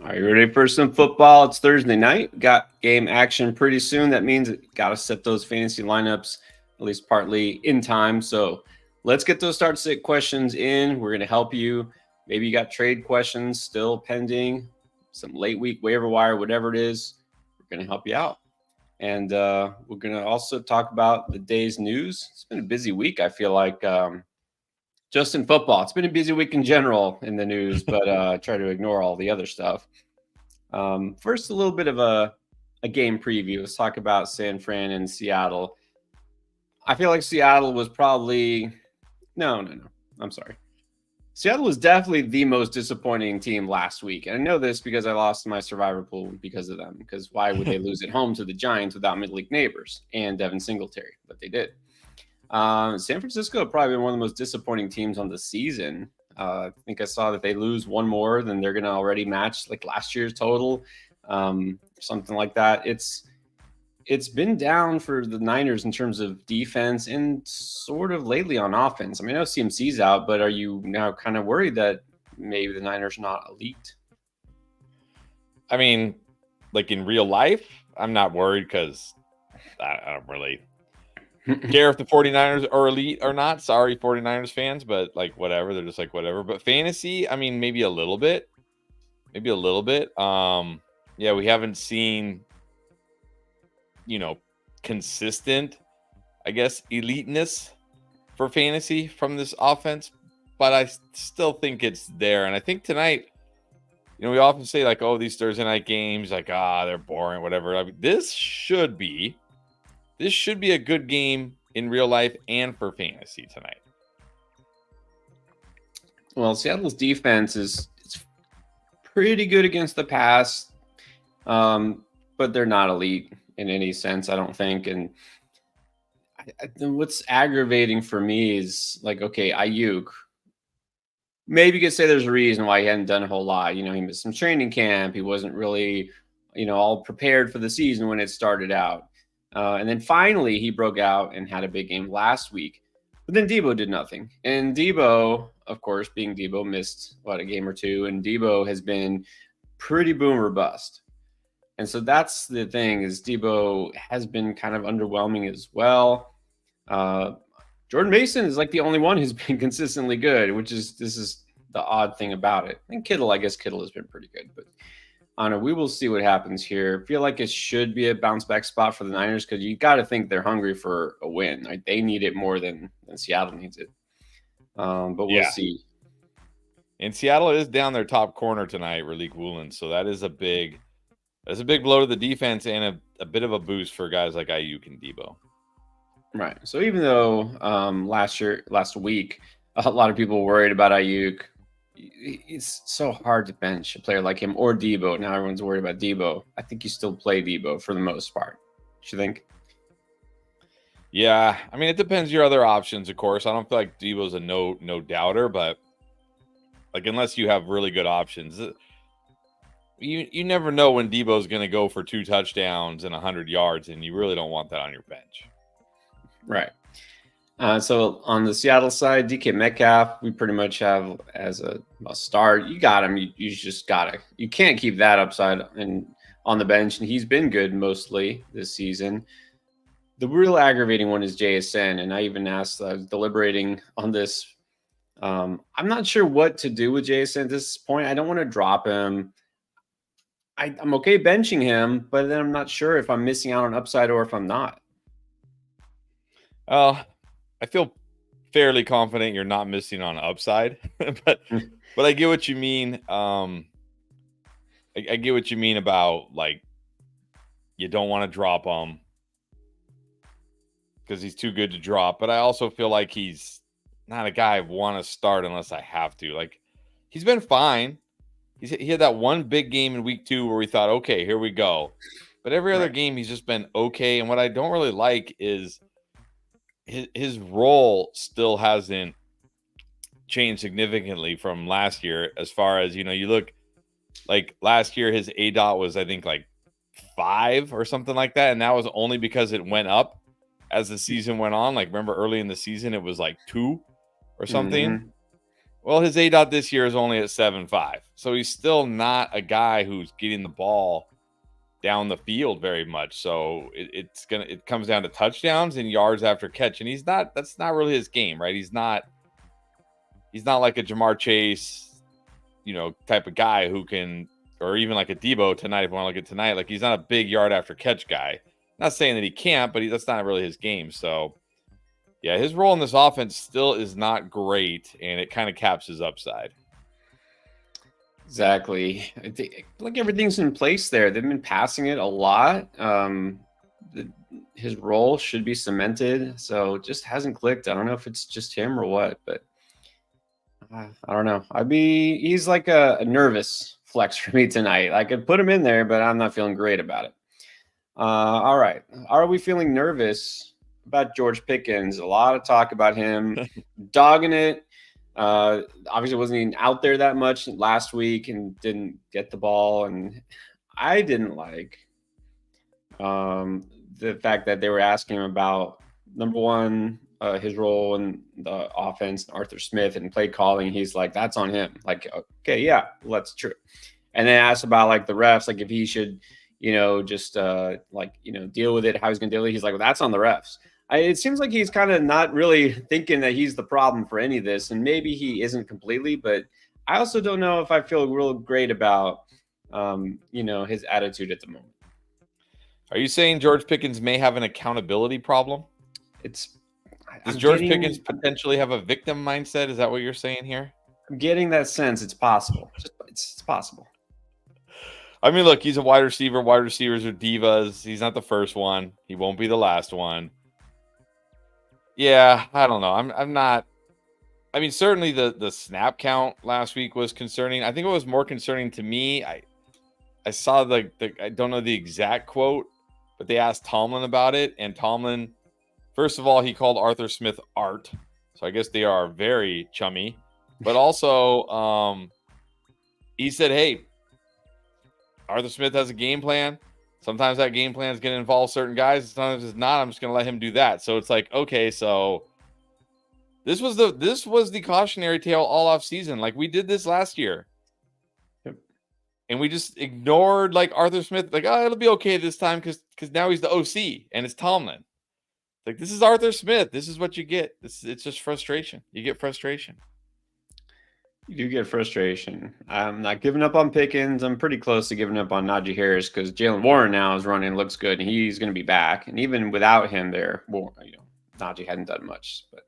Are you ready for some football? It's Thursday night. Got game action pretty soon. That means got to set those fantasy lineups at least partly in time. So let's get those start sit questions in. We're going to help you. Maybe you got trade questions still pending, some late week waiver wire, whatever it is. We're going to help you out. And we're going to also talk about the day's news. It's been a busy week, I feel like. Just in football, it's been a busy week in general in the news, but try to ignore all the other stuff. First, a little bit of a game preview. Let's talk about San Fran and Seattle. I feel like Seattle was probably no. I'm sorry. Seattle was definitely the most disappointing team last week. And I know this because I lost my survivor pool because of them. Because why would they lose at home to the Giants without midweek neighbors and Devin Singletary? But they did. San Francisco probably been one of the most disappointing teams on the season. I think I saw that they lose one more, then they're going to already match like last year's total, something like that. It's been down for the Niners in terms of defense and sort of lately on offense. I mean, I know CMC's out, but are you now kind of worried that maybe the Niners are not elite? I mean, like in real life, I'm not worried because I don't really care if the 49ers are elite or not. Sorry, 49ers fans, but like whatever. They're just like whatever. But fantasy, I mean, maybe a little bit. Maybe a little bit. Yeah, we haven't seen, consistent, I guess, eliteness for fantasy from this offense. But I still think it's there. And I think tonight, we often say like, oh, these Thursday night games, like, they're boring, whatever. I mean, this should be a good game in real life and for fantasy tonight. Well, Seattle's defense is pretty good against the pass, but they're not elite in any sense, I don't think. And what's aggravating for me is like, okay, Ayuk. Maybe you could say there's a reason why he hadn't done a whole lot. He missed some training camp. He wasn't really, all prepared for the season when it started out. And then finally, he broke out and had a big game last week. But then Debo did nothing. And Debo, of course, being Debo, missed, a game or two. And Debo has been pretty boom or bust. And so that's the thing is Debo has been kind of underwhelming as well. Jordan Mason is like the only one who's been consistently good, this is the odd thing about it. And Kittle, I guess Kittle has been pretty good. But we will see what happens here. I feel like it should be a bounce back spot for the Niners because you got to think they're hungry for a win. Like they need it more than Seattle needs it. But we'll see. And Seattle is down their top corner tonight, Raleek Woolen. So that is a big blow to the defense and a bit of a boost for guys like Ayuk and Debo. Right. So even though last week, a lot of people worried about Ayuk, it's so hard to bench a player like him or Debo. Now everyone's worried about Debo. I think you still play Debo for the most part. You think? Yeah, I mean it depends your other options, of course. I don't feel like Debo's a no doubter, but like unless you have really good options, you never know when Debo's going to go for 2 touchdowns and 100 yards, and you really don't want that on your bench. Right. So on the Seattle side, DK Metcalf, we pretty much have as a start. You got him. You just got to. You can't keep that upside and on the bench, and he's been good mostly this season. The real aggravating one is JSN, and I even asked. I was deliberating on this. I'm not sure what to do with JSN at this point. I don't want to drop him. I'm okay benching him, but then I'm not sure if I'm missing out on upside or if I'm not. I feel fairly confident you're not missing on upside, but I get what you mean. I get what you mean about like you don't want to drop him because he's too good to drop. But I also feel like he's not a guy I want to start unless I have to. Like he's been fine. He had that one big game in week 2 where we thought, okay, here we go. But every other game he's just been okay. And what I don't really like is his role still hasn't changed significantly from last year as far as, you look like last year, his ADOT was, I think, like 5 or something like that. And that was only because it went up as the season went on. Like, remember early in the season, it was like 2 or something. Mm-hmm. Well, his ADOT this year is only at 7.5. So he's still not a guy who's getting the ball down the field very much. So it comes down to touchdowns and yards after catch. And that's not really his game, right? He's not like a Jamar Chase, type of guy who can, or even like a Debo tonight, if you want to look at tonight, like he's not a big yard after catch guy. Not saying that he can't, but that's not really his game. So yeah, his role in this offense still is not great, and it kind of caps his upside. Exactly. I think like everything's in place there. They've been passing it a lot. His role should be cemented, so it just hasn't clicked. I don't know if it's just him or what, but I don't know. He's like a nervous flex for me tonight. I could put him in there, but I'm not feeling great about it. All right. Are we feeling nervous about George Pickens? A lot of talk about him dogging it. Obviously wasn't even out there that much last week and didn't get the ball. And I didn't like the fact that they were asking him about, number one, his role in the offense, Arthur Smith, and play calling. He's like, that's on him. Like, okay, yeah, well, that's true. And then asked about like the refs, like if he should, just deal with it, how he's going to deal with it. He's like, well, that's on the refs. It seems like he's kind of not really thinking that he's the problem for any of this. And maybe he isn't completely, but I also don't know if I feel real great about, his attitude at the moment. Are you saying George Pickens may have an accountability problem? Does George Pickens potentially have a victim mindset? Is that what you're saying here? I'm getting that sense. It's possible. It's possible. I mean, look, he's a wide receiver. Wide receivers are divas. He's not the first one. He won't be the last one. Yeah, I don't know. I'm not. I mean, certainly the snap count last week was concerning. I think what was more concerning to me, I saw the I don't know the exact quote, but they asked Tomlin about it, and Tomlin, first of all, he called Arthur Smith Art, so I guess they are very chummy. But also, he said, "Hey, Arthur Smith has a game plan. Sometimes that game plan is going to involve certain guys. Sometimes it's not. I'm just going to let him do that." So it's like, okay, so this was the cautionary tale all off season. Like we did this last year. Yep. And we just ignored like Arthur Smith, like, oh, it'll be okay this time because now he's the OC and it's Tomlin. Like, this is Arthur Smith. This is what you get. It's just frustration. You get frustration. You do get frustration. I'm not giving up on Pickens. I'm pretty close to giving up on Najee Harris because Jalen Warren now is running, looks good, and he's going to be back. And even without him there, Najee hadn't done much, but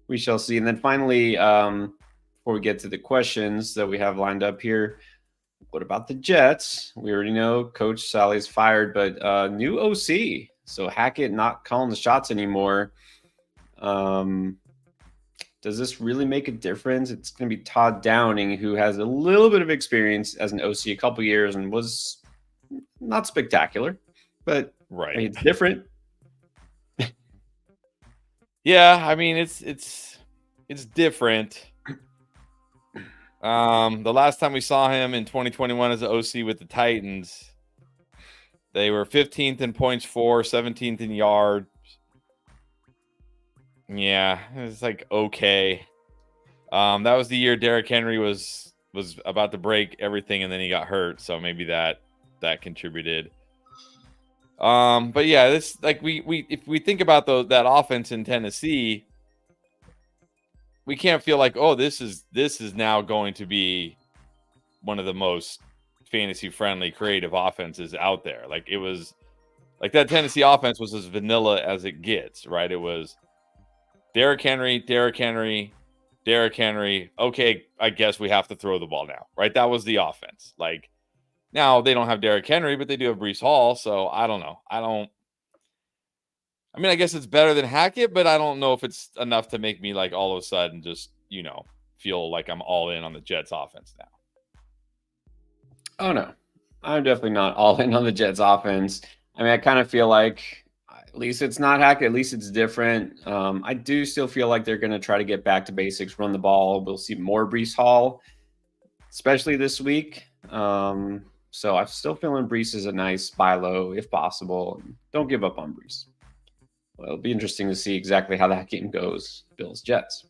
we shall see. And then finally, before we get to the questions that we have lined up here, what about the Jets? We already know Coach Sally's fired, but new OC. So Hackett not calling the shots anymore. Does this really make a difference? It's going to be Todd Downing, who has a little bit of experience as an OC, a couple years, and was not spectacular, but right. I mean, it's different. Yeah, I mean it's different. The last time we saw him in 2021 as an OC with the Titans, they were 15th in points for, 17th in yards. Yeah, it's like okay. That was the year Derrick Henry was about to break everything, and then he got hurt. So maybe that contributed. But yeah, this like we if we think about that offense in Tennessee, we can't feel like, oh, this is now going to be one of the most fantasy friendly creative offenses out there. Like it was like that Tennessee offense was as vanilla as it gets, right? It was Derrick Henry. Okay, I guess we have to throw the ball now, right? That was the offense. Like now they don't have Derrick Henry, but they do have Breece Hall. So I don't know. I mean, I guess it's better than Hackett, but I don't know if it's enough to make me like all of a sudden just, feel like I'm all in on the Jets offense now. Oh, no. I'm definitely not all in on the Jets offense. I mean, I kind of feel like at least it's not Hackett. At least it's different. I do still feel like they're going to try to get back to basics, run the ball. We'll see more Breece Hall, especially this week. So I'm still feeling Breece is a nice buy low if possible. Don't give up on Breece. Well, it'll be interesting to see exactly how that game goes, Bills-Jets.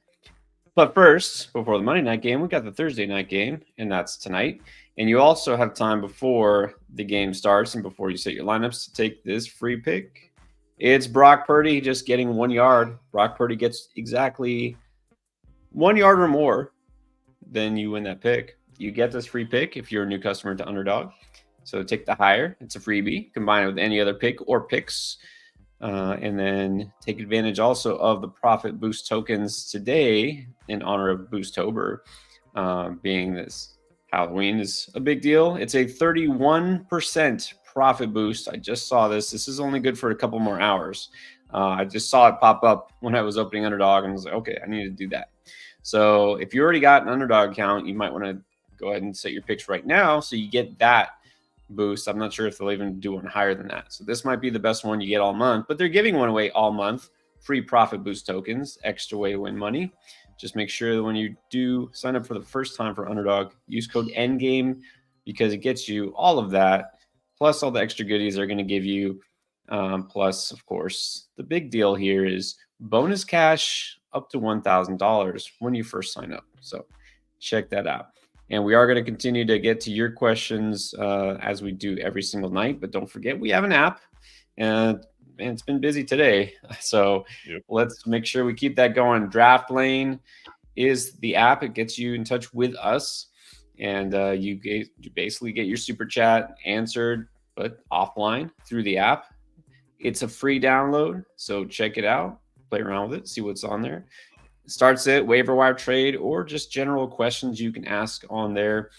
But first, before the Monday night game, we got the Thursday night game, and that's tonight. And you also have time before the game starts and before you set your lineups to take this free pick. It's Brock Purdy just getting 1 yard. Brock Purdy gets exactly 1 yard or more, then you win that pick. You get this free pick if you're a new customer to Underdog. So take the higher. It's a freebie. Combine it with any other pick or picks. And then take advantage also of the profit boost tokens today in honor of Boosttober, being this Halloween is a big deal. It's a 31% profit boost. I just saw this. This is only good for a couple more hours. I just saw it pop up when I was opening Underdog and was like, okay, I need to do that. So if you already got an Underdog account, you might want to go ahead and set your picks right now so you get that boost. I'm not sure if they'll even do one higher than that. So this might be the best one you get all month, but they're giving one away all month. Free profit boost tokens, extra way to win money. Just make sure that when you do sign up for the first time for Underdog, use code ENDGAME because it gets you all of that, plus all the extra goodies they're going to give you. Plus, of course, the big deal here is bonus cash up to $1,000 when you first sign up. So check that out. And we are going to continue to get to your questions as we do every single night. But don't forget, we have an app, and it's been busy today. So Let's make sure we keep that going. Draft Lane is the app. It gets you in touch with us, and you basically get your super chat answered, but offline through the app. It's a free download, so check it out, play around with it, see what's on there. Starts it, waiver wire trade, or just general questions you can ask on there.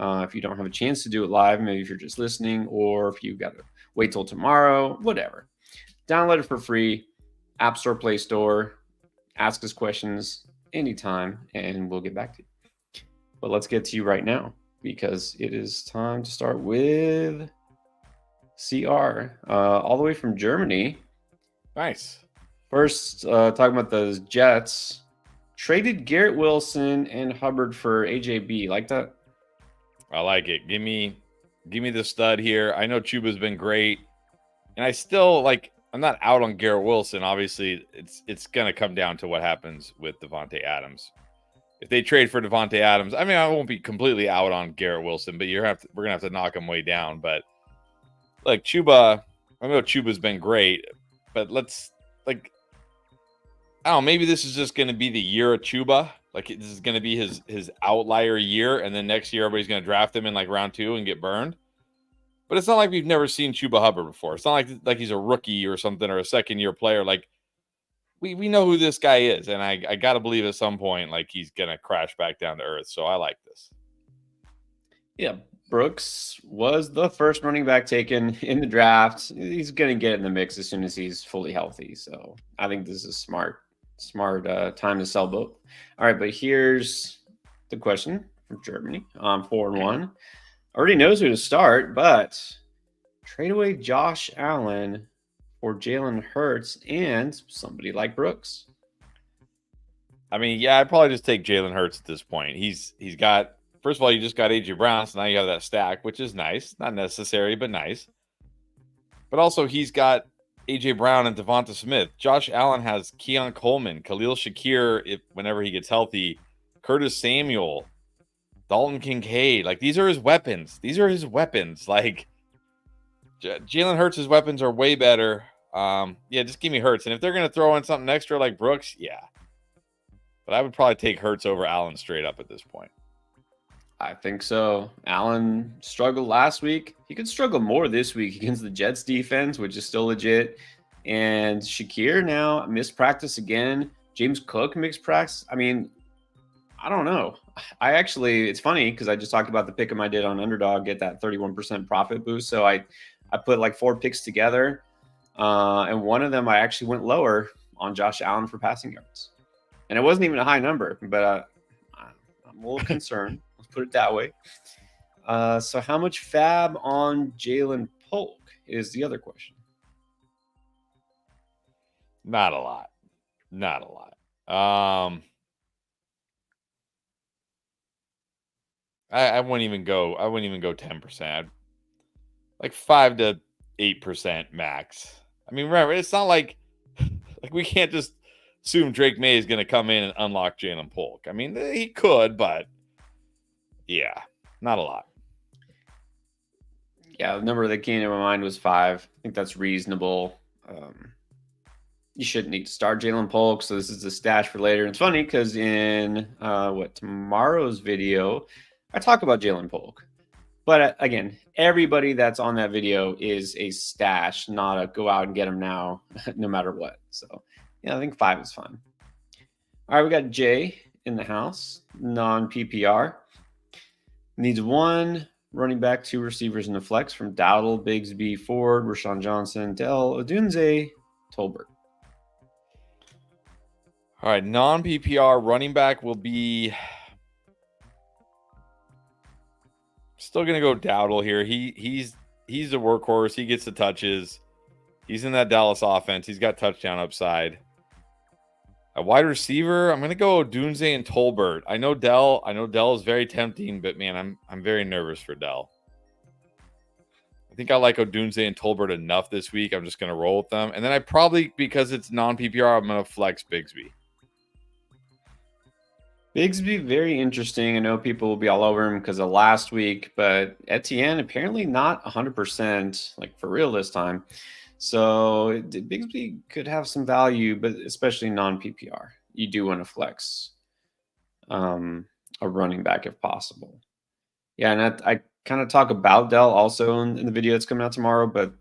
If you don't have a chance to do it live, maybe if you're just listening, or if you got to wait till tomorrow, whatever. Download it for free, App Store, Play Store. Ask us questions anytime, and we'll get back to you. But let's get to you right now because it is time to start with CR, all the way from Germany. Nice. First, talking about those Jets. Traded Garrett Wilson and Hubbard for AJB. Like that? I like it. Give me the stud here. I know Chuba's been great, and I still I'm not out on Garrett Wilson. Obviously, it's gonna come down to what happens with Devontae Adams. If they trade for Devontae Adams, I mean, I won't be completely out on Garrett Wilson, but we're gonna have to knock him way down. But like Chuba, I know Chuba's been great, but I don't know, maybe this is just going to be the year of Chuba. Like this is going to be his outlier year, and then next year everybody's going to draft him in like round 2 and get burned. But it's not like we've never seen Chuba Hubbard before. It's not like he's a rookie or something or a second-year player. Like we know who this guy is, and I got to believe at some point like he's going to crash back down to earth. So I like this. Yeah, Brooks was the first running back taken in the draft. He's going to get in the mix as soon as he's fully healthy. So I think this is smart time to sell both. All right, but here's the question from Germany. 4-1. Already knows who to start, but trade away Josh Allen for Jalen Hurts and somebody like Brooks. I mean, yeah, I'd probably just take Jalen Hurts at this point. He's got, first of all, you just got AJ Brown, so now you have that stack, which is nice. Not necessary, but nice. But also he's got AJ Brown and Devonta Smith. Josh Allen has Keon Coleman, Khalil Shakir, whenever he gets healthy, Curtis Samuel, Dalton Kincaid. Like these are his weapons. Like Jalen Hurts' weapons are way better. Just give me Hurts. And if they're going to throw in something extra like Brooks, yeah. But I would probably take Hurts over Allen straight up at this point. I think so. Allen struggled last week. He could struggle more this week against the Jets defense, which is still legit. And Shakir now missed practice again. James Cook missed practice. I mean, I don't know. It's funny because I just talked about the pick 'em I did on Underdog, get that 31% profit boost. So I put like 4 picks together. And one of them I actually went lower on Josh Allen for passing yards. And it wasn't even a high number, but I'm a little concerned. Put it that way. So how much fab on Jalen Polk is the other question. Not a lot. I wouldn't even go 10%. Like 5 to 8% max. I mean, remember, it's not like we can't just assume Drake May is going to come in and unlock Jalen Polk. I mean, he could, but yeah, not a lot. Yeah, the number that came to my mind was 5. I think that's reasonable. You shouldn't need to start Jalen Polk, so this is a stash for later. And it's funny because in tomorrow's video, I talk about Jalen Polk. But again, everybody that's on that video is a stash, not a go out and get him now, no matter what. So, yeah, I think 5 is fine. All right, we got Jay in the house, non-PPR. Needs 1 running back, 2 receivers in the flex from Dowdle, Bigsby, Ford, Rashawn Johnson, Dell, Odunze, Tolbert. All right, non-PPR running back will be still going to go Dowdle here. He's a workhorse. He gets the touches. He's in that Dallas offense. He's got touchdown upside. A wide receiver, I'm going to go Odunze and Tolbert. I know Dell is very tempting, but man, I'm very nervous for Dell. I think I like Odunze and Tolbert enough this week. I'm just going to roll with them. And then I probably, because it's non-PPR, I'm going to flex Bigsby. Bigsby, very interesting. I know people will be all over him because of last week, but Etienne apparently not 100%, like for real this time. So Bigsby could have some value, but especially non-PPR. You do want to flex a running back if possible. Yeah, and I kind of talk about Dell also in the video that's coming out tomorrow, but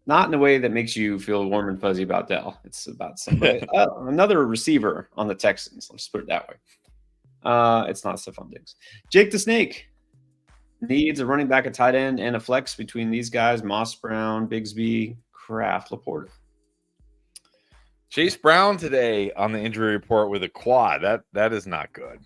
not in a way that makes you feel warm and fuzzy about Dell. It's about somebody, another receiver on the Texans. Let's put it that way. It's not Stephon Diggs. Jake the Snake needs a running back, a tight end, and a flex between these guys: Moss Brown, Bigsby, Kraft, Laporta. Chase Brown today on the injury report with a quad. That is not good.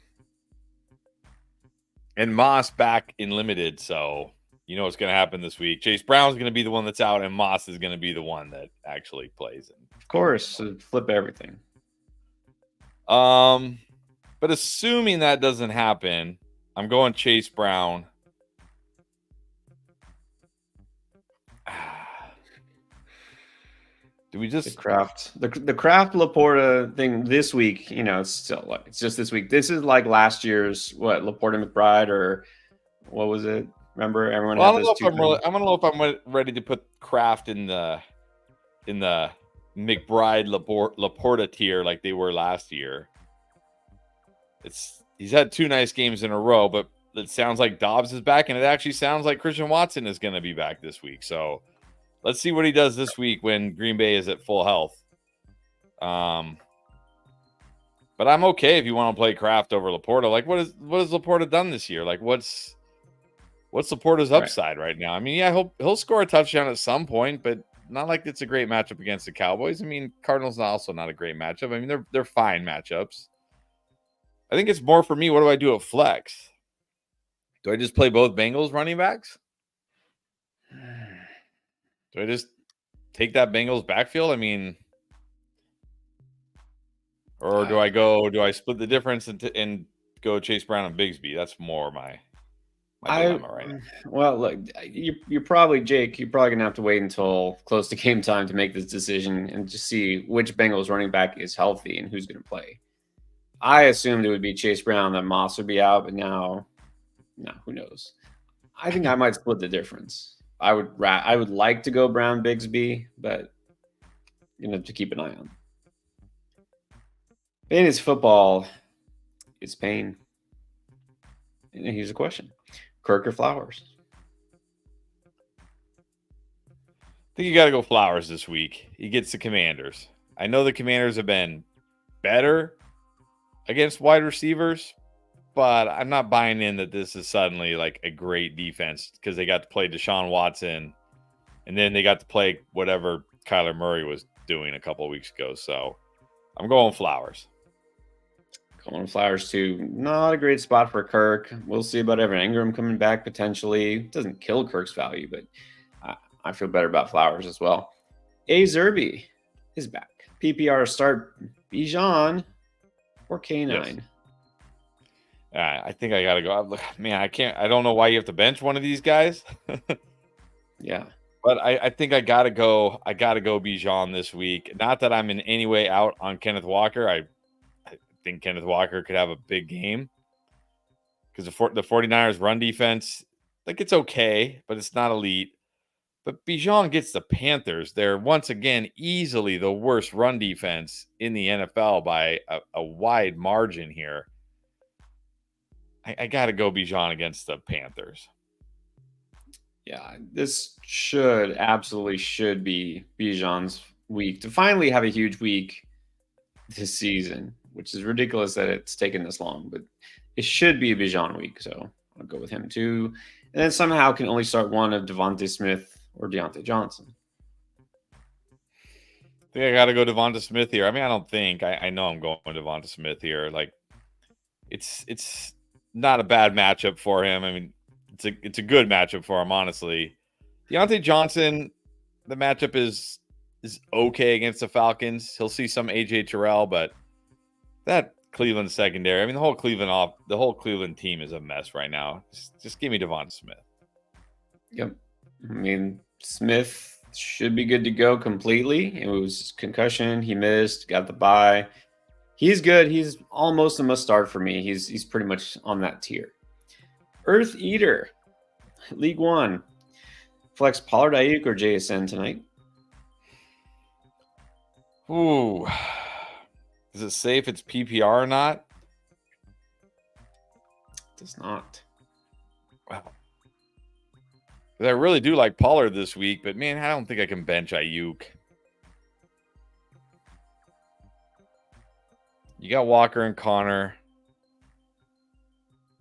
And Moss back in limited, so you know what's going to happen this week. Chase Brown's going to be the one that's out, and Moss is going to be the one that actually plays. Of course, flip everything. But assuming that doesn't happen, I'm going Chase Brown. Do we just the Kraft Laporta thing this week? You know, it's still like it's just this week. This is like last year's Laporta McBride, or what was it? Remember, everyone. Well, I don't know if I'm ready to put Kraft in the McBride Laporta tier like they were last year. He's had 2 nice games in a row, but it sounds like Dobbs is back, and it actually sounds like Christian Watson is going to be back this week. So let's see what he does this week when Green Bay is at full health. But I'm okay if you want to play Kraft over Laporta. Like, what has Laporta done this year? Like, what's Laporta's upside right now? I mean, yeah, he'll score a touchdown at some point, but not like it's a great matchup against the Cowboys. I mean, Cardinals also not a great matchup. I mean, they're fine matchups. I think it's more for me. What do I do at flex? Do I just play both Bengals running backs? Do I just take that Bengals backfield? I mean, or do I split the difference and go Chase Brown and Bigsby? That's more my dilemma right now. Well, look, you're probably, Jake, you're probably going to have to wait until close to game time to make this decision and just see which Bengals running back is healthy and who's going to play. I assumed it would be Chase Brown, that Moss would be out, but now, no, who knows? I think I might split the difference. I would like to go Brown Bigsby, but you have to keep an eye on. Fantasy football is pain. And here's a question: Kirk or Flowers? I think you got to go Flowers this week. He gets the Commanders. I know the Commanders have been better against wide receivers, but I'm not buying in that this is suddenly like a great defense because they got to play Deshaun Watson and then they got to play whatever Kyler Murray was doing a couple of weeks ago. So I'm going Flowers. Going Flowers too. Not a great spot for Kirk. We'll see about Evan Ingram coming back potentially. It doesn't kill Kirk's value, but I feel better about Flowers as well. A Zerby is back. PPR start Bijan or K9. Yes. I think I got to go. Man, I don't know why you have to bench one of these guys. Yeah. But I think I gotta go. I gotta go Bijan this week. Not that I'm in any way out on Kenneth Walker. I think Kenneth Walker could have a big game because the 49ers run defense, like it's okay, but it's not elite. But Bijan gets the Panthers. They're once again easily the worst run defense in the NFL by a wide margin here. I got to go Bijan against the Panthers. Yeah, this absolutely should be Bijan's week to finally have a huge week this season, which is ridiculous that it's taken this long, but it should be a Bijan week. So I'll go with him too. And then somehow can only start one of Devontae Smith or Deontay Johnson. I think I got to go Devonta Smith here. I mean, I don't think I know I'm going Devonta Smith here. Like, it's not a bad matchup for him. I mean, it's a good matchup for him, honestly. Deontay Johnson, the matchup is okay against the Falcons. He'll see some AJ Terrell, but that Cleveland secondary, I mean, the whole Cleveland team is a mess right now. Just give me Devonta Smith. Yep. I mean, Smith should be good to go completely. It was concussion. He missed, got the bye. He's good. He's almost a must start for me. He's pretty much on that tier. Earth Eater, League One. Flex Pollard, Ayuk, or JSN tonight? Ooh. Is it safe it's PPR or not? It does not. Wow. I really do like Pollard this week, but man, I don't think I can bench Ayuk. You got Walker and Connor.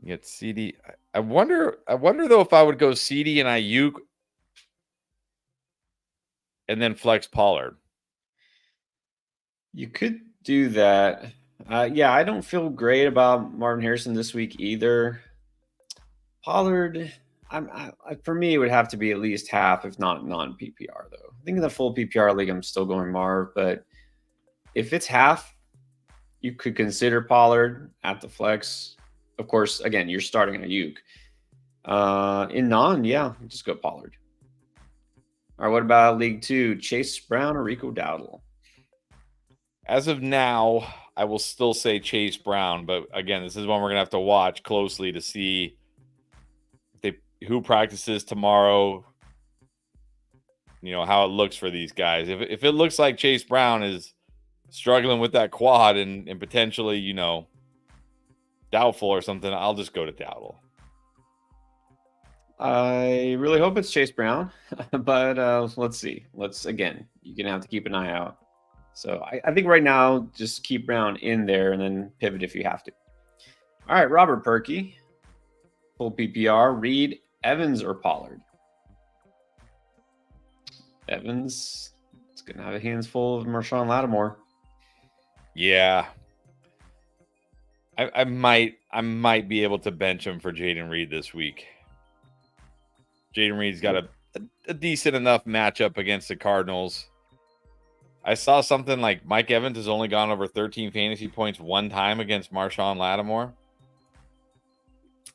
You get CD. I wonder though if I would go CD and Ayuk and then flex Pollard. You could do that. Yeah, I don't feel great about Marvin Harrison this week either. Pollard, for me, it would have to be at least half, if not non-PPR, though. I think in the full PPR league, I'm still going Marv, but if it's half, you could consider Pollard at the flex. Of course, again, you're starting Ayuk. In non, yeah, just go Pollard. All right, what about League 2? Chase Brown or Rico Dowdle? As of now, I will still say Chase Brown, but again, this is one we're going to have to watch closely to see who practices tomorrow, how it looks for these guys. If it looks like Chase Brown is struggling with that quad and potentially, doubtful or something, I'll just go to Dowdle. I really hope it's Chase Brown, but let's see. You're going to have to keep an eye out. So I think right now, just keep Brown in there and then pivot if you have to. All right, Robert Perky, full PPR, Reed, Evans, or Pollard? Evans is going to have a hands full of Marshawn Lattimore. Yeah. I might be able to bench him for Jaden Reed this week. Jaden Reed's got a decent enough matchup against the Cardinals. I saw something like Mike Evans has only gone over 13 fantasy points one time against Marshawn Lattimore.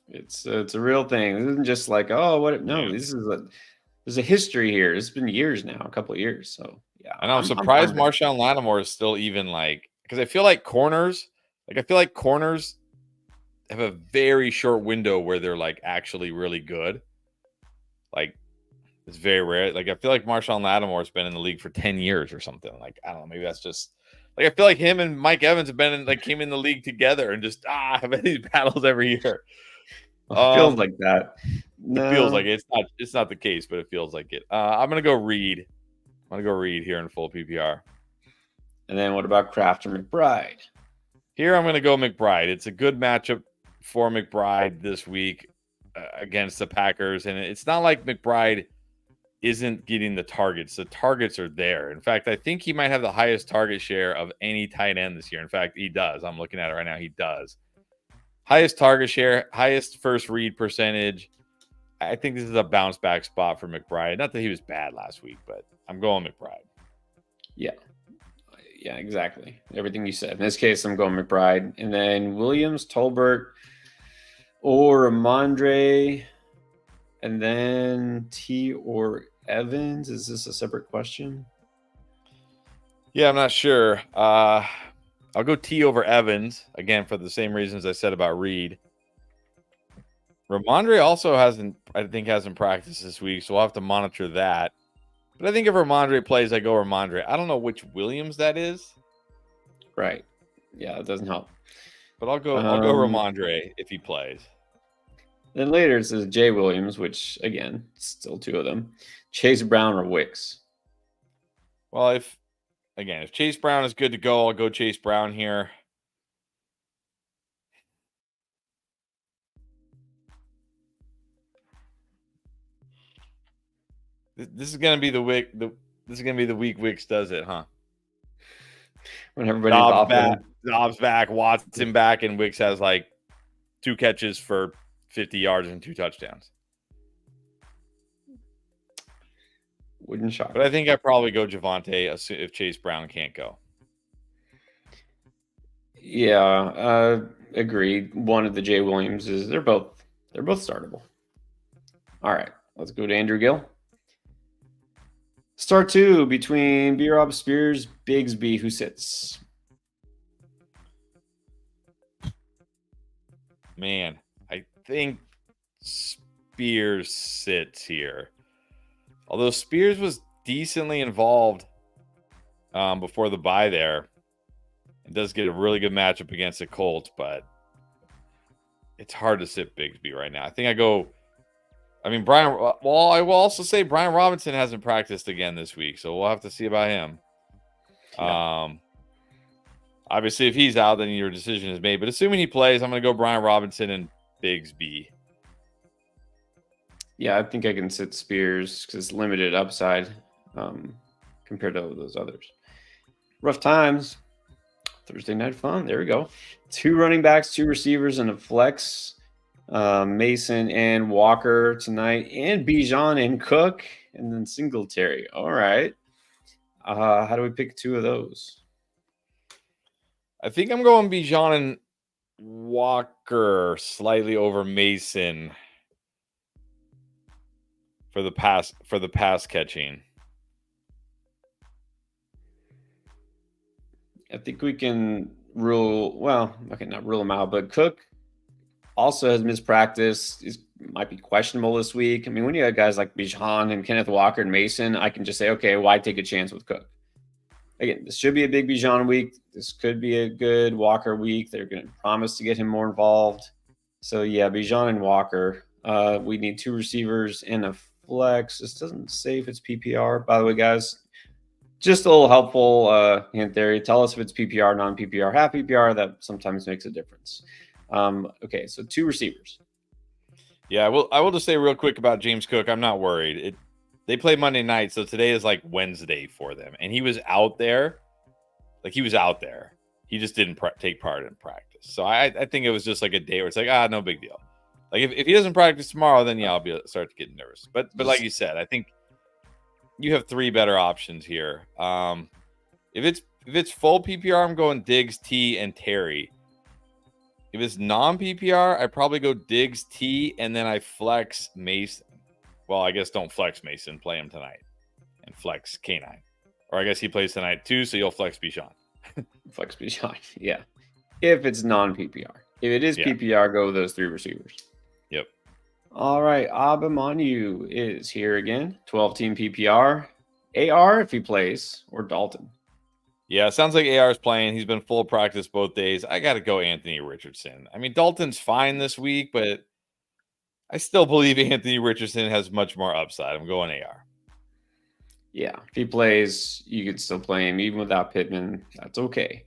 It's a real thing. This isn't just like, oh, what? No, yeah. There's a history here. It's been years now, a couple of years. So yeah, and I'm surprised Marshawn Lattimore is still even because I feel like corners have a very short window where they're actually really good. It's very rare. I feel like Marshawn Lattimore's been in the league for 10 years or something. I don't know. Maybe that's just I feel like him and Mike Evans have been came in the league together and just have had these battles every year. It feels like that. No. It feels like it. It's not the case, but it feels like it. I'm gonna go Reed. I'm gonna go Reed here in full PPR. And then what about Kraft or McBride? Here I'm gonna go McBride. It's a good matchup for McBride this week against the Packers, and it's not like McBride isn't getting the targets. The targets are there. In fact, I think he might have the highest target share of any tight end this year. In fact, he does. I'm looking at it right now. He does. Highest target share, highest first read percentage. I think this is a bounce back spot for McBride. Not that he was bad last week, but I'm going McBride. Yeah. Yeah, exactly. Everything you said. In this case, I'm going McBride. And then Williams, Tolbert, or Ramondre, and then T or Evans? Is this a separate question? Yeah, I'm not sure. I'll go T over Evans again for the same reasons I said about Reed. Ramondre also hasn't practiced this week, so we'll have to monitor that. But I think if Ramondre plays, I go Ramondre. I don't know which Williams that is. Right. Yeah, it doesn't help. But I'll go Ramondre if he plays. Then later it says Jay Williams, which again, still two of them. Chase Brown or Wicks. Well, if Chase Brown is good to go, I'll go Chase Brown here. This is gonna be the week. This is gonna be the week Wicks does it, huh? When everybody's off Dobbs back, Watson back, and Wicks has like 2 catches for 50 yards and 2 touchdowns. Wouldn't shock. But I think I probably go Javonte if Chase Brown can't go. Yeah, agreed. One of the Jay Williams is they're both startable. All right, let's go to Andrew Gill. Start 2 between B-Rob, Spears, Bigsby, who sits? Man, I think Spears sits here. Although Spears was decently involved before the bye there. It does get a really good matchup against the Colts, but it's hard to sit Bigsby right now. I think I go... I mean, I will also say Brian Robinson hasn't practiced again this week, so we'll have to see about him. Yeah. Obviously, if he's out, then your decision is made. But assuming he plays, I'm going to go Brian Robinson and Bigsby. Yeah, I think I can sit Spears because it's limited upside compared to those others. Rough times. Thursday night fun. There we go. 2 running backs, 2 receivers, and a flex. Mason and Walker tonight, and Bijan and Cook, and then Singletary. All right. How do we pick 2 of those? I think I'm going Bijan and Walker slightly over Mason for the pass catching. I think we can not rule him out, but Cook also has missed practice. He might be questionable this week. I mean, when you have guys like Bijan and Kenneth Walker and Mason, I can just say, okay, why take a chance with Cook? Again, this should be a big Bijan week. This could be a good Walker week. They're going to promise to get him more involved. So, yeah, Bijan and Walker. We need 2 receivers and a flex. This doesn't say if it's PPR. By the way, guys, just a little helpful hint there. Tell us if it's PPR, non-PPR, half PPR. That sometimes makes a difference. Okay, so 2 receivers. Yeah, I will just say real quick about James Cook. I'm not worried. They play Monday night, so today is like Wednesday for them. And he was out there. Like, he was out there. He just didn't take part in practice. So I think it was just like a day where it's like, no big deal. Like, if he doesn't practice tomorrow, then yeah, I'll start to get nervous. But like you said, I think you have 3 better options here. If it's full PPR, I'm going Diggs, T, and Terry. If it's non-PPR, I probably go Diggs, T, and then I flex Mason. Well, I guess don't flex Mason. Play him tonight. And flex K9. Or I guess he plays tonight too, so you'll flex Bijan. Flex Bijan, yeah. If it's non-PPR. If it is PPR, go with those 3 receivers. Yep. All right, Abimanu is here again. 12-team PPR. AR if he plays, or Dalton. Yeah, it sounds like AR is playing. He's been full practice both days. I got to go Anthony Richardson. I mean, Dalton's fine this week, but I still believe Anthony Richardson has much more upside. I'm going AR. Yeah, if he plays, you could still play him even without Pittman. That's okay.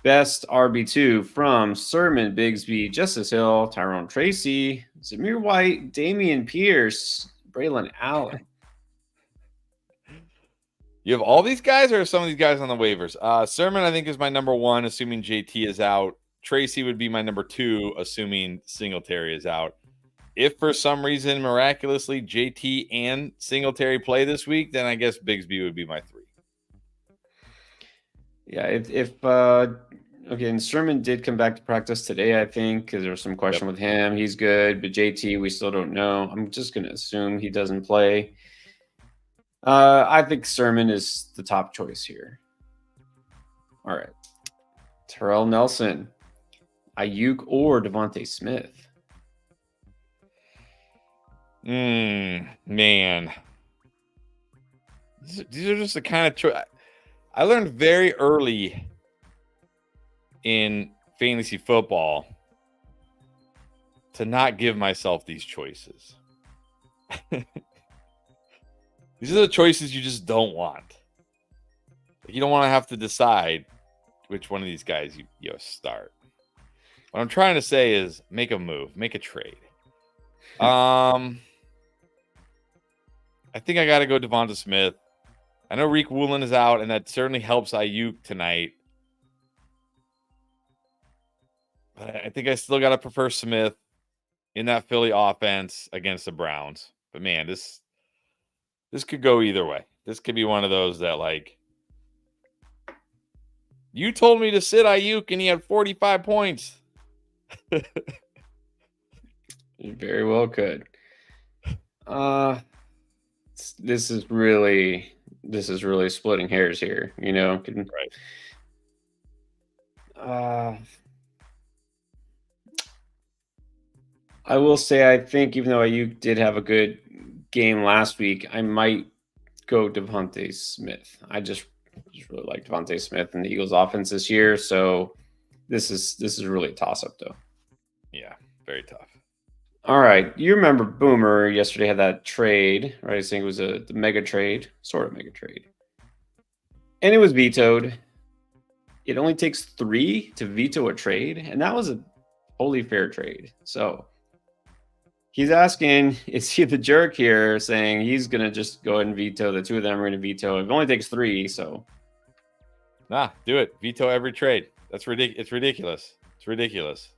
Best RB2 from Sermon, Bigsby, Justice Hill, Tyrone Tracy, Zamir White, Damian Pierce, Braylon Allen. You have all these guys, or some of these guys on the waivers? Sermon, I think, is my number 1, assuming JT is out. Tracy would be my number 2, assuming Singletary is out. If for some reason, miraculously, JT and Singletary play this week, then I guess Bigsby would be my 3. Yeah, if again, Sermon did come back to practice today, I think, because there was some question with him. He's good, but JT, we still don't know. I'm just going to assume he doesn't play. I think Sermon is the top choice here. All right. Terrell Nelson, Ayuk, or Devontae Smith? Man. These are just the kind of choice. I learned very early in fantasy football to not give myself these choices. These are the choices you just don't want. You don't want to have to decide which one of these guys you start. What I'm trying to say is make a move, make a trade. I think I got to go Devonta Smith. I know Reek Woolen is out, and that certainly helps Ayuk tonight. But I think I still got to prefer Smith in that Philly offense against the Browns. But man, this could go either way. This could be one of those that, like, you told me to sit Ayuk and he had 45 points. You very well could. This is really splitting hairs here, you know. Right. I will say, I think even though Ayuk did have a good game last week, I might go Devontae Smith. I just really like Devontae Smith and the Eagles' offense this year. So this is really a toss-up, though. Yeah, very tough. All right, you remember Boomer yesterday had that trade, right? I think it was the mega trade, sort of mega trade, and it was vetoed. It only takes 3 to veto a trade, and that was a wholly fair trade. So he's asking, is he the jerk here, saying he's going to just go ahead and veto? The two of them are going to veto. It only takes 3, so. Nah, do it. Veto every trade. That's ridiculous. It's ridiculous. It's ridiculous.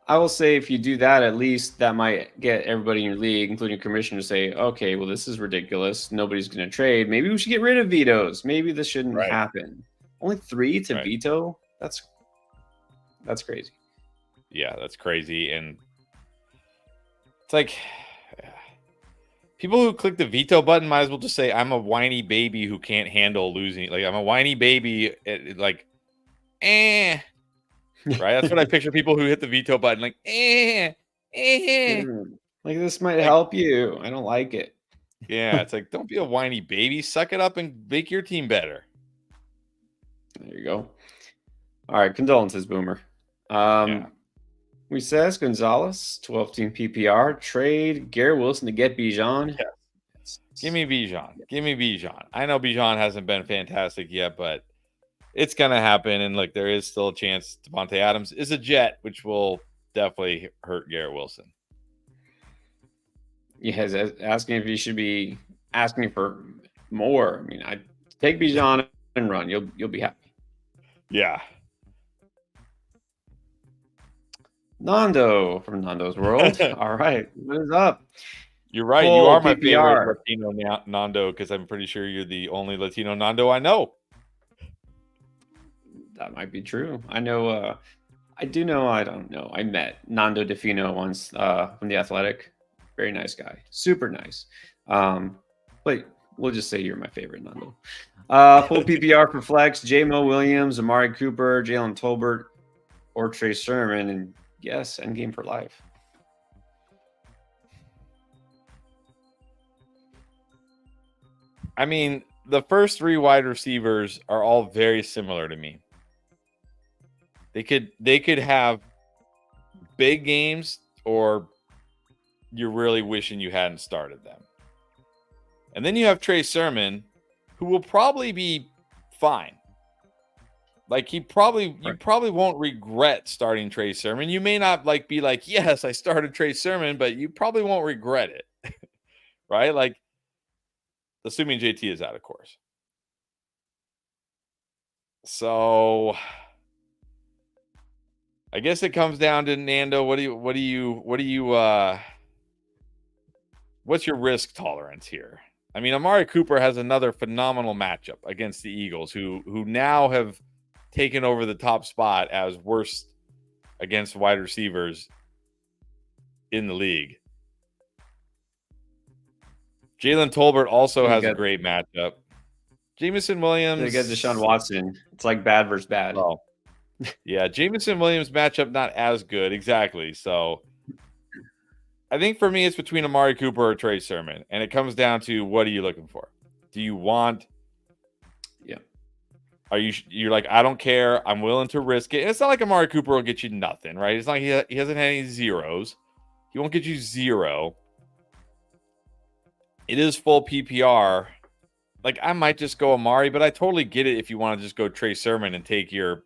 I will say if you do that, at least that might get everybody in your league, including commissioner, to say, okay, well, this is ridiculous. Nobody's going to trade. Maybe we should get rid of vetoes. Maybe this shouldn't happen. Only 3 to veto? That's crazy. Yeah, that's crazy. And it's like people who click the veto button might as well just say, I'm a whiny baby who can't handle losing. Like, I'm a whiny baby. Right? That's what I picture people who hit the veto button. Like, Like, this might help you. I don't like it. Yeah, it's like, don't be a whiny baby. Suck it up and make your team better. There you go. All right, condolences, Boomer. We says Gonzalez, 12-team PPR, trade Garrett Wilson to get Bijan. Yes. Give me Bijan. Give me Bijan. I know Bijan hasn't been fantastic yet, but it's going to happen. And look, there is still a chance Devontae Adams is a Jet, which will definitely hurt Garrett Wilson. Yes, asking if he should be asking for more. I mean, I take Bijan and run. You'll be happy. Yeah. Nando from Nando's World. All right, what is up? You're right. You are my favorite Latino Nando because I'm pretty sure you're the only Latino Nando I know. That might be true. I know. I do know. I don't know. I met Nando DeFino once from The Athletic. Very nice guy. Super nice. But we'll just say you're my favorite, Nando. Full PPR for flex: J-Mo Williams, Amari Cooper, Jalen Tolbert, or Trey Sermon, and yes, endgame for life. I mean, the first 3 wide receivers are all very similar to me. They could have big games, or you're really wishing you hadn't started them. And then you have Trey Sermon, who will probably be fine. Like, you probably won't regret starting Trey Sermon. You may not be like, yes, I started Trey Sermon, but you probably won't regret it. Right? Like, assuming JT is out, of course. So I guess it comes down to Nando. What's your risk tolerance here? I mean, Amari Cooper has another phenomenal matchup against the Eagles, who now have taken over the top spot as worst against wide receivers in the league. Jalen Tolbert also They has a got great matchup. Jameson they got Deshaun Williams. Watson. It's like bad versus bad. Oh, yeah. Jameson Williams matchup not as good. Exactly. So I think for me, it's between Amari Cooper or Trey Sermon. And it comes down to what are you looking for? Do you want. Yeah. You're like, I don't care. I'm willing to risk it. And it's not like Amari Cooper will get you nothing, right? It's not like he hasn't had any zeros. He won't get you zero. It is full PPR. Like, I might just go Amari, but I totally get it if you want to just go Trey Sermon and take your,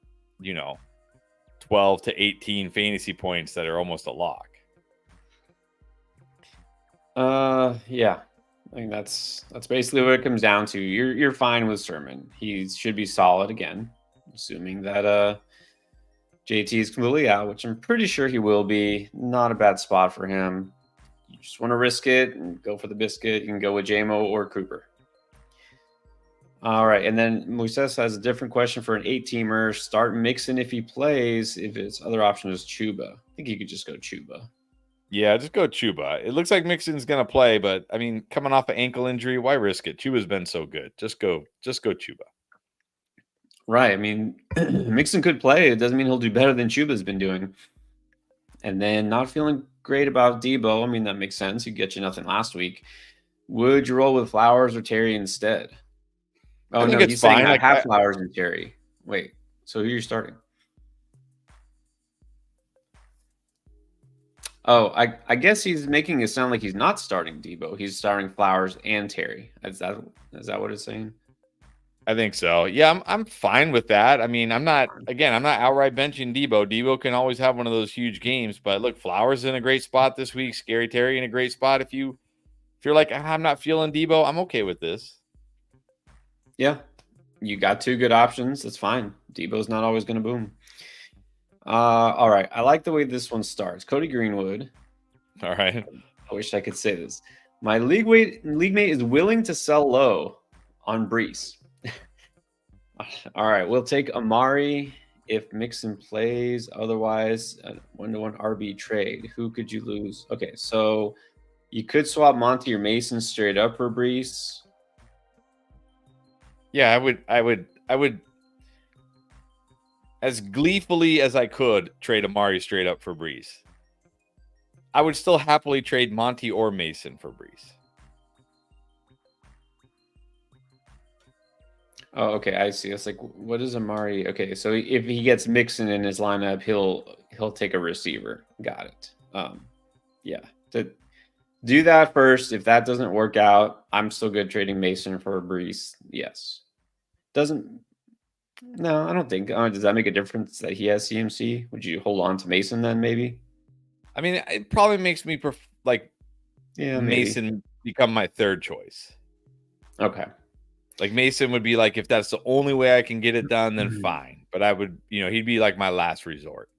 12 to 18 fantasy points that are almost a lock. Yeah. I think that's basically what it comes down to. You're fine with Sermon. He should be solid again, assuming that JT is completely out, which I'm pretty sure he will be. Not a bad spot for him. You just want to risk it and go for the biscuit. You can go with JMO or Cooper. All right, and then Moises has a different question for an 8-teamer. Start Mixon if he plays. If his other option is Chuba, I think you could just go Chuba. Yeah, just go Chuba. It looks like Mixon's gonna play, but I mean, coming off an ankle injury, why risk it? Chuba's been so good. Just go Chuba. Right. I mean, Mixon could play. It doesn't mean he'll do better than Chuba's been doing. And then not feeling great about Debo. I mean, that makes sense. He get you nothing last week. Would you roll with Flowers or Terry instead? Oh, I think no, it's he's saying fine. I have Flowers and Terry. Wait, so who you're starting? Oh, I guess he's making it sound like he's not starting Debo. He's starting Flowers and Terry. Is that what it's saying? I think so. Yeah, I'm fine with that. I mean, I'm not outright benching Debo. Debo can always have one of those huge games, but look, Flowers in a great spot this week. Scary Terry in a great spot. If you're like, I'm not feeling Debo, I'm okay with this. Yeah, you got two good options. That's fine. Debo's not always going to boom. All right. I like the way this one starts. Cody Greenwood. All right. I wish I could say this. My league mate is willing to sell low on Brees. All right. We'll take Amari if Mixon plays. Otherwise, a 1-to-1 RB trade. Who could you lose? Okay. So you could swap Monty or Mason straight up for Brees. Yeah, I would as gleefully as I could trade Amari straight up for Brees. I would still happily trade Monty or Mason for Brees. Oh, okay. I see. It's like, what is Amari? Okay, so if he gets Mixon in his lineup, he'll take a receiver. Got it. Yeah. To do that first. If that doesn't work out, I'm still good trading Mason for Brees. Yes. Doesn't. No, I don't think. Does that make a difference that he has CMC? Would you hold on to Mason then, maybe? I mean, it probably makes me Yeah, Mason maybe. become my third choice. Okay. Like Mason would be like, if that's the only way I can get it done, then fine. But I would, he'd be like my last resort.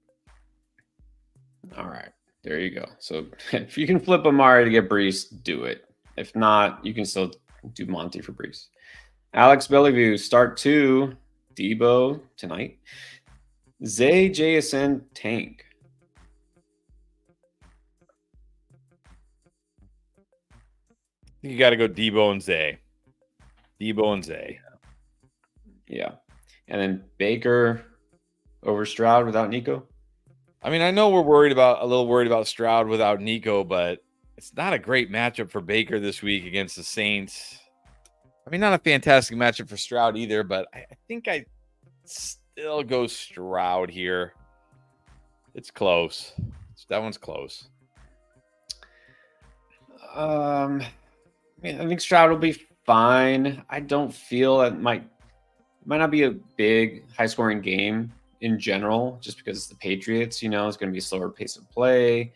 All right. There you go. So if you can flip Amari to get Brees, do it. If not, you can still do Monty for Brees. Alex Bellevue, start 2. Debo tonight. Zay, JSN, Tank. You got to go Debo and Zay. Debo and Zay. Yeah. And then Baker over Stroud without Nico. I mean, I know we're a little worried about Stroud without Nico, but it's not a great matchup for Baker this week against the Saints. I mean, not a fantastic matchup for Stroud either, but I think I still go Stroud here. It's close. That one's close. I think Stroud will be fine. I don't feel it might not be a big high scoring game in general, just because it's the Patriots, it's going to be a slower pace of play.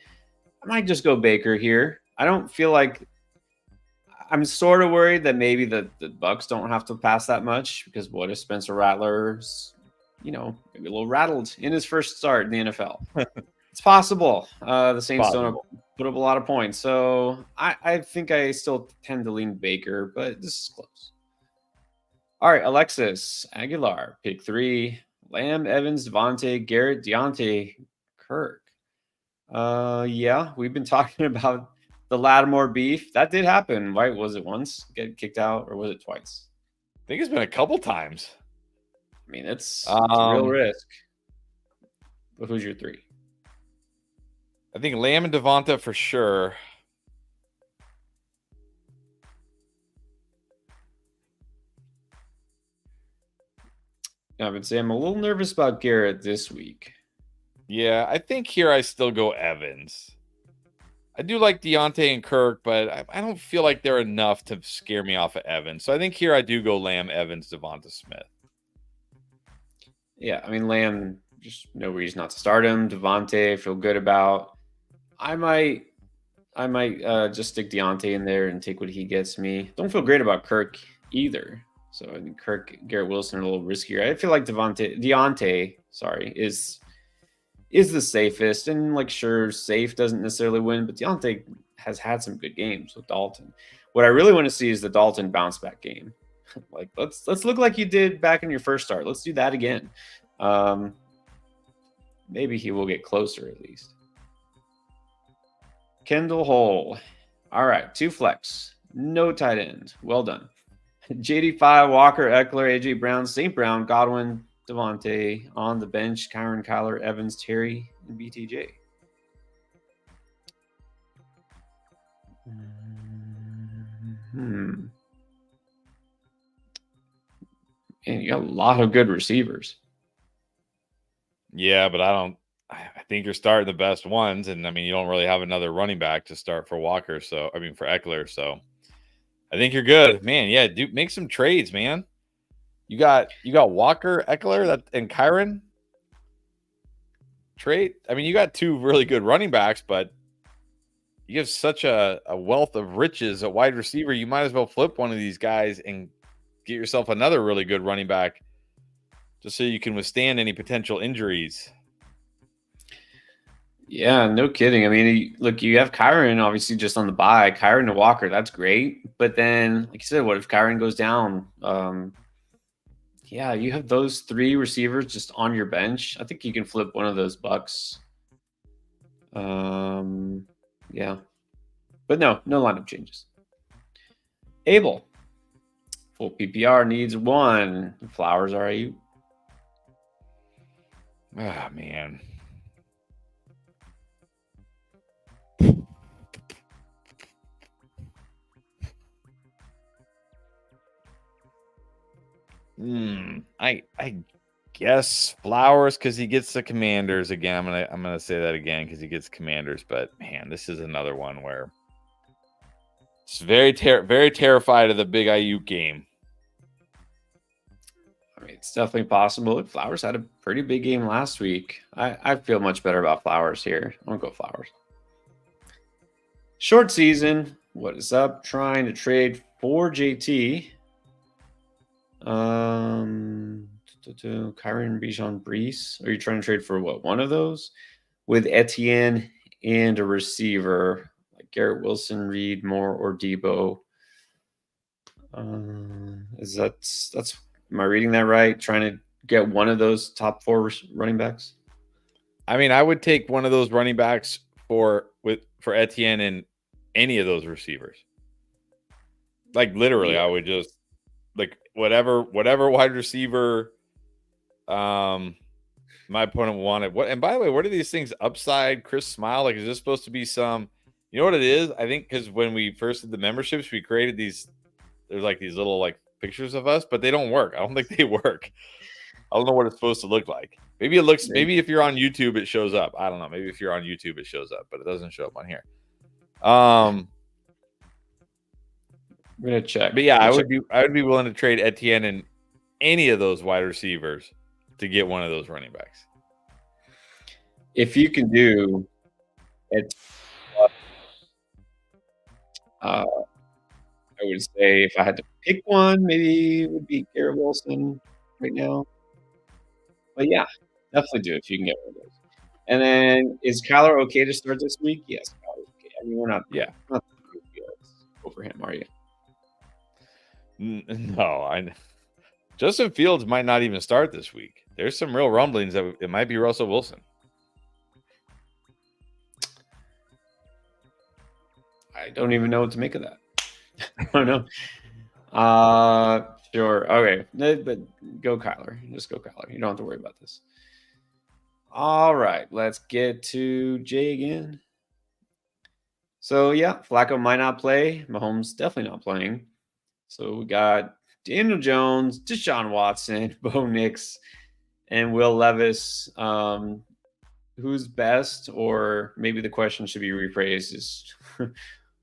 I might just go Baker here. I don't feel like I'm sort of worried that maybe the Bucks don't have to pass that much, because what if Spencer Rattler's, maybe a little rattled in his first start in the NFL? It's possible. The Saints don't put up a lot of points. So I think I still tend to lean Baker, but this is close. All right, Alexis Aguilar, pick 3. Lamb, Evans, Devontae, Garrett, Deontay, Kirk. Yeah, we've been talking about the Lattimore beef. That did happen, right? Was it once get kicked out or was it twice? I think it's been a couple times. I mean, it's a real risk. But who's your 3? I think Lamb and Devonta for sure. I would say I'm a little nervous about Garrett this week. Yeah, I think here I still go Evans. I do like Deontay and Kirk, but I don't feel like they're enough to scare me off of Evans. So I think here I do go Lamb, Evans, Devonta Smith. Yeah, I mean, Lamb, just no reason not to start him. Devontae, feel good about. I might just stick Deontay in there and take what he gets me. Don't feel great about Kirk either. So I think Kirk, Garrett Wilson are a little riskier. I feel like Deontay, is the safest. And like, sure, safe doesn't necessarily win, but Deontay has had some good games with Dalton. What I really want to see is the Dalton bounce back game. Like, let's look like you did back in your first start. Let's do that again. Maybe he will get closer at least. Kendall Hole. All right, 2 flex. No tight end. Well done. JD5, Walker, Eckler, AJ Brown, St. Brown, Godwin, Devontae on the bench, Kyron, Kyler, Evans, Terry, and BTJ. And you got a lot of good receivers. Yeah, but I think you're starting the best ones. And I mean, you don't really have another running back to start for Walker. So, I mean, for Eckler. So I think you're good, man. Yeah. Make some trades, man. You got Walker, Eckler, and Kyron trade. I mean, you got 2 really good running backs, but you have such a wealth of riches at wide receiver. You might as well flip one of these guys and get yourself another really good running back just so you can withstand any potential injuries. Yeah, no kidding. I mean, look, you have Kyron obviously just on the bye. Kyron to Walker, that's great. But then, like you said, what if Kyron goes down? Yeah, you have those 3 receivers just on your bench. I think you can flip one of those bucks. Yeah. But no lineup changes. Abel. Full PPR needs 1. Flowers are you? Ah, man. I guess Flowers because he gets the Commanders again. I'm gonna say that again because he gets Commanders. But man, this is another one where it's very terrified of the big Ayuk game. I mean, it's definitely possible. Flowers had a pretty big game last week. I feel much better about Flowers here. I'm gonna go Flowers. Short season. What is up? Trying to trade for JT. Kyron, Bijan, Brees. Are you trying to trade for what? One of those with Etienne and a receiver like Garrett Wilson, Reed, Moore, or Debo? Is that's am I reading that right? Trying to get one of those top 4 running backs? I mean, I would take one of those running backs for Etienne and any of those receivers. Like literally, I would just like whatever wide receiver my opponent wanted. What, and by the way, what are these things? Upside, Chris Smile? Like, is this supposed to be some, you know what it is? I think because when we first did the memberships, we created these, there's like these little like pictures of us, but they don't work. I don't think they work. I don't know what it's supposed to look like. Maybe it looks, maybe if you're on YouTube, it shows up. I don't know. Maybe if you're on YouTube, it shows up, but it doesn't show up on here. I'm gonna check. But yeah, I would be willing to trade Etienne and any of those wide receivers to get one of those running backs. If you can do it, I would say if I had to pick one, maybe it would be Garrett Wilson right now. But yeah, definitely do it if you can get one of those. And then is Kyler okay to start this week? Yes, Kyler's okay. I mean, we're not over him, are you? No, Justin Fields might not even start this week. There's some real rumblings that it might be Russell Wilson. I don't even know what to make of that. I don't know. Sure. Okay. But go Kyler. Just go Kyler. You don't have to worry about this. All right. Let's get to Jay again. So, yeah, Flacco might not play. Mahomes definitely not playing. So, we got Daniel Jones, Deshaun Watson, Bo Nix, and Will Levis. Who's best? Or maybe the question should be rephrased is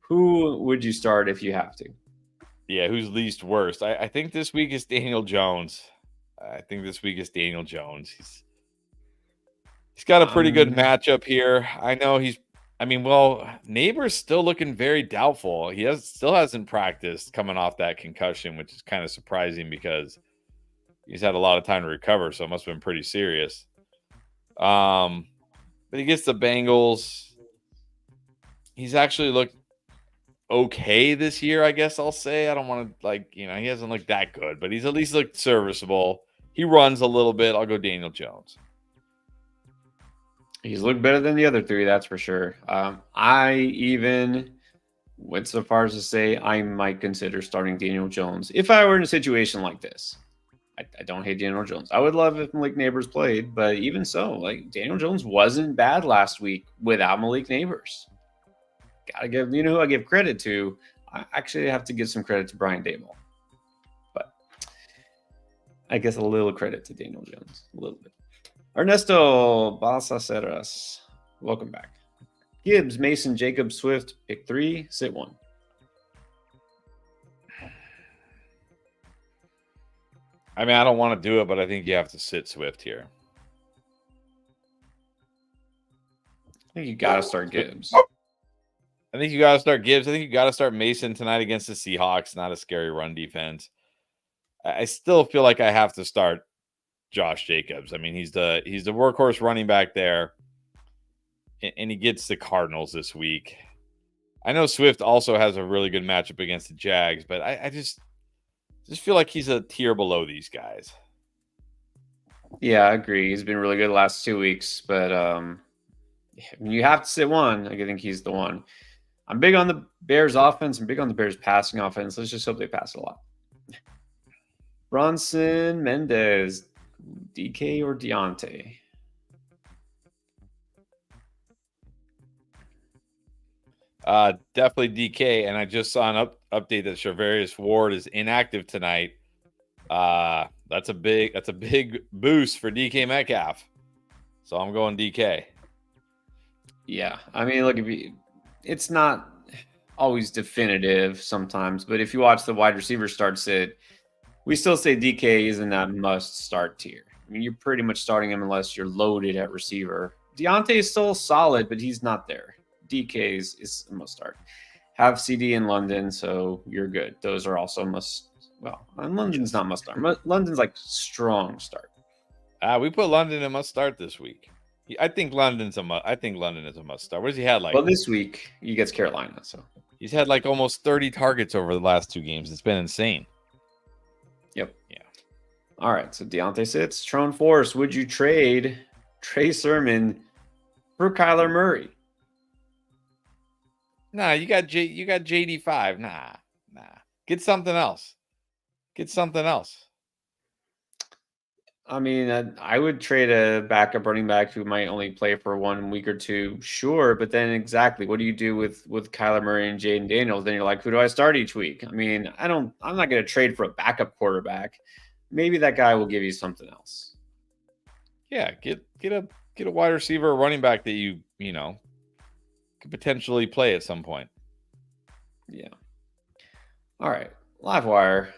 who would you start if you have to? Yeah, who's least worst? I think this week is Daniel Jones. He's got a pretty good matchup here. I know Neighbor's still looking very doubtful. He still hasn't practiced coming off that concussion, which is kind of surprising because he's had a lot of time to recover, so it must have been pretty serious. But he gets the Bengals. He's actually looked okay this year, I guess I'll say. I don't want to he hasn't looked that good, but he's at least looked serviceable. He runs a little bit. I'll go Daniel Jones. He's looked better than the other three, that's for sure. I even went so far as to say I might consider starting Daniel Jones if I were in a situation like this. I don't hate Daniel Jones. I would love if Malik Neighbors played, but even so, Daniel Jones wasn't bad last week without Malik Neighbors. Gotta give, who I give credit to. I actually have to give some credit to Brian Daboll, but I guess a little credit to Daniel Jones, a little bit. Ernesto Balsaceras, welcome back. Gibbs, Mason, Jacob, Swift, pick 3, sit 1. I mean, I don't want to do it, but I think you have to sit Swift here. I think you got to start Gibbs. I think you got to start Gibbs. I think you got to start Mason tonight against the Seahawks. Not a scary run defense. I still feel like I have to start Josh Jacobs. I mean, he's the workhorse running back there, and he gets the Cardinals this week. I know Swift also has a really good matchup against the Jags, but I just feel like he's a tier below these guys. Yeah, I agree. He's been really good the last 2 weeks, but you have to sit one. I think he's the one. I'm big on the Bears offense. I'm big on the Bears passing offense. Let's just hope they pass a lot. Bronson Mendez, DK or Deontay? Definitely DK. And I just saw an update that Charvarius Ward is inactive tonight. That's a big boost for DK Metcalf. So I'm going DK. Yeah, I mean, look, it's not always definitive sometimes, but if you watch the wide receiver start sit, we still say DK isn't that must start tier. I mean, you're pretty much starting him unless you're loaded at receiver. Deontay is still solid, but he's not there. DK is a must start. Have CD in London, so you're good. Those are also must. Well, London's not must start. London's like strong start. We put London in must start this week. I think London is a must start. What has he had like? Well, this week he gets Carolina, so he's had like almost 30 targets over the last 2 games. It's been insane. Yep. Yeah. All right. So Deontay sits. Trone Force, would you trade Trey Sermon for Kyler Murray? Nah, you got JD5. Nah. Get something else. I mean, I would trade a backup running back who might only play for 1 week or 2, sure. But then exactly, what do you do with Kyler Murray and Jaden Daniels? Then you're like, who do I start each week? I mean, I'm not going to trade for a backup quarterback. Maybe that guy will give you something else. Yeah, get a wide receiver, a running back that you could potentially play at some point. Yeah. All right, Livewire.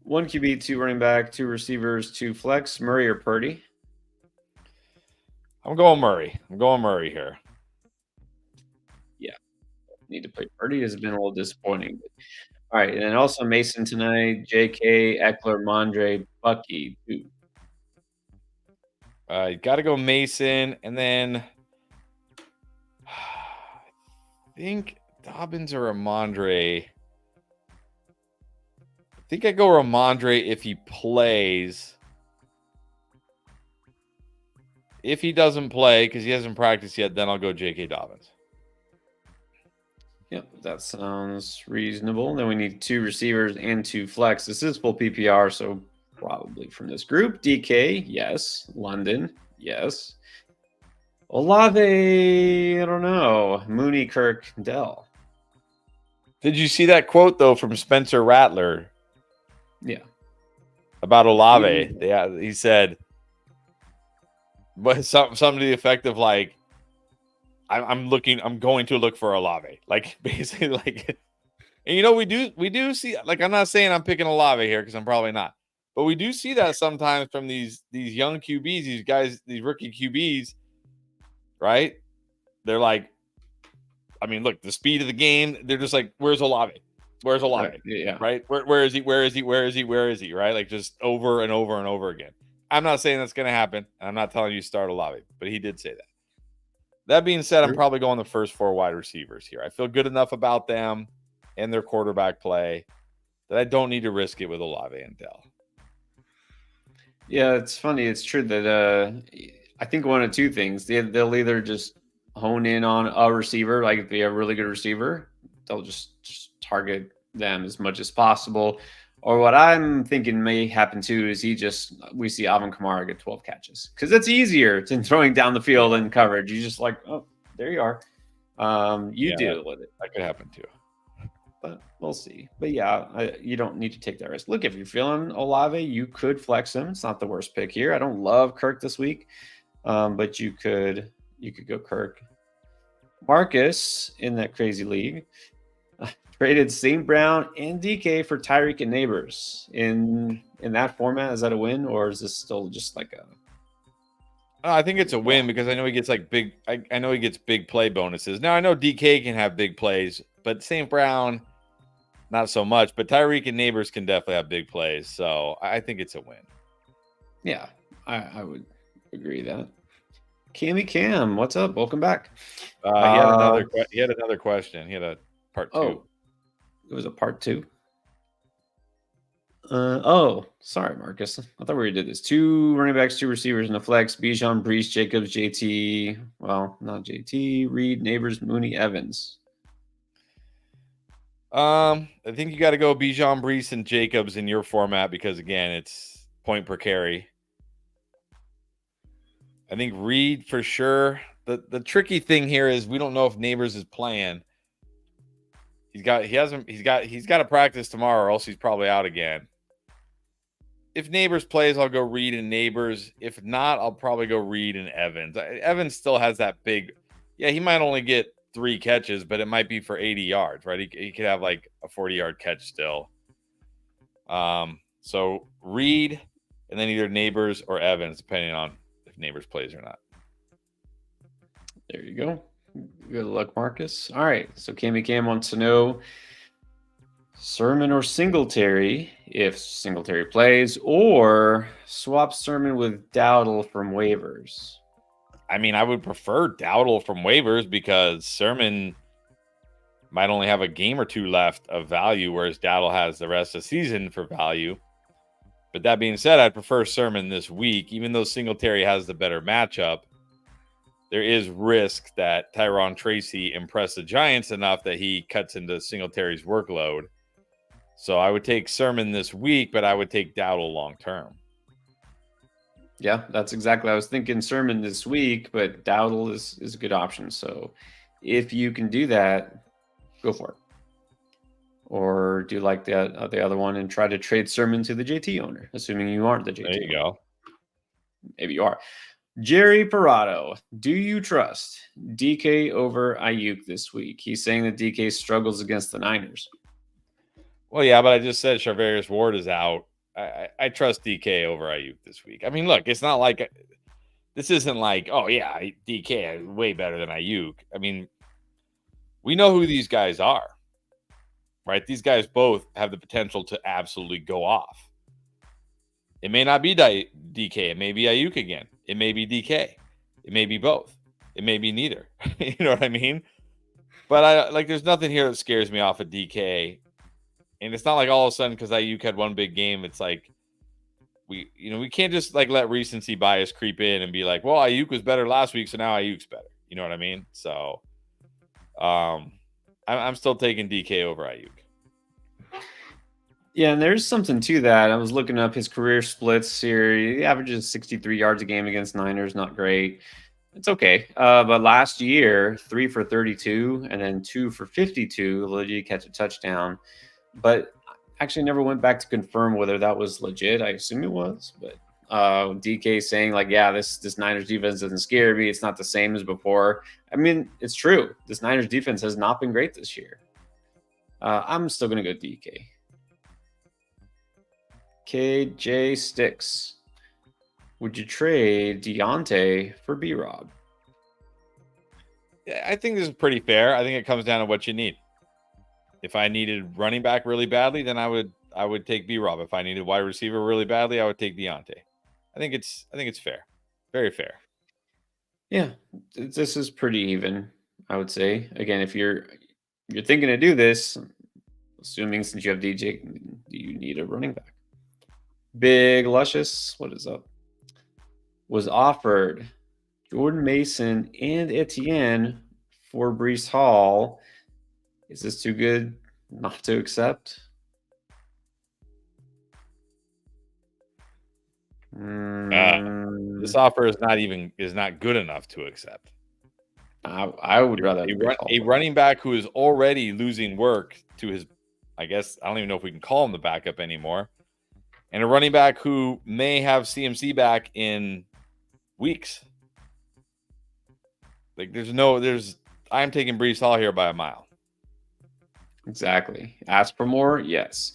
1 QB, 2 running back, 2 receivers, 2 flex. Murray or Purdy? I'm going Murray. Here. Yeah. Need to play Purdy. Has been a little disappointing. All right. And then also Mason tonight, JK, Eckler, Mondre, Bucky, too. You got to go Mason. And then I think Dobbins or Ramondre. I think I go Ramondre if he plays. If he doesn't play because he hasn't practiced yet, then I'll go J.K. Dobbins. Yep, that sounds reasonable. Then we need 2 receivers and 2 flex. This is full PPR, so probably from this group. DK, yes. London, yes. Olave, I don't know. Mooney, Kirk, Dell. Did you see that quote though from Spencer Rattler? Yeah. About Olave. He said, but something to the effect of like, I'm going to look for Olave. Like basically like, and we do see, like, I'm not saying I'm picking Olave here because I'm probably not, but we do see that sometimes from these young QBs, these guys, these rookie QBs, right? They're like, I mean, look, the speed of the game, they're just like, where's Olave? Where's Olave? Right. Yeah. Right? Where is he? Where is he? Where is he? Where is he? Right? Like just over and over and over again. I'm not saying that's going to happen. And I'm not telling you to start Olave, but he did say that. That being said, I'm probably going the first 4 wide receivers here. I feel good enough about them and their quarterback play that I don't need to risk it with Olave and Dell. Yeah, it's funny. It's true that I think one of 2 things. They'll either just hone in on a receiver, like if they have a really good receiver, they'll just target them as much as possible. Or what I'm thinking may happen too is we see Alvin Kamara get 12 catches because it's easier than throwing down the field in coverage. You just like, oh, there you are. Deal with it. That could happen too. But we'll see. But yeah, you don't need to take that risk. Look, if you're feeling Olave, you could flex him. It's not the worst pick here. I don't love Kirk this week, but you could go Kirk. Marcus in that crazy league traded St. Brown and DK for Tyreek and Neighbors in that format. Is that a win, or is this still just like a? I think it's a win because I know he gets like big. I know he gets big play bonuses. Now I know DK can have big plays, but St. Brown, not so much. But Tyreek and Neighbors can definitely have big plays. So I think it's a win. Yeah, I would agree that. Cam, what's up? Welcome back. He had another question. He had a part 2. Oh, it was a part 2. Sorry, Marcus. I thought we already did this. 2 running backs, 2 receivers, and a flex. Bijan, Brees, Jacobs, JT. Well, not JT. Reed, Neighbors, Mooney, Evans. I think you got to go Bijan, Brees, and Jacobs in your format because again, it's point per carry. I think Reed for sure. The tricky thing here is we don't know if Neighbors is playing. He's got to practice tomorrow, or else he's probably out again. If Neighbors plays, I'll go Reed and Neighbors. If not, I'll probably go Reed and Evans. Evans still has that big. Yeah, he might only get 3 catches, but it might be for 80 yards, right? He could have like a 40-yard catch still. So Reed and then either Neighbors or Evans, depending on if Neighbors plays or not. There you go. Good luck, Marcus. All right. So Cam wants to know Sermon or Singletary if Singletary plays, or swap Sermon with Dowdle from waivers. I mean, I would prefer Dowdle from waivers because Sermon might only have a game or 2 left of value, whereas Dowdle has the rest of the season for value. But that being said, I'd prefer Sermon this week, even though Singletary has the better matchup. There is risk that Tyron Tracy impressed the Giants enough that he cuts into Singletary's workload. So I would take Sermon this week, but I would take Dowdle long term. Yeah, that's exactly. I was thinking Sermon this week, but Dowdle is a good option. So if you can do that, go for it. Or do like the other one and try to trade Sermon to the JT owner, assuming you aren't the JT. There you go. Maybe you are. Jerry Parado, do you trust DK over Ayuk this week? He's saying that DK struggles against the Niners. Well, yeah, but I just said Charvarius Ward is out. I trust DK over Ayuk this week. I mean, look, it's not like this isn't like, oh, yeah, DK is way better than Ayuk. I mean, we know who these guys are, right? These guys both have the potential to absolutely go off. It may not be DK. It may be Ayuk again. It may be DK. It may be both. It may be neither. You know what I mean? But there's nothing here that scares me off of DK. And it's not like all of a sudden because Ayuk had one big game, it's like we can't just like let recency bias creep in and be like, well, Ayuk was better last week, so now Ayuk's better. You know what I mean? So I'm still taking DK over Ayuk. Yeah, and there's something to that. I was looking up his career splits here. He averages 63 yards a game against Niners. Not great. It's okay. But last year, 3 for 32 and then 2 for 52. Legit catch a touchdown. But actually never went back to confirm whether that was legit. I assume it was. But DK saying, like, yeah, this Niners defense doesn't scare me. It's not the same as before. I mean, it's true. This Niners defense has not been great this year. I'm still going to go DK. KJ Sticks. Would you trade Deontay for B-Rob? Yeah, I think this is pretty fair. I think it comes down to what you need. If I needed running back really badly, then I would take B-Rob. If I needed wide receiver really badly, I would take Deontay. I think it's fair. Very fair. Yeah, this is pretty even, I would say. Again, if you're thinking to do this, assuming since you have DJ, do you need a running back? Big Luscious, what is up? Was offered Jordan Mason and Etienne for Brees Hall. Is this too good not to accept? This offer is not good enough to accept. I would rather a running back who is already losing work to his, I guess, I don't even know if we can call him the backup anymore, and a running back who may have CMC back in weeks. Like I'm taking Brees Hall here by a mile. Exactly. Ask for more? Yes.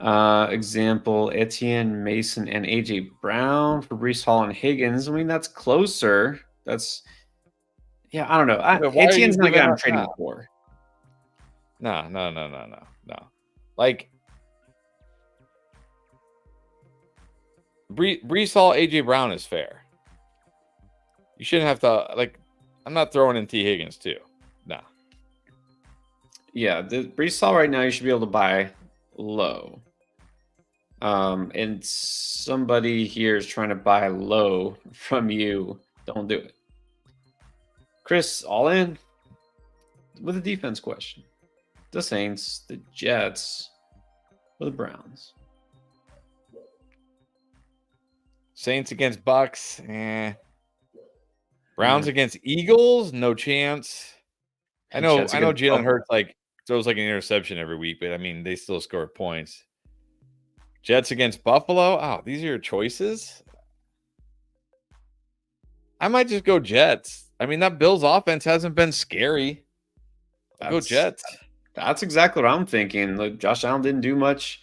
Example, Etienne, Mason, and AJ Brown for Brees Hall and Higgins. I mean, that's closer. That's, yeah, I don't know. Etienne's not a guy I'm trading for. No. Like, Brees Hall, AJ Brown is fair. You shouldn't have to, like, I'm not throwing in T. Higgins too. No. Yeah, the Brees Hall right now you should be able to buy low. And somebody here is trying to buy low from you. Don't do it. Chris, all in with a defense question. The Saints, the Jets, or the Browns? Saints against Bucks. Browns against Eagles, no chance. I know Jalen Hurts like throws like an interception every week, but I mean they still score points. Jets against Buffalo. Oh, these are your choices. I might just go Jets. I mean, that Bills offense hasn't been scary. Go Jets. That's exactly what I'm thinking. Look, Josh Allen didn't do much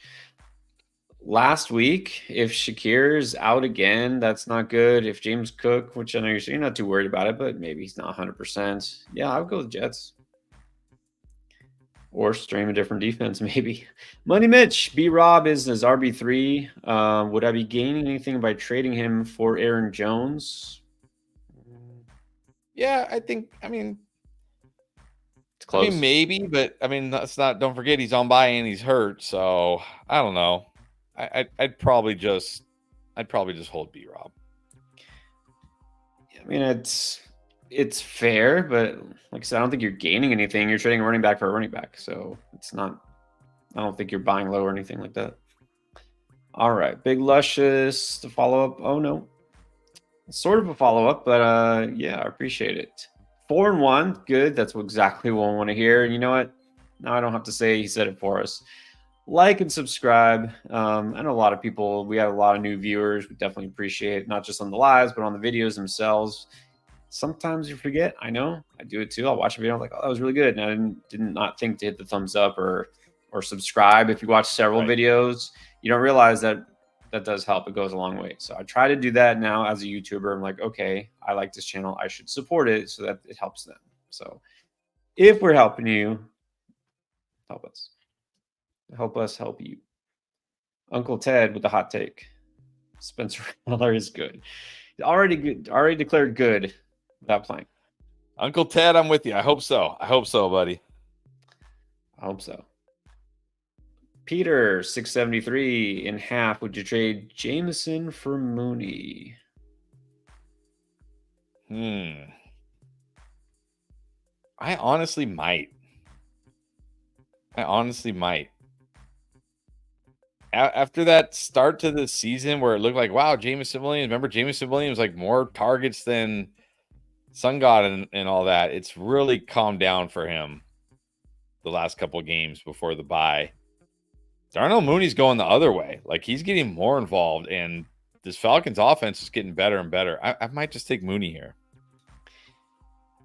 last week. If Shakir's out again, that's not good. If James Cook, which I know you're not too worried about it, but maybe he's not 100%. Yeah, I would go with Jets. Or stream a different defense, maybe. Money Mitch, B-Rob is his RB3. Would I be gaining anything by trading him for Aaron Jones? Yeah, I mean, it's close. I mean, maybe, but I mean, that's not. Don't forget, he's on bye and he's hurt, so I don't know. I'd probably just hold B-Rob. I mean, it's fair, but like I said, I don't think you're gaining anything. You're trading a running back for a running back, so it's not. I don't think you're buying low or anything like that. All right, Big Luscious to follow up. Oh no, sort of a follow up, but yeah, I appreciate it. 4-1, good. That's exactly what I want to hear. And you know what? Now I don't have to say he said it for us. Like and subscribe. I know a lot of people. We have a lot of new viewers. We definitely appreciate it, not just on the lives, but on the videos themselves. Sometimes you forget. I know. I do it too. I'll watch a video. I'm like, oh, that was really good. And I did not think to hit the thumbs up or subscribe. If you watch several videos, you don't realize that does help. It goes a long way. So I try to do that now as a YouTuber. I'm like, okay, I like this channel. I should support it so that it helps them. So if we're helping you, help us. Help us help you. Uncle Ted with the hot take. Spencer Rattler is good. Already good. Already declared good without playing. Uncle Ted, I'm with you. I hope so. I hope so, buddy. I hope so. Peter, 673 in half. Would you trade Jameson for Mooney? I honestly might. I honestly might. After that start to the season where it looked like, wow, Jameson Williams, remember Jameson Williams, like more targets than Sun God and all that. It's really calmed down for him the last couple of games before the bye. Darnell Mooney's going the other way. Like he's getting more involved, and this Falcons offense is getting better and better. I might just take Mooney here.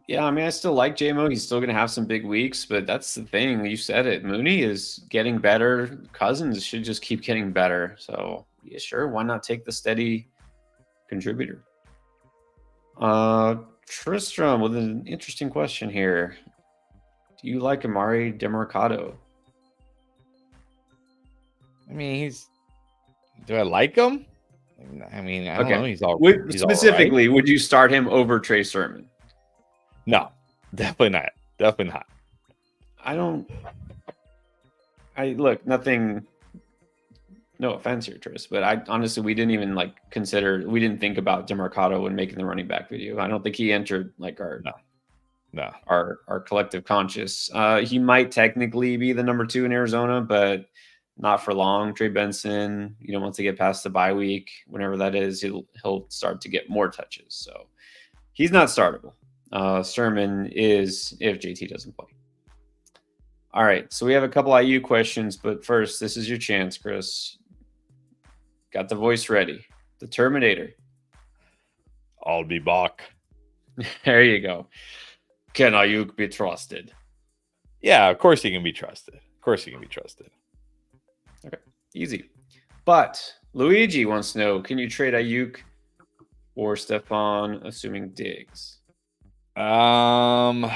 Yeah, I mean, I still like JMO. He's still going to have some big weeks, but that's the thing. You said it. Mooney is getting better. Cousins should just keep getting better. So, yeah, sure. Why not take the steady contributor? Tristram with an interesting question here. Do you like Amari DeMarcado? I mean, do I like him? I mean, I don't know. He's all specifically, all right. Would you start him over Trey Sermon? No, definitely not. Definitely not. Look, nothing. No offense here, Tris, but I honestly, we didn't even we didn't think about DeMarcado when making the running back video. I don't think he entered our collective conscious. He might technically be the number 2 in Arizona, but not for long. Trey Benson, once they get past the bye week, whenever that is, he'll start to get more touches. So he's not startable. Sermon is if JT doesn't play. All right, so we have a couple IU questions, but first, this is your chance, Chris. Got the voice ready. The Terminator. I'll be back. There you go. Can Ayuk be trusted? Yeah, of course he can be trusted. Okay, easy. But Luigi wants to know, can you trade Ayuk or Stephon, assuming Diggs? I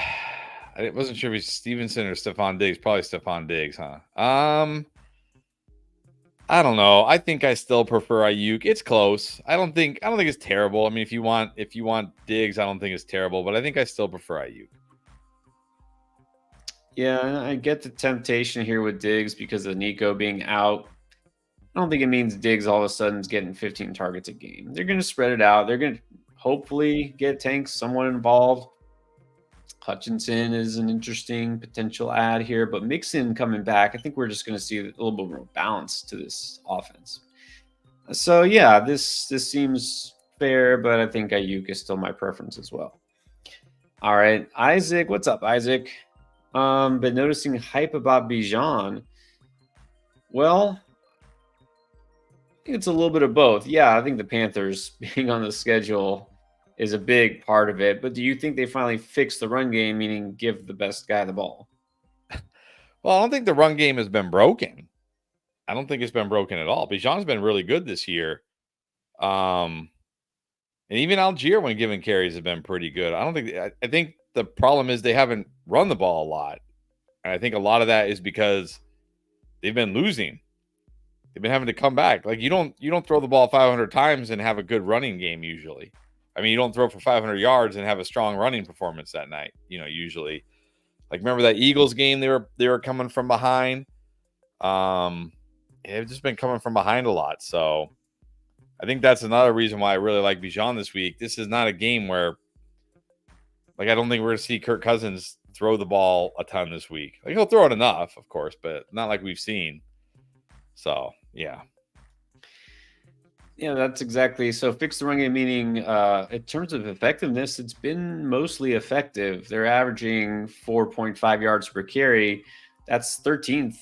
wasn't sure if it's Stevenson or Stephon Diggs. Probably Stephon Diggs, huh? I don't know. I think I still prefer Ayuk. It's close. I don't think it's terrible. I mean, if you want Diggs, I don't think it's terrible, but I think I still prefer Ayuk. Yeah, I get the temptation here with Diggs because of Nico being out. I don't think it means Diggs all of a sudden is getting 15 targets a game. They're going to spread it out. They're going to hopefully get Tanks somewhat involved. Hutchinson is an interesting potential add here, but Mixon coming back, I think we're just going to see a little bit more balance to this offense. So yeah, this seems fair, but I think Ayuk is still my preference as well. All right, Isaac, what's up, Isaac? Been noticing hype about Bijan. Well, I think it's a little bit of both. Yeah, I think the Panthers being on the schedule is a big part of it. But do you think they finally fixed the run game, meaning give the best guy the ball? Well, I don't think the run game has been broken. I don't think it's been broken at all. Bijan's been really good this year. And even Algier, when given carries, have been pretty good. I think the problem is they haven't run the ball a lot. And I think a lot of that is because they've been losing. They've been having to come back. Like you don't throw the ball 500 times and have a good running game usually. I mean, you don't throw for 500 yards and have a strong running performance that night, usually. Like remember that Eagles game, they were coming from behind. They've just been coming from behind a lot. So I think that's another reason why I really like Bijan this week. This is not a game where I don't think we're going to see Kirk Cousins throw the ball a ton this week. Like he'll throw it enough, of course, but not like we've seen. So, yeah. Yeah, that's exactly. So fix the run game, meaning in terms of effectiveness, it's been mostly effective. They're averaging 4.5 yards per carry. That's 13th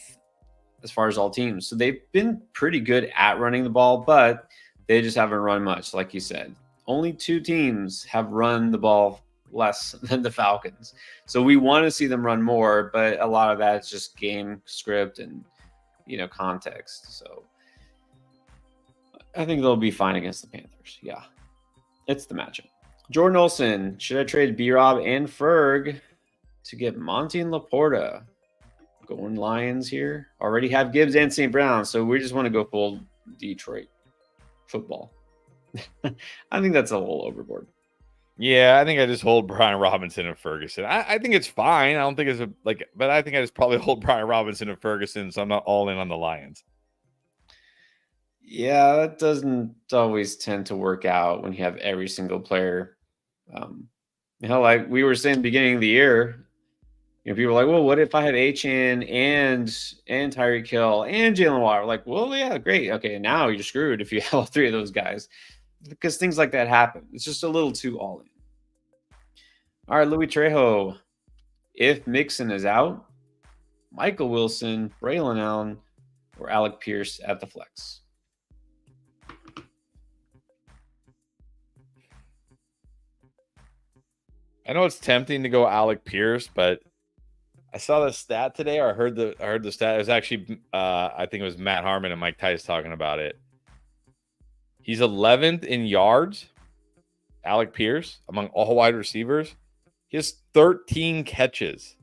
as far as all teams. So they've been pretty good at running the ball, but they just haven't run much, like you said. Only 2 teams have run the ball less than the Falcons. So we want to see them run more, but a lot of that is just game script and, context. So I think they'll be fine against the Panthers. Yeah, it's the matchup. Jordan Olson, should I trade B-Rob and Ferg to get Monty and Laporta? Going Lions here. Already have Gibbs and St. Brown, so we just want to go full Detroit football. I think that's a little overboard. Yeah, I think I just hold Brian Robinson and Ferguson. I think it's fine. I don't think it's but I think I just probably hold Brian Robinson and Ferguson, so I'm not all in on the Lions. Yeah, that doesn't always tend to work out when you have every single player. Like we were saying at the beginning of the year, People are like, well, what if I have Achan and Tyreek Hill and Jalen Waddle? Like, well, yeah, great. Okay, now you're screwed if you have all three of those guys, because things like that happen. It's just a little too all in. All right, Louis Trejo. If Mixon is out, Michael Wilson, Braylon Allen, or Alec Pierce at the flex. I know it's tempting to go Alec Pierce, but I saw the stat today, or I heard the stat. It was actually I think it was Matt Harmon and Mike Tice talking about it. He's 11th in yards, Alec Pierce, among all wide receivers. He has 13 catches.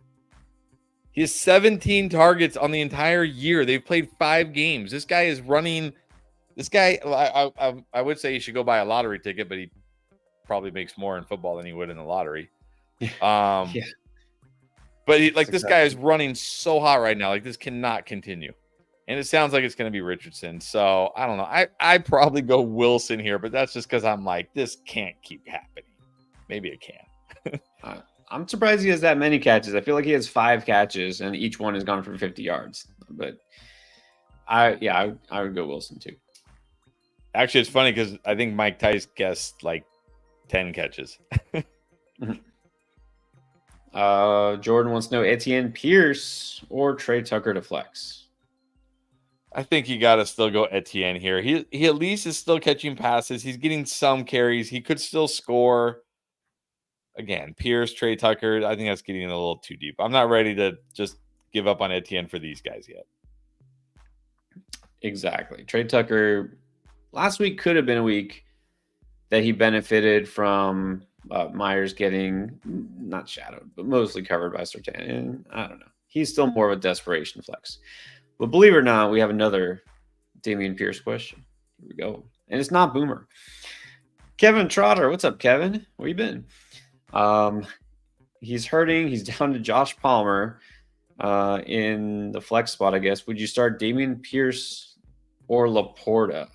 He has 17 targets on the entire year. They've played 5 games. This guy is running. This guy, I would say he should go buy a lottery ticket, but he probably makes more in football than he would in the lottery. Yeah. But this guy is running so hot right now. Like, this cannot continue. And it sounds like it's going to be Richardson. So I don't know. I probably go Wilson here, but that's just because I'm like, this can't keep happening. Maybe it can. I'm surprised he has that many catches. I feel like he has 5 catches and each one has gone for 50 yards. But I would go Wilson too. Actually, it's funny because I think Mike Tice guessed like 10 catches. Jordan wants to know Etienne Pierce or Trey Tucker to flex. I think you got to still go Etienne here. He at least is still catching passes. He's getting some carries. He could still score. Again, Pierce, Trey Tucker, I think that's getting a little too deep. I'm not ready to just give up on Etienne for these guys yet. Exactly. Trey Tucker last week could have been a week that he benefited from Myers getting not shadowed, but mostly covered by Surtain. And I don't know. He's still more of a desperation flex. But believe it or not, we have another Dameon Pierce question. Here we go. And it's not Boomer. Kevin Trotter. What's up, Kevin? Where you been? He's hurting. He's down to Josh Palmer in the flex spot, I guess. Would you start Dameon Pierce or Laporta?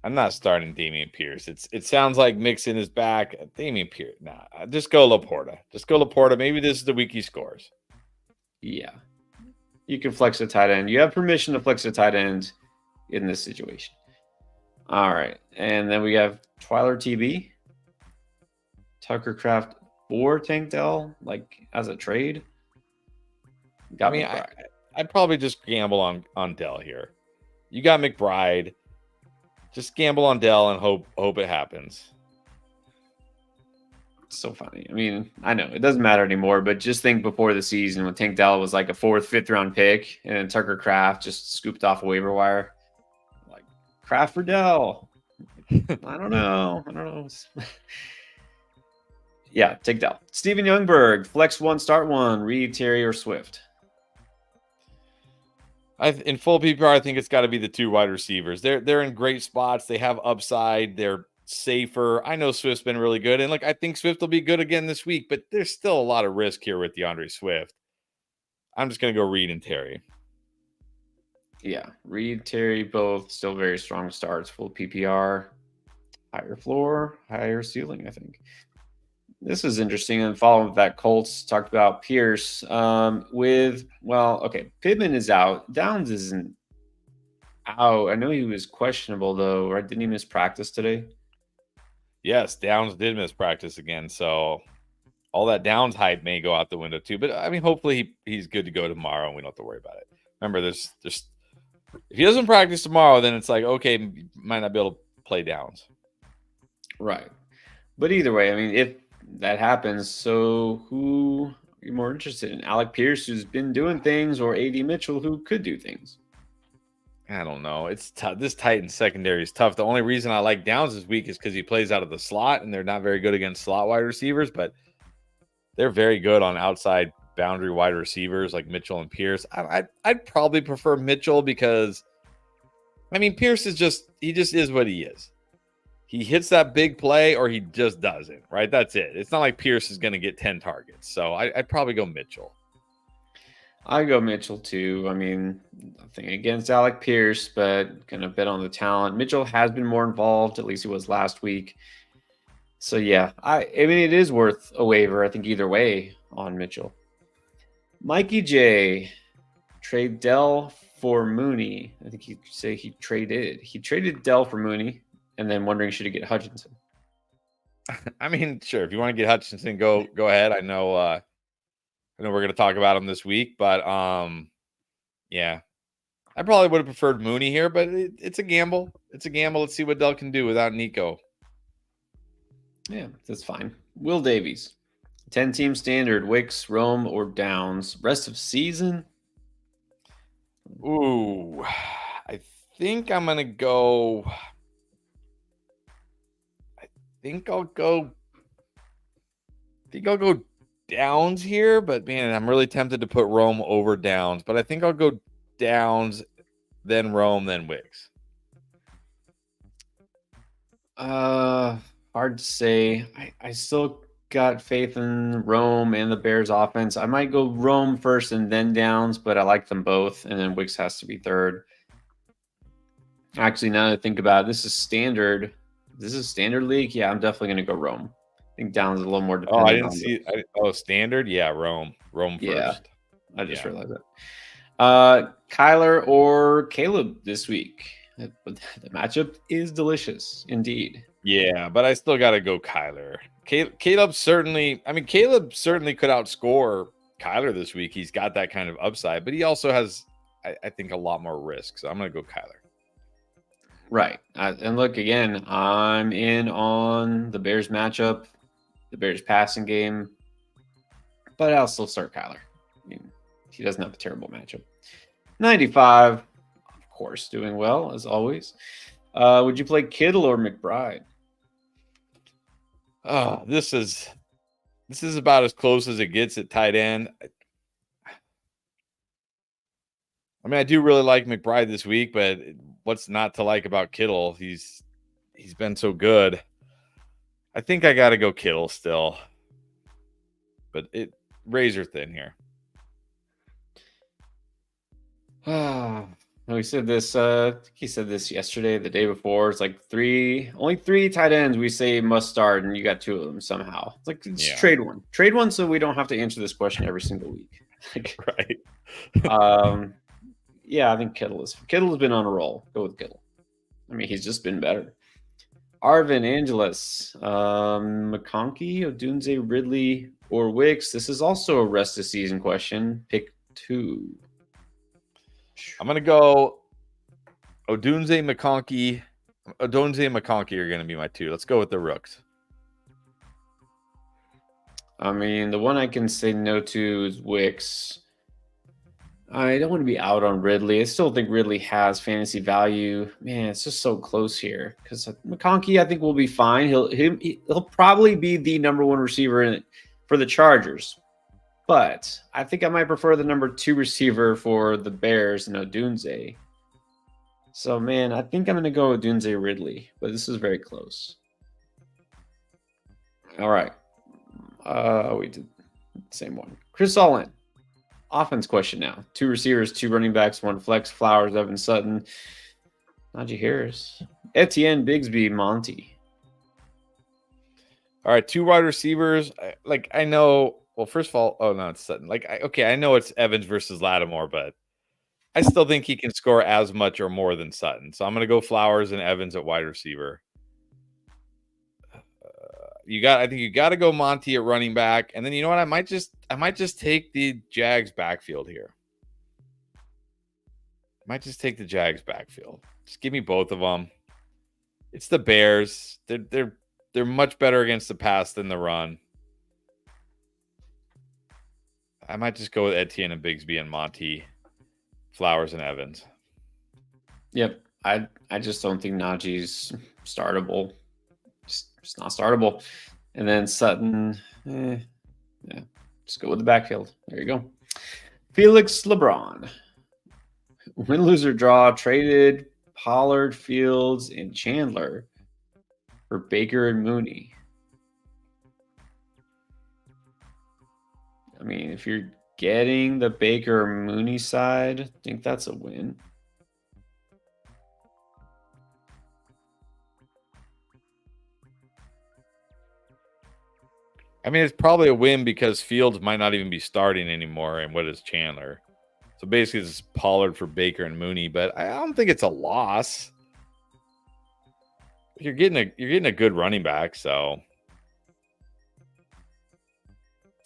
I'm not starting Dameon Pierce. It sounds like Mixon is back. Dameon Pierce. Nah, just go Laporta. Just go Laporta. Maybe this is the week he scores. Yeah. You can flex a tight end. You have permission to flex a tight end in this situation. All right. And then we have Twyler TB, Tucker Craft, or Tank Dell, like as a trade. I'd probably just gamble on Dell here. You got McBride. Just gamble on Dell and hope it happens. It's so funny. I mean, I know it doesn't matter anymore, but just think before the season when Tank Dell was like a 4th, 5th round pick, and then Tucker Craft just scooped off a waiver wire. Like, Craft for Dell. I don't know. Yeah, take Dell. Steven Youngberg, flex 1, start 1, Reed, Terry, or Swift. In full PPR, I think it's got to be the 2 wide receivers. They're in great spots. They have upside. They're safer. I know Swift's been really good, and I think Swift will be good again this week. But there's still a lot of risk here with DeAndre Swift. I'm just gonna go Reed and Terry. Yeah, Reed, Terry, both still very strong starts. Full PPR, higher floor, higher ceiling. I think this is interesting. And following that, Colts talked about Pierce Pittman is out. Downs isn't out. I know he was questionable though, right? Didn't he miss practice today? Yes, Downs did miss practice again. So all that Downs hype may go out the window too. But I mean, hopefully he's good to go tomorrow and we don't have to worry about it. Remember, there's if he doesn't practice tomorrow, then it's like, okay, might not be able to play Downs. Right. But either way, I mean, if that happens, so who are you more interested in? Alec Pierce, who's been doing things, or AD Mitchell, who could do things? I don't know. It's tough. This Titans secondary is tough. The only reason I like Downs this week is because he plays out of the slot, and they're not very good against slot wide receivers, but they're very good on outside boundary wide receivers like Mitchell and Pierce. I'd probably prefer Mitchell because, I mean, Pierce is just is what he is. He hits that big play or he just doesn't, right? That's it. It's not like Pierce is going to get 10 targets. So I'd probably go Mitchell. I go Mitchell too. I mean, nothing against Alec Pierce, but kind of bet on the talent. Mitchell has been more involved, at least he was last week. So yeah, I mean, it is worth a waiver. I think either way on Mitchell. Mikey J. Trade Dell for Mooney. I think he'd say he traded. He traded Dell for Mooney, and then wondering should he get Hutchinson. I mean, sure. If you want to get Hutchinson, go ahead. I know we're going to talk about him this week, but yeah, I probably would have preferred Mooney here, but it's a gamble. It's a gamble. Let's see what Dell can do without Nico. Yeah, that's fine. Will Davies, 10-team standard, Wicks, Rome, or Downs. Rest of season. Ooh, I think I'm going to go. I think I'll go Downs here, but man, I'm really tempted to put Rome over Downs, but I think I'll go Downs, then Rome, then Wicks. Hard to say. I still got faith in Rome and the Bears offense. I might go Rome first and then Downs, but I like them both, and then Wicks has to be third. Actually, now that I think about it, this is standard. This is standard league. Yeah, I'm definitely going to go Rome. I think Downs is a little more dependent. Oh, I didn't see. Standard. Yeah, Rome Yeah, first. I just realized that. Kyler or Caleb this week. The matchup is delicious indeed. Yeah, but I still got to go Kyler. Caleb certainly could outscore Kyler this week. He's got that kind of upside, but he also has, I think, a lot more risk. So I'm going to go Kyler. Right. And look, again, I'm in on the Bears matchup, the Bears passing game, but I'll still start Kyler. I mean, he doesn't have a terrible matchup. 95, of course, doing well, as always. Would you play Kittle or McBride? Oh, this is about as close as it gets at tight end. I mean, I do really like McBride this week, but what's not to like about Kittle? He's been so good. I think I got to go Kittle still, but it razor thin here. We said this. He said this yesterday, the day before. It's like only three tight ends we say must start, and you got two of them somehow. It's like trade one, so we don't have to answer this question every single week. Right. Yeah, I think Kittle's been on a roll. Go with Kittle. I mean, he's just been better. Arvin, Angeles, McConkey, Odunze, Ridley, or Wicks. This is also a rest of season question. Pick two. I'm gonna go Odunze, McConkey. Odunze and McConkey are gonna be my two. Let's go with the Rooks. I mean, the one I can say no to is Wicks. I don't want to be out on Ridley. I still think Ridley has fantasy value. Man, it's just so close here because McConkey, I think, will be fine. He'll probably be the number one receiver for the Chargers, but I think I might prefer the number two receiver for the Bears and Odunze. So, man, I think I'm going to go Odunze Ridley, but this is very close. All right. We did the same one. Chris Allin. Offense question now. Two receivers, two running backs, one flex. Flowers, Evan Sutton, Najee Harris, Etienne, Bigsby, Monty. All right, two wide receivers. I know. Well, first of all, no, it's Sutton. I know it's Evans versus Lattimore, but I still think he can score as much or more than Sutton. So I'm going to go Flowers and Evans at wide receiver. I think you got to go Monty at running back, and then you know what? I might just take the Jags backfield here. Just give me both of them. It's the Bears. They're much better against the pass than the run. I might just go with Etienne and Bigsby and Monty, Flowers and Evans. Yep, I just don't think Najee's startable. Just not startable. And then Sutton, yeah, just go with the backfield. There you go. Felix LeBron. Win, lose, or draw, traded Pollard, Fields, and Chandler for Baker and Mooney. I mean, if you're getting the Baker or Mooney side, I think that's a win. I mean, it's probably a win because Fields might not even be starting anymore. And what is Chandler? So basically, it's Pollard for Baker and Mooney, but I don't think it's a loss. You're getting a good running back, so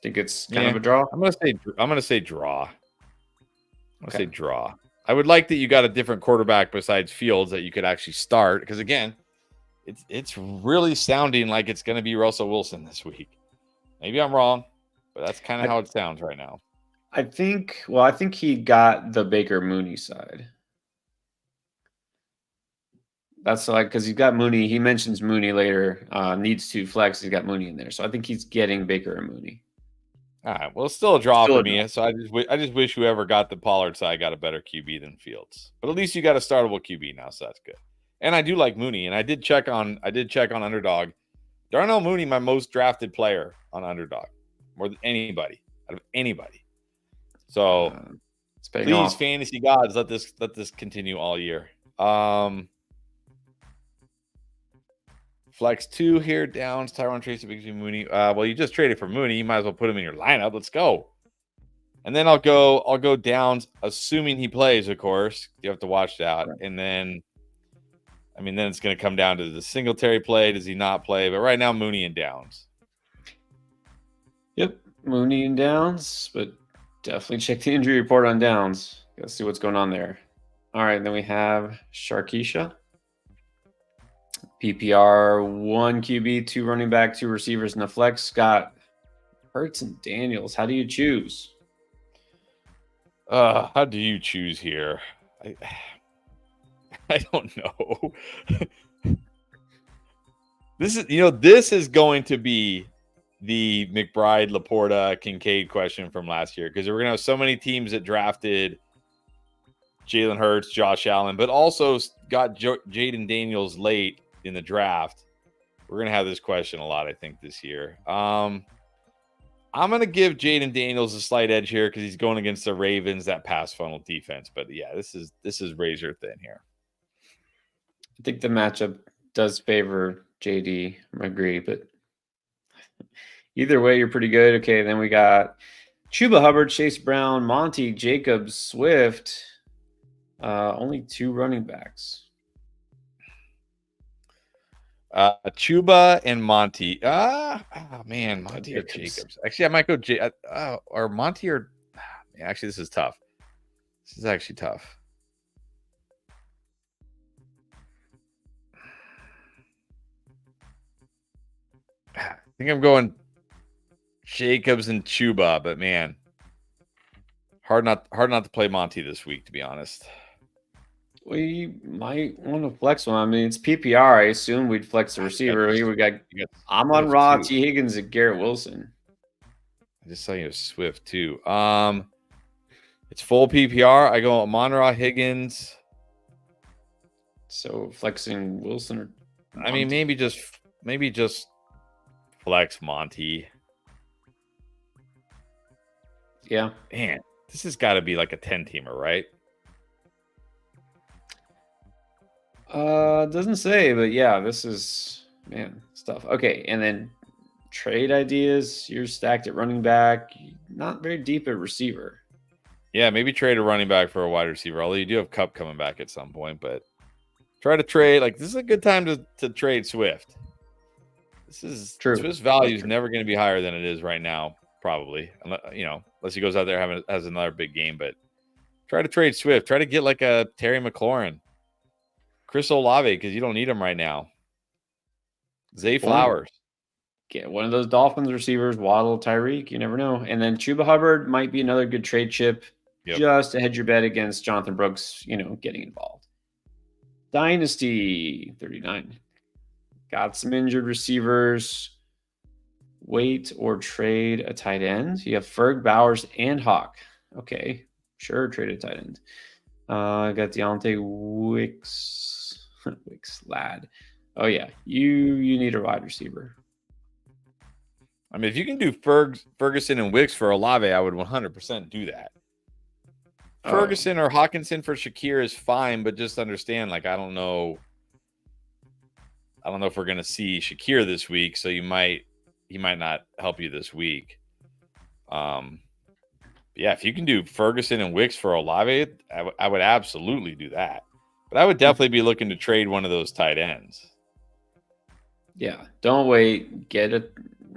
Think it's kind of a draw. I'm gonna say draw. I'm gonna say draw. I would like that you got a different quarterback besides Fields that you could actually start, because again, it's really sounding like it's gonna be Russell Wilson this week. Maybe I'm wrong, but that's kind of how it sounds right now. I think he got the Baker Mooney side. That's like because he's got Mooney. He mentions Mooney later. Needs to flex. He's got Mooney in there, so I think he's getting Baker and Mooney. All right. Well, it's still a draw for me. So I just wish whoever got the Pollard side got a better QB than Fields. But at least you got a startable QB now, so that's good. And I do like Mooney, and I did check on Underdog. Darnell Mooney, my most drafted player on Underdog, more than anybody out of anybody. So please, fantasy gods, let this continue all year. Flex 2 here, Downs, Tyron Tracy, Big G, Mooney. Well, you just traded for Mooney. You might as well put him in your lineup. Let's go. And then I'll go Downs, assuming he plays, of course. You have to watch that. Right. And then, then it's going to come down to the Singletary play. Does he not play? But right now, Mooney and Downs. Yep, Mooney and Downs. But definitely check the injury report on Downs. Got to see what's going on there. All right, then we have Sharkeisha. PPR, 1 QB, 2 running back, 2 receivers, and a flex. Got Hurts and Daniels. How do you choose? How do you choose here? I don't know. This is going to be the McBride, Laporta, Kincaid question from last year, because we're going to have so many teams that drafted Jalen Hurts, Josh Allen, but also got Jaden Daniels late in the draft. We're going to have this question a lot, I think, this year. I'm going to give Jaden Daniels a slight edge here because he's going against the Ravens, that pass funnel defense. But yeah, this is razor thin here. I think the matchup does favor JD. I agree, but either way, you're pretty good. Okay, then we got Chuba Hubbard, Chase Brown, Monty, Jacobs, Swift. Only 2 running backs. Chuba and Monty. Monty or Jacobs. Actually, I might go or Monty or. Actually, this is tough. This is actually tough. I think I'm going Jacobs and Chuba, but man, hard not to play Monty this week, to be honest. We might want to flex one. I mean, it's PPR. I assume we'd flex the receiver. Here we got Amon-Ra, T. Higgins, and Garrett Wilson. I just saw you Swift too. It's full PPR. I go Amon-Ra, Higgins. So flexing Wilson or Monty? I mean, maybe just flex Monty. Yeah. Man, this has got to be like a 10-teamer, right? Doesn't say, but yeah, this is stuff. Okay, and then trade ideas. You're stacked at running back, not very deep at receiver. Yeah, maybe trade a running back for a wide receiver. Although you do have Kupp coming back at some point, but try to trade. Like, this is a good time to trade Swift. This is true. Swift's value is never going to be higher than it is right now, probably. Unless he goes out there has another big game. But try to trade Swift. Try to get like a Terry McLaurin. Chris Olave, because you don't need him right now. Zay Flowers. Get one of those Dolphins receivers, Waddle, Tyreek. You never know. And then Chuba Hubbard might be another good trade chip just to hedge your bet against Jonathan Brooks, getting involved. Dynasty 39. Got some injured receivers. Wait or trade a tight end. You have Ferg, Bowers, and Hawk. Okay, sure, trade a tight end. I got Deontay Wicks. Wicks lad. Oh yeah, you need a wide receiver. I mean, if you can do Ferguson and Wicks for Olave, I would 100% do that. Ferguson or Hawkinson for Shakir is fine, but just understand, like, I don't know if we're gonna see Shakir this week, so you might, he might not help you this week. Yeah, if you can do Ferguson and Wicks for Olave, I would absolutely do that. But I would definitely be looking to trade one of those tight ends. Yeah, don't wait. Get a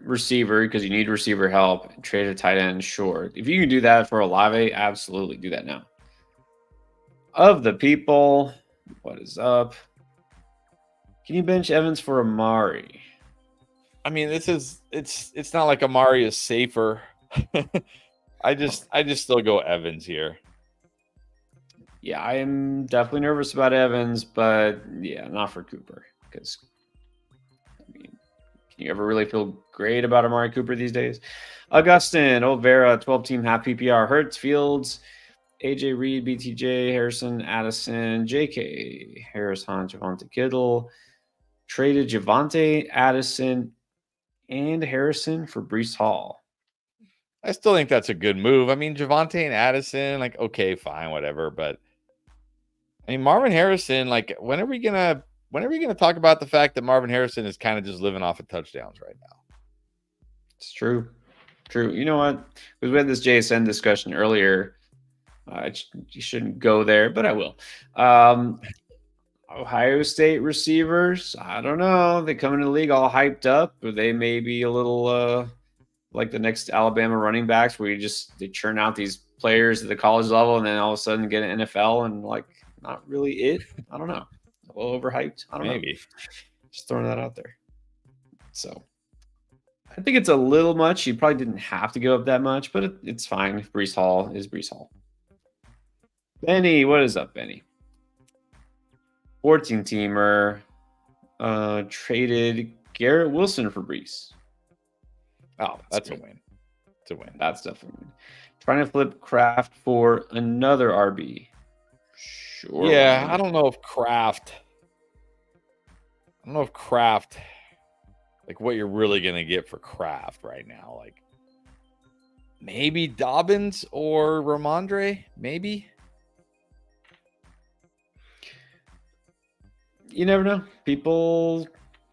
receiver because you need receiver help. Trade a tight end, sure. If you can do that for Olave, absolutely do that now. Of the people, what is up? Can you bench Evans for Amari? I mean, it's not like Amari is safer. I just still go Evans here. Yeah, I am definitely nervous about Evans, but yeah, not for Cooper. Because I mean, can you ever really feel great about Amari Cooper these days? Augustin, Vera, 12-team half PPR, Hurts, Fields, AJ Reed, BTJ, Harrison, Addison, JK, Harris, Hunt, Javonte Kittle, traded Javonte, Addison, and Harrison for Breece Hall. I still think that's a good move. I mean, Javonte and Addison, like, okay, fine, whatever. But I mean, Marvin Harrison, like, when are we gonna talk about the fact that Marvin Harrison is kind of just living off of touchdowns right now? It's true. True. You know what? Because we had this JSN discussion earlier. You shouldn't go there, but I will. Ohio State receivers, I don't know. They come into the league all hyped up, or they may be a little like the next Alabama running backs where they churn out these players at the college level and then all of a sudden get an NFL and like not really it. I don't know. A little overhyped. I don't know. Just throwing that out there. So I think it's a little much. You probably didn't have to go up that much, but it's fine. If Breece Hall is Breece Hall. Benny, what is up, Benny? 14-teamer traded Garrett Wilson for Breece. Oh, that's a win. It's a win. That's definitely a win. Trying to flip Kraft for another RB. Sure. Yeah, I don't know if Kraft, like what you're really going to get for Kraft right now. Like maybe Dobbins or Ramondre, maybe. You never know. People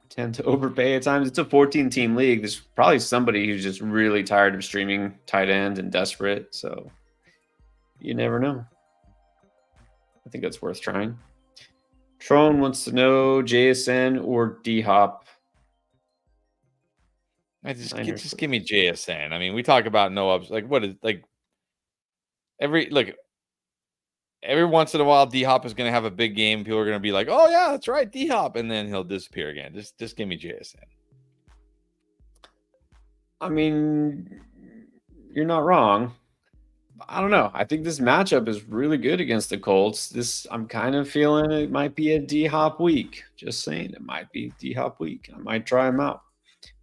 tend to overpay at times. It's a 14-team league. There's probably somebody who's just really tired of streaming tight end and desperate. So you never know. I think that's worth trying. Tron wants to know JSN or D-Hop. Just give me JSN. I mean, we talk about no ups. Like what is like every once in a while, D-Hop is going to have a big game. People are going to be like, "Oh yeah, that's right, D-Hop," and then he'll disappear again. Just give me JSN. I mean, you're not wrong. I don't know. I think this matchup is really good against the Colts. I'm kind of feeling it might be a D-Hop week. Just saying, it might be D-Hop week. I might try him out,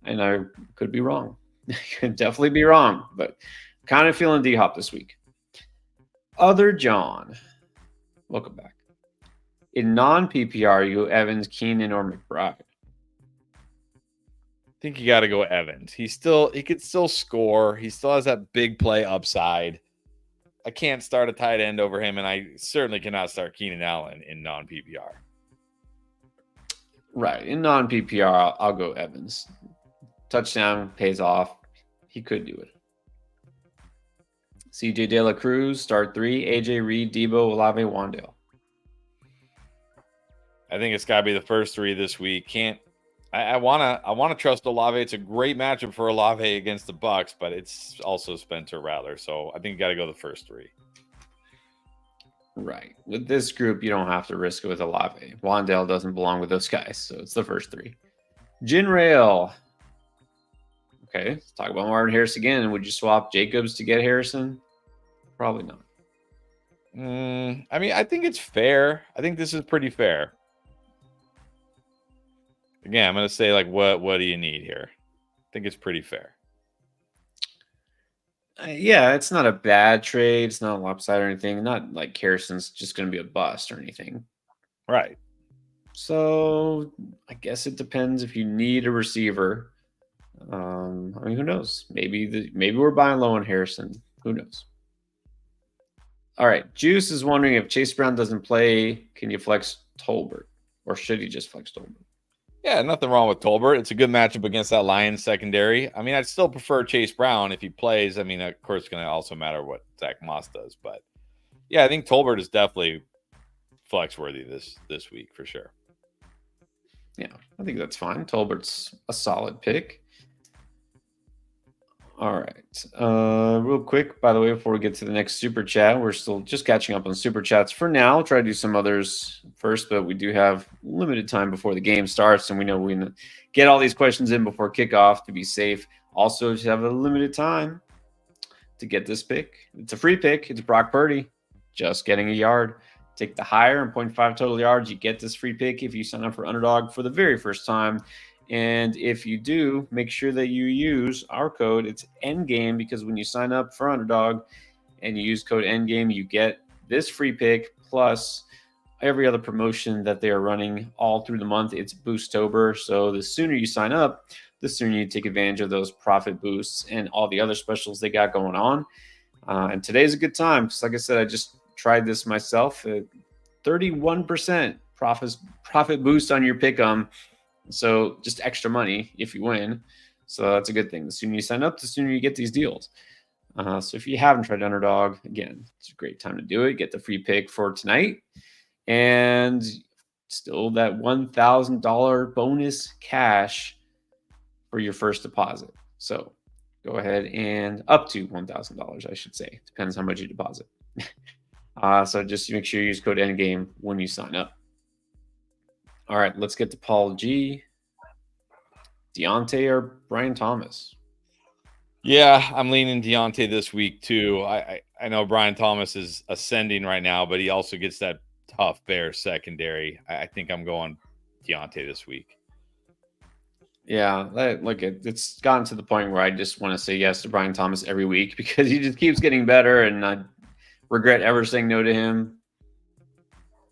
and I could be wrong. Could definitely be wrong, but kind of feeling D-Hop this week. Other John, welcome back. In non-PPR, you go Evans, Keenan, or McBride. I think you got to go Evans. He could still score. He still has that big play upside. I can't start a tight end over him, and I certainly cannot start Keenan Allen in non-PPR. Right. In non-PPR, I'll go Evans. Touchdown pays off. He could do it. CJ De La Cruz, start 3. AJ Reed, Debo, Olave, Wandale. I think it's got to be the first 3 this week. I wanna trust Olave. It's a great matchup for Olave against the Bucs, but it's also Spencer Rattler. So I think you got to go the first 3. Right. With this group, you don't have to risk it with Olave. Wandale doesn't belong with those guys, so it's the first 3. Jin Rail. Okay, let's talk about Marvin Harris again. Would you swap Jacobs to get Harrison? Probably not. I mean, I think it's fair. I think this is pretty fair. Again, I'm going to say, like, what do you need here? I think it's pretty fair. Yeah, it's not a bad trade. It's not a lopsided or anything. Not like Harrison's just going to be a bust or anything. Right. So I guess it depends if you need a receiver. I mean, who knows? Maybe we're buying low on Harrison. Who knows? All right. Juice is wondering if Chase Brown doesn't play, can you flex Tolbert? Or should he just flex Tolbert? Yeah, nothing wrong with Tolbert. It's a good matchup against that Lions secondary. I mean, I'd still prefer Chase Brown if he plays. I mean, of course, it's going to also matter what Zach Moss does. But, yeah, I think Tolbert is definitely flex worthy this week for sure. Yeah, I think that's fine. Tolbert's a solid pick. All right. Real quick, by the way, before we get to the next super chat, we're still just catching up on super chats for now. I'll try to do some others first, but we do have limited time before the game starts, and we know we get all these questions in before kickoff to be safe. Also, just have a limited time to get this pick. It's a free pick. It's Brock Purdy, just getting a yard. Take the higher and 0.5 total yards. You get this free pick if you sign up for Underdog for the very first time. And if you do, make sure that you use our code. It's Endgame, because when you sign up for Underdog and you use code Endgame, you get this free pick plus every other promotion that they are running all through the month. It's Boosttober. So the sooner you sign up, the sooner you take advantage of those profit boosts and all the other specials they got going on. And today's a good time because, like I said, I just tried this myself. 31% profit boost on your pick'em. So just extra money if you win. So that's a good thing. The sooner you sign up, the sooner you get these deals. So if you haven't tried Underdog, again, it's a great time to do it. Get the free pick for tonight. And still that $1,000 bonus cash for your first deposit. So go ahead and up to $1,000, I should say. Depends how much you deposit. So just make sure you use code Endgame when you sign up. All right, let's get to Paul G. Deontay or Brian Thomas? Yeah, I'm leaning Deontay this week too. I know Brian Thomas is ascending right now, but he also gets that tough Bears secondary. I think I'm going Deontay this week. Yeah, it's gotten to the point where I just want to say yes to Brian Thomas every week because he just keeps getting better, and I regret ever saying no to him.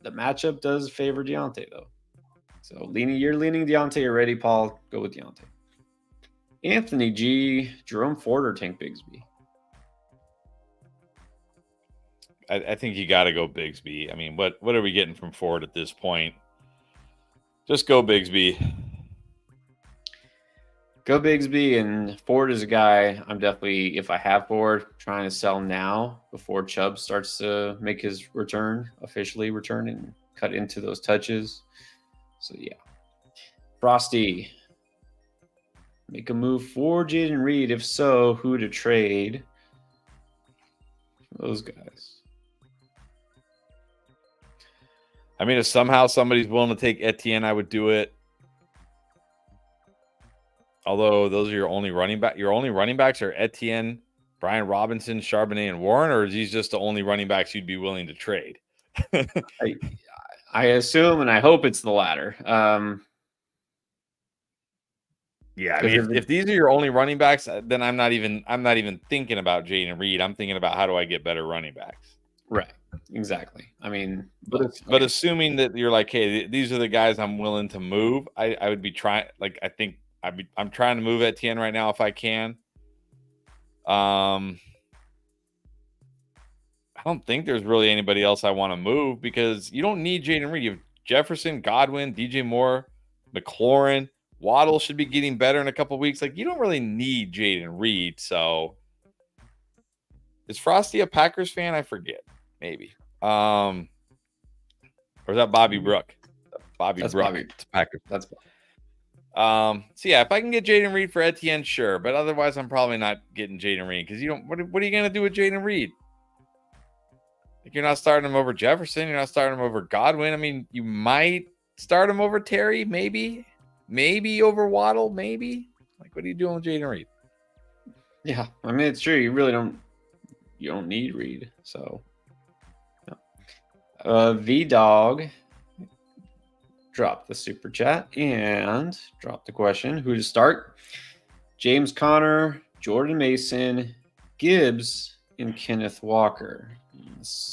The matchup does favor Deontay, though. So you're leaning Deontay already, Paul. Go with Deontay. Anthony G, Jerome Ford or Tank Bigsby? I think you got to go Bigsby. I mean, what are we getting from Ford at this point? Just go Bigsby. Go Bigsby, and Ford is a guy I'm definitely, if I have Ford, trying to sell now before Chubb starts to make his officially return and cut into those touches. So, yeah. Frosty, make a move for Jaden Reed. If so, who to trade? Those guys. I mean, if somehow somebody's willing to take Etienne, I would do it. Although those are your only running back. Your only running backs are Etienne, Brian Robinson, Charbonnet, and Warren, or is these just the only running backs you'd be willing to trade? I assume and I hope it's the latter. Yeah, I mean, if these are your only running backs, then I'm not even thinking about Jaden Reed. I'm thinking about how do I get better running backs. Right. Exactly. I mean, but assuming that you're like, hey, these are the guys I'm willing to move, I would be trying. Like, I think I'm trying to move Etienne right now if I can. I don't think there's really anybody else I want to move because you don't need Jaden Reed. You have Jefferson, Godwin, DJ Moore, McLaurin. Waddle should be getting better in a couple of weeks. Like, you don't really need Jaden Reed. So, is Frosty a Packers fan? I forget. Maybe. Or is that Bobby Brook? That's Brook. Bobby. It's Packers. That's So yeah, if I can get Jaden Reed for Etienne, sure. But otherwise, I'm probably not getting Jaden Reed because you don't. What are you gonna do with Jaden Reed? Like, you're not starting him over Jefferson. You're not starting him over Godwin. I mean, you might start him over Terry, maybe over Waddle, maybe. Like, what are you doing with Jaden Reed? Yeah, I mean, it's true. You don't need Reed. So, V-Dog dropped the super chat and dropped the question: who to start? James Conner, Jordan Mason, Gibbs, and Kenneth Walker.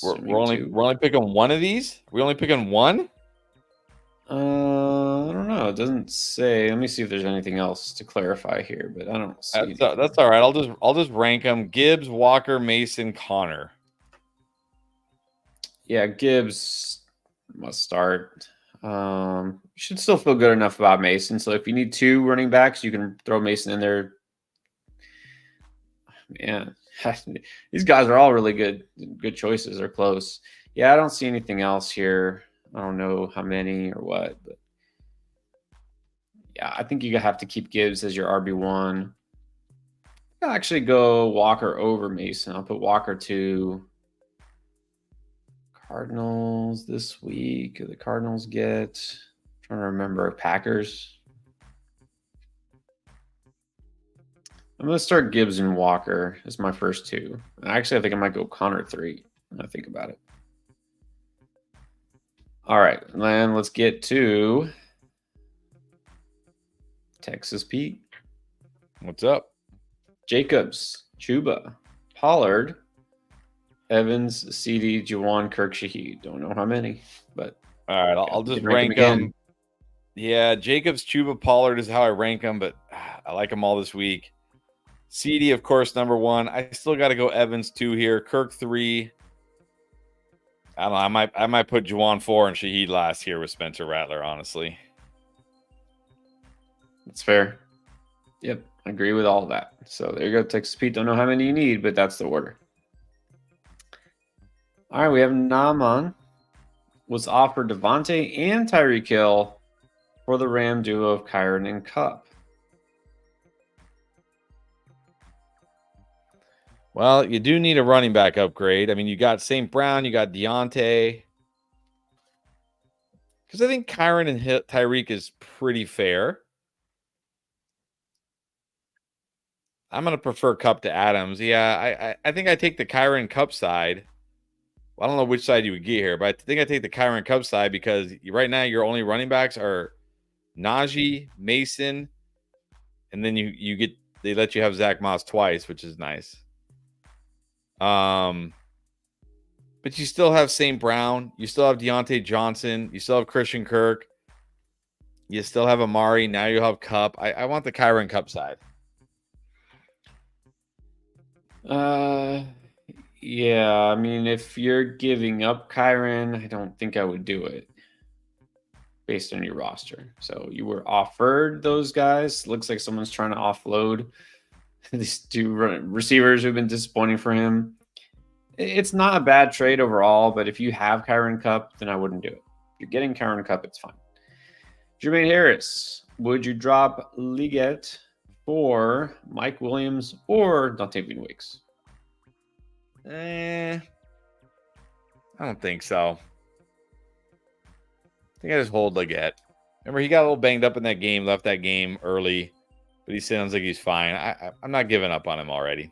We're only picking one of these. We only picking one. I don't know. It doesn't say. Let me see if there's anything else to clarify here, but I don't see. That's all right. I'll just rank them: Gibbs, Walker, Mason, Conner. Yeah, Gibbs must start. You should still feel good enough about Mason. So if you need 2 running backs, you can throw Mason in there. Man, these guys are all really good choices. They're close. Yeah, I don't see anything else here. I don't know how many or what, but yeah, I think you have to keep Gibbs as your RB1. I'll actually go Walker over Mason. I'll put Walker to Cardinals this week. The Cardinals get, I'm trying to remember, Packers. I'm going to start Gibbs and Walker as my first 2. Actually, I think I might go Connor 3 when I think about it. All right, then let's get to Texas Pete. What's up? Jacobs, Chuba, Pollard, Evans, CD, Juwan, Kirk, Shaheed. Don't know how many, but all right, I'll just rank them. Yeah, Jacobs, Chuba, Pollard is how I rank them, but I like them all this week. CD, of course, number 1. I still got to go Evans 2 here. Kirk 3. I don't know. I might put Juwan 4 and Shaheed last here with Spencer Rattler, honestly. That's fair. Yep, I agree with all of that. So there you go, Texas Pete. Don't know how many you need, but that's the order. All right, we have Naaman was offered Devontae and Tyreek Hill for the Ram duo of Kyron and Cup. Well, you do need a running back upgrade. I mean, you got St. Brown, you got Deontay. Because I think Kyron and Tyreek is pretty fair. I'm going to prefer Cup to Adams. Yeah, I think I take the Kyron Cup side. Well, I don't know which side you would get here, but I think I take the Kyron Cup side because right now your only running backs are Najee, Mason, and then they let you have Zach Moss twice, which is nice. But you still have St. Brown. You still have Deontay Johnson. You still have Christian Kirk. You still have Amari. Now you have Cup. I want the Kyron Cup side. Yeah, I mean, if you're giving up Kyron, I don't think I would do it based on your roster. So you were offered those guys. Looks like someone's trying to offload these 2 receivers who've been disappointing for him. It's not a bad trade overall, but if you have Kyron Cup, then I wouldn't do it. If you're getting Kyron Cup, it's fine. Jermaine Harris, would you drop Liggett for Mike Williams or Dontayvion Wicks? I don't think so. I think I just hold Liggett. Remember, he got a little banged up in that game, left that game early, but he sounds like he's fine. I'm not giving up on him already.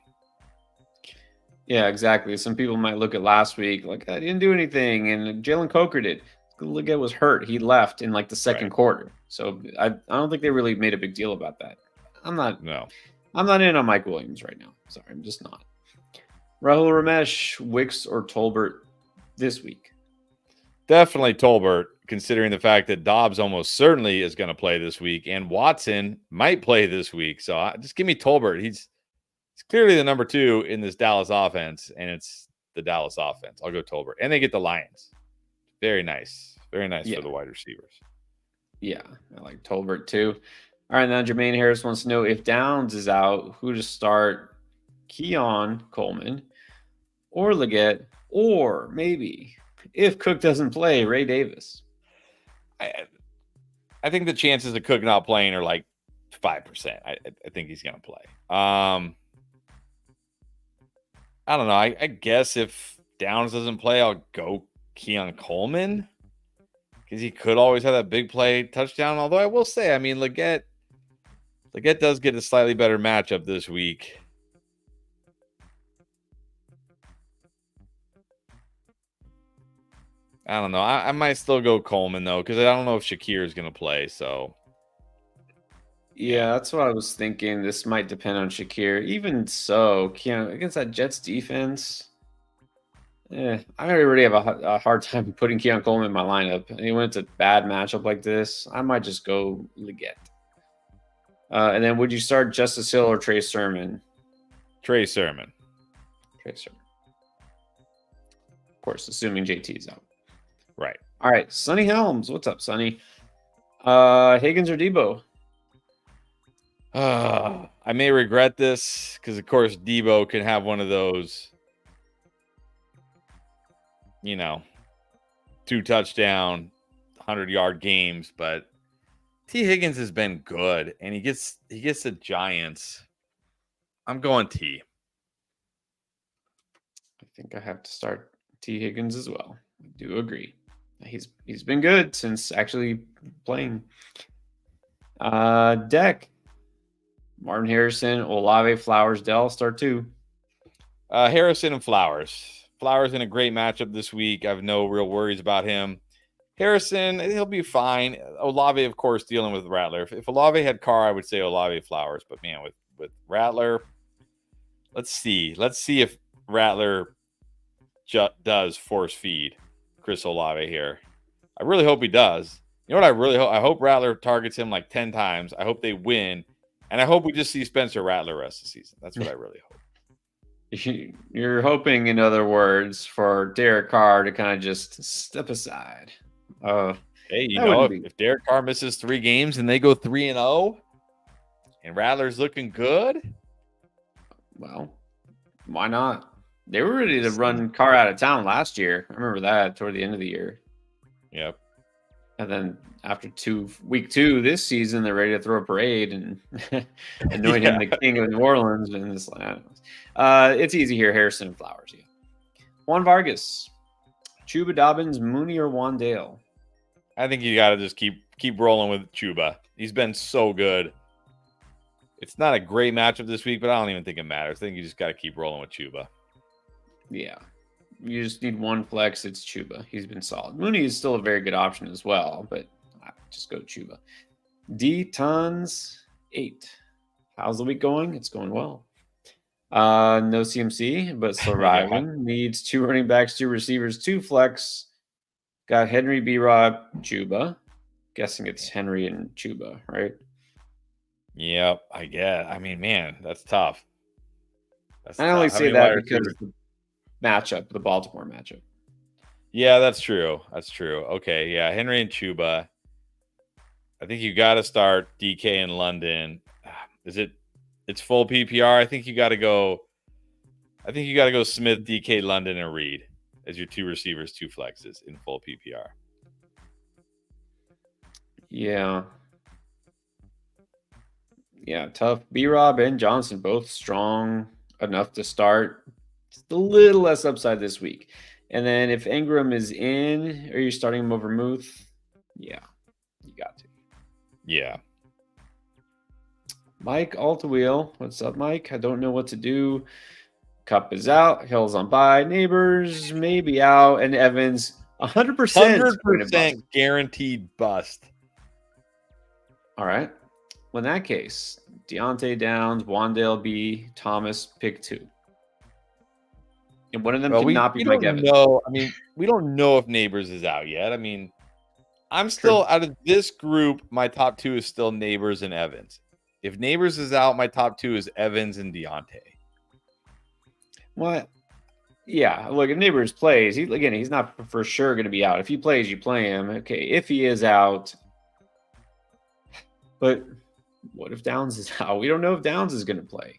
Yeah, exactly. Some people might look at last week like, I didn't do anything, and Jalen Coker did. Liggett was hurt. He left in like the second quarter. So I don't think they really made a big deal about that. I'm not in on Mike Williams right now. Sorry, I'm just not. Rahul Ramesh, Wicks, or Tolbert this week? Definitely Tolbert, considering the fact that Dobbs almost certainly is going to play this week, and Watson might play this week. So just give me Tolbert. He's clearly the number 2 in this Dallas offense, and it's the Dallas offense. I'll go Tolbert. And they get the Lions. Very nice. Very nice for the wide receivers. Yeah, I like Tolbert too. All right, now Jermaine Harris wants to know if Downs is out, who to start, Keon Coleman or Liggett, or maybe if Cook doesn't play, Ray Davis. I think the chances of Cook not playing are like 5%. I think he's going to play. I don't know. I guess if Downs doesn't play, I'll go Keon Coleman because he could always have that big play touchdown. Although I will say, I mean, Liggett does get a slightly better matchup this week. I don't know. I might still go Coleman, though, because I don't know if Shakir is going to play. So, yeah, that's what I was thinking. This might depend on Shakir. Even so, Keon, against that Jets defense, I already have a hard time putting Keon Coleman in my lineup. And when it's a bad matchup like this, I might just go Liggett. And then would you start Justice Hill or Trey Sermon? Trey Sermon. Of course, assuming JT is out. Right. All right, Sonny Helms. What's up, Sonny? Higgins or Debo? I may regret this because, of course, Debo can have one of those, 2-touchdown, 100-yard games. But T. Higgins has been good, and he gets the Giants. I'm going T. I think I have to start T. Higgins as well. I do agree. He's been good since actually playing. Deck. Martin Harrison, Olave, Flowers, Dell, start 2. Harrison and Flowers. Flowers in a great matchup this week. I have no real worries about him. Harrison, he'll be fine. Olave, of course, dealing with Rattler. If Olave had Carr, I would say Olave, Flowers. But, man, with Rattler, let's see. Let's see if Rattler does force feed Chris Olave here. I really hope he does. You know what I really hope? I hope Rattler targets him like 10 times. I hope they win. And I hope we just see Spencer Rattler rest of the season. That's what I really hope. You're hoping, in other words, for Derek Carr to kind of just step aside. Hey, if Derek Carr misses 3 games and they go 3-0 and Rattler's looking good, well, why not? They were ready to run Carr out of town last year. I remember that toward the end of the year. Yep. And then after week 2 this season, they're ready to throw a parade and anoint him the king of New Orleans. And it's easy here. Harrison and Flowers. Yeah. Juan Vargas, Chuba Dobbins, Mooney, or Wandale? I think you got to just keep rolling with Chuba. He's been so good. It's not a great matchup this week, but I don't even think it matters. I think you just got to keep rolling with Chuba. Yeah. You just need one flex. It's Chuba. He's been solid. Mooney is still a very good option as well, but just go Chuba. D-Tons 8. How's the week going? It's going well. No CMC, but surviving. Needs 2 running backs, 2 receivers, 2 flex. Got Henry, B-Rob, Chuba. Guessing it's Henry and Chuba, right? Yep, I get. I mean, man, that's tough. I only say that because the matchup, the Baltimore matchup. Yeah, that's true. That's true. Okay, yeah, Henry and Chuba. I think you got to start DK in London. It's full PPR. I think you got to go Smith, DK, London, and Reed as your 2 receivers, 2 flexes in full PPR. Yeah. Yeah, tough. B-Rob and Johnson both strong enough to start. Just a little less upside this week. And then if Ingram is in, are you starting him over Muth? Yeah, you got to. Yeah. Mike Altawheel. What's up, Mike? I don't know what to do. Cup is out. Hill's on bye. Neighbors maybe out. And Evans 100%. 100% guaranteed bust. All right. Well, in that case, Deontay Downs, Wandale B, Thomas, pick 2. And one of them cannot be Mike Evans. We don't know if Neighbors is out yet. I mean, I'm still out of this group. My top 2 is still Neighbors and Evans. If Neighbors is out, my top 2 is Evans and Deontay. What? Yeah, look, if Neighbors plays, he's not for sure going to be out. If he plays, you play him. Okay, if he is out, but what if Downs is out? We don't know if Downs is going to play.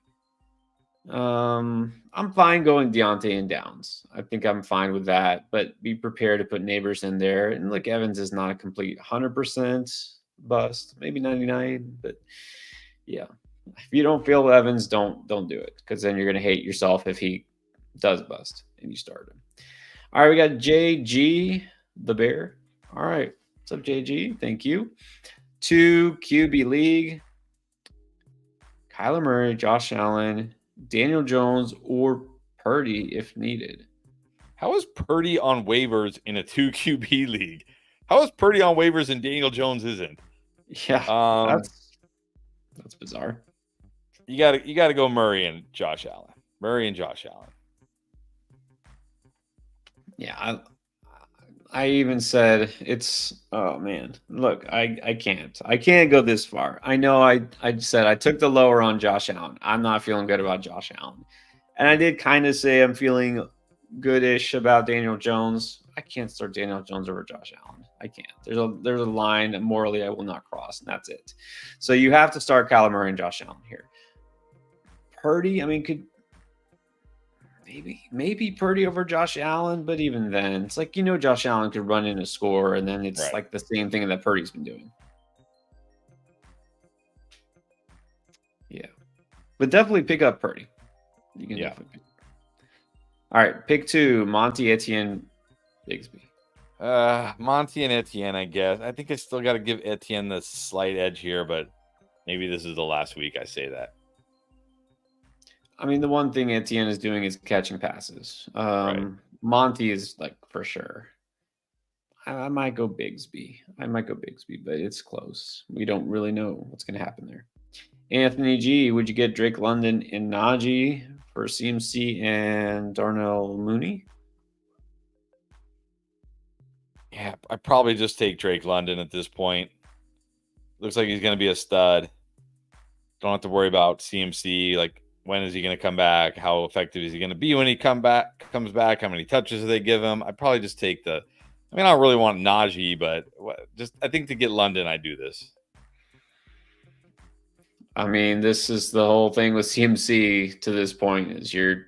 I'm fine going Deontay and Downs. I think I'm fine with that, but be prepared to put Neighbors in there. And look, Evans is not a complete 100% bust, maybe 99, but yeah. If you don't feel Evans, don't do it, because then you're going to hate yourself if he does bust and you start him. All right, we got JG, the Bear. All right. What's up, JG? Thank you. 2 QB league. Kyler Murray, Josh Allen, Daniel Jones, or Purdy if needed. How is Purdy on waivers in a 2 QB league? How is Purdy on waivers and Daniel Jones isn't? Yeah, that's bizarre. You got to go Murray and Josh Allen. Yeah, I even said it's, oh man, look, I can't go this far. I know I said I took the lower on Josh Allen. I'm not feeling good about Josh Allen. And I did kind of say I'm feeling goodish about Daniel Jones. I can't start Daniel Jones over Josh Allen. I can't. There's a line that morally I will not cross, and that's it. So you have to start Kyler Murray and Josh Allen here. Purdy, I mean, could maybe Purdy over Josh Allen, but even then, it's like Josh Allen could run in a score, and then it's like the same thing that Purdy's been doing. Yeah, but definitely pick up Purdy. You can definitely pick. All right, pick 2, Monty, Etienne, Bigsby. Monty and Etienne, I guess. I think I still got to give Etienne the slight edge here, but maybe this is the last week I say that. I mean, the one thing Etienne is doing is catching passes. Monty is like for sure. I might go Bigsby. But it's close. We don't really know what's going to happen there. Anthony G, would you get Drake London and Najee for CMC and Darnell Mooney? Yeah, I probably just take Drake London at this point. Looks like he's going to be a stud. Don't have to worry about CMC. Like, when is he going to come back? How effective is he going to be when he comes back? How many touches do they give him? I probably just take I don't really want Najee, but I think to get London, I do this. I mean, this is the whole thing with CMC to this point is you're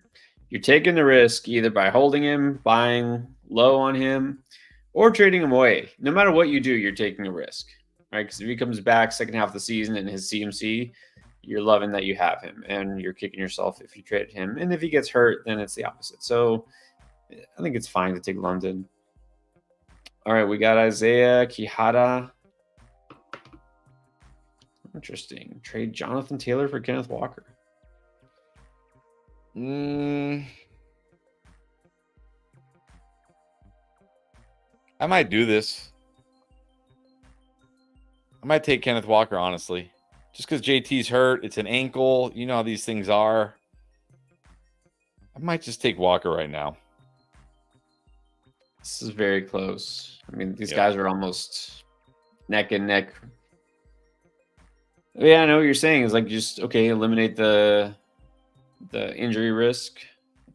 taking the risk either by holding him, buying low on him, or trading him away. No matter what you do, you're taking a risk, right? Because if he comes back second half of the season and his CMC, you're loving that you have him, and you're kicking yourself if you traded him. And if he gets hurt, then it's the opposite. So I think it's fine to take London. All right, we got Isaiah Quijada. Interesting. Trade Jonathan Taylor for Kenneth Walker. I might do this. I might take Kenneth Walker, honestly. Just because JT's hurt. It's an ankle. You know how these things are. I might just take Walker right now. This is very close. I mean, these guys are almost neck and neck. Yeah, I know what you're saying. Is like just eliminate the injury risk.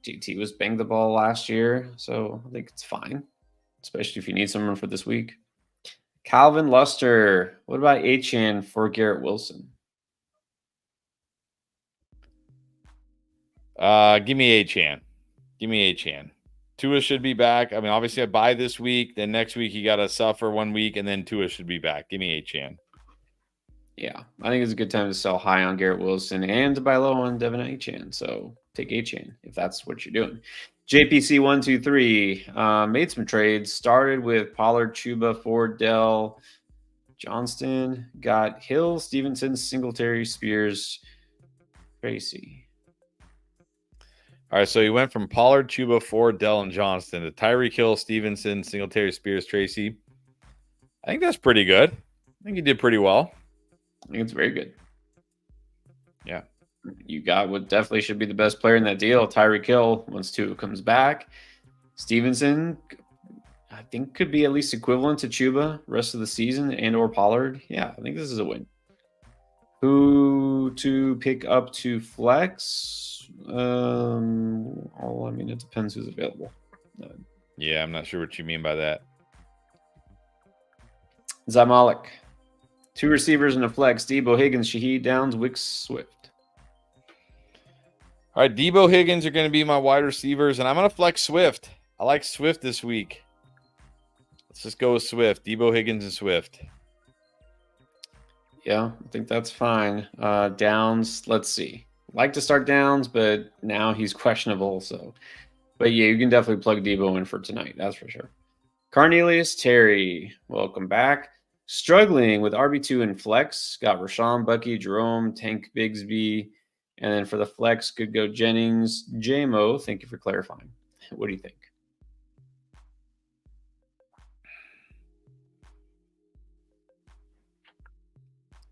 JT was banged the ball last year, so I think it's fine, especially if you need someone for this week. Calvin Luster. What about Achane for Garrett Wilson? Give me Achane. Tua should be back. I mean, obviously I buy this week. Then next week you got to suffer 1 week, and then Tua should be back. Give me Achane. Yeah, I think it's a good time to sell high on Garrett Wilson and to buy low on Devin Achane. So take Achane if that's what you're doing. JPC123 made some trades. Started with Pollard, Chuba, Ford, Dell, Johnston. Got Hill, Stevenson, Singletary, Spears, Tracy. All right, so you went from Pollard, Chuba, Ford, Dell, and Johnston to Tyreek Hill, Stevenson, Singletary, Spears, Tracy. I think that's pretty good. I think you did pretty well. I think it's very good. Yeah. You got what definitely should be the best player in that deal. Tyreek Hill, once Tua comes back. Stevenson, I think, could be at least equivalent to Chuba rest of the season and or Pollard. Yeah, I think this is a win. Who to pick up to flex? I mean, it depends who's available. Yeah, I'm not sure what you mean by that. Zamalek. 2 receivers in a flex. Debo Higgins, Shaheed Downs, Wicks, Swift. All right, Debo Higgins are going to be my wide receivers, and I'm going to flex Swift. I like Swift this week. Let's just go with Swift. Debo Higgins and Swift. Yeah, I think that's fine. Downs, let's see. Like to start Downs, but now he's questionable. But yeah, you can definitely plug Debo in for tonight. That's for sure. Cornelius Terry, welcome back. Struggling with RB2 and flex. Got Rashawn, Bucky, Jerome, Tank, Bigsby. And then for the flex, could go Jennings, JMO. Thank you for clarifying. What do you think?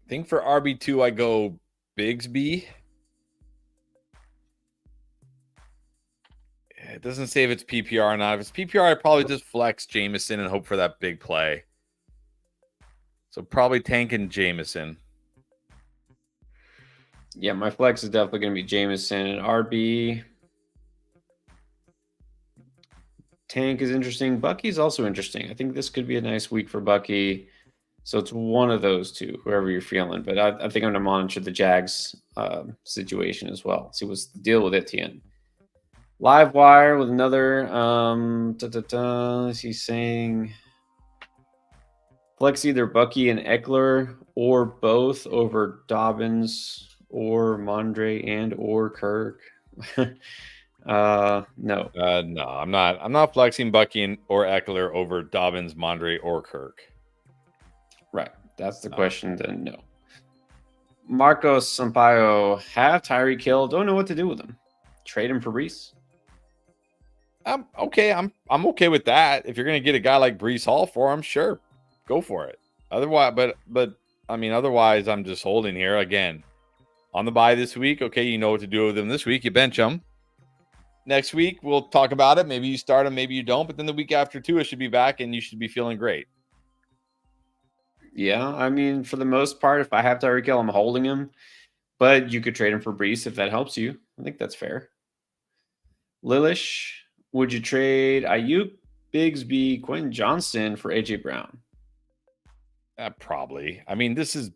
I think for RB2, I go Bigsby. It doesn't say if it's PPR or not. If it's PPR, I probably just flex Jameson and hope for that big play. So probably Tank and Jameson. Yeah, my flex is definitely going to be Jameson and RB. Tank is interesting. Bucky's also interesting. I think this could be a nice week for Bucky. So it's one of those two, whoever you're feeling. But I think I'm going to monitor the Jags situation as well. See what's the deal with Etienne. Live wire with another. He's saying flex either Bucky and Eckler or both over Dobbins or Mondre and or Kirk. No. No, I'm not. I'm not flexing Bucky or Eckler over Dobbins, Mondre, or Kirk. Right. That's the question. Then no. Marcos Sampaio, have Tyreek Hill. Don't know what to do with him. Trade him for Brees. I'm okay. I'm okay with that. If you're gonna get a guy like Brees Hall for him, sure, go for it. Otherwise, but I mean, otherwise, I'm just holding here again on the bye this week. Okay, you know what to do with him this week. You bench him. Next week we'll talk about it. Maybe you start him, maybe you don't. But then the week after too, it should be back, and you should be feeling great. Yeah, I mean, for the most part, if I have Tyreek Hill, I'm holding him. But you could trade him for Brees if that helps you. I think that's fair. Lilish, would you trade Ayuk, Bigsby, Quentin Johnston for AJ Brown? Probably. I mean, this is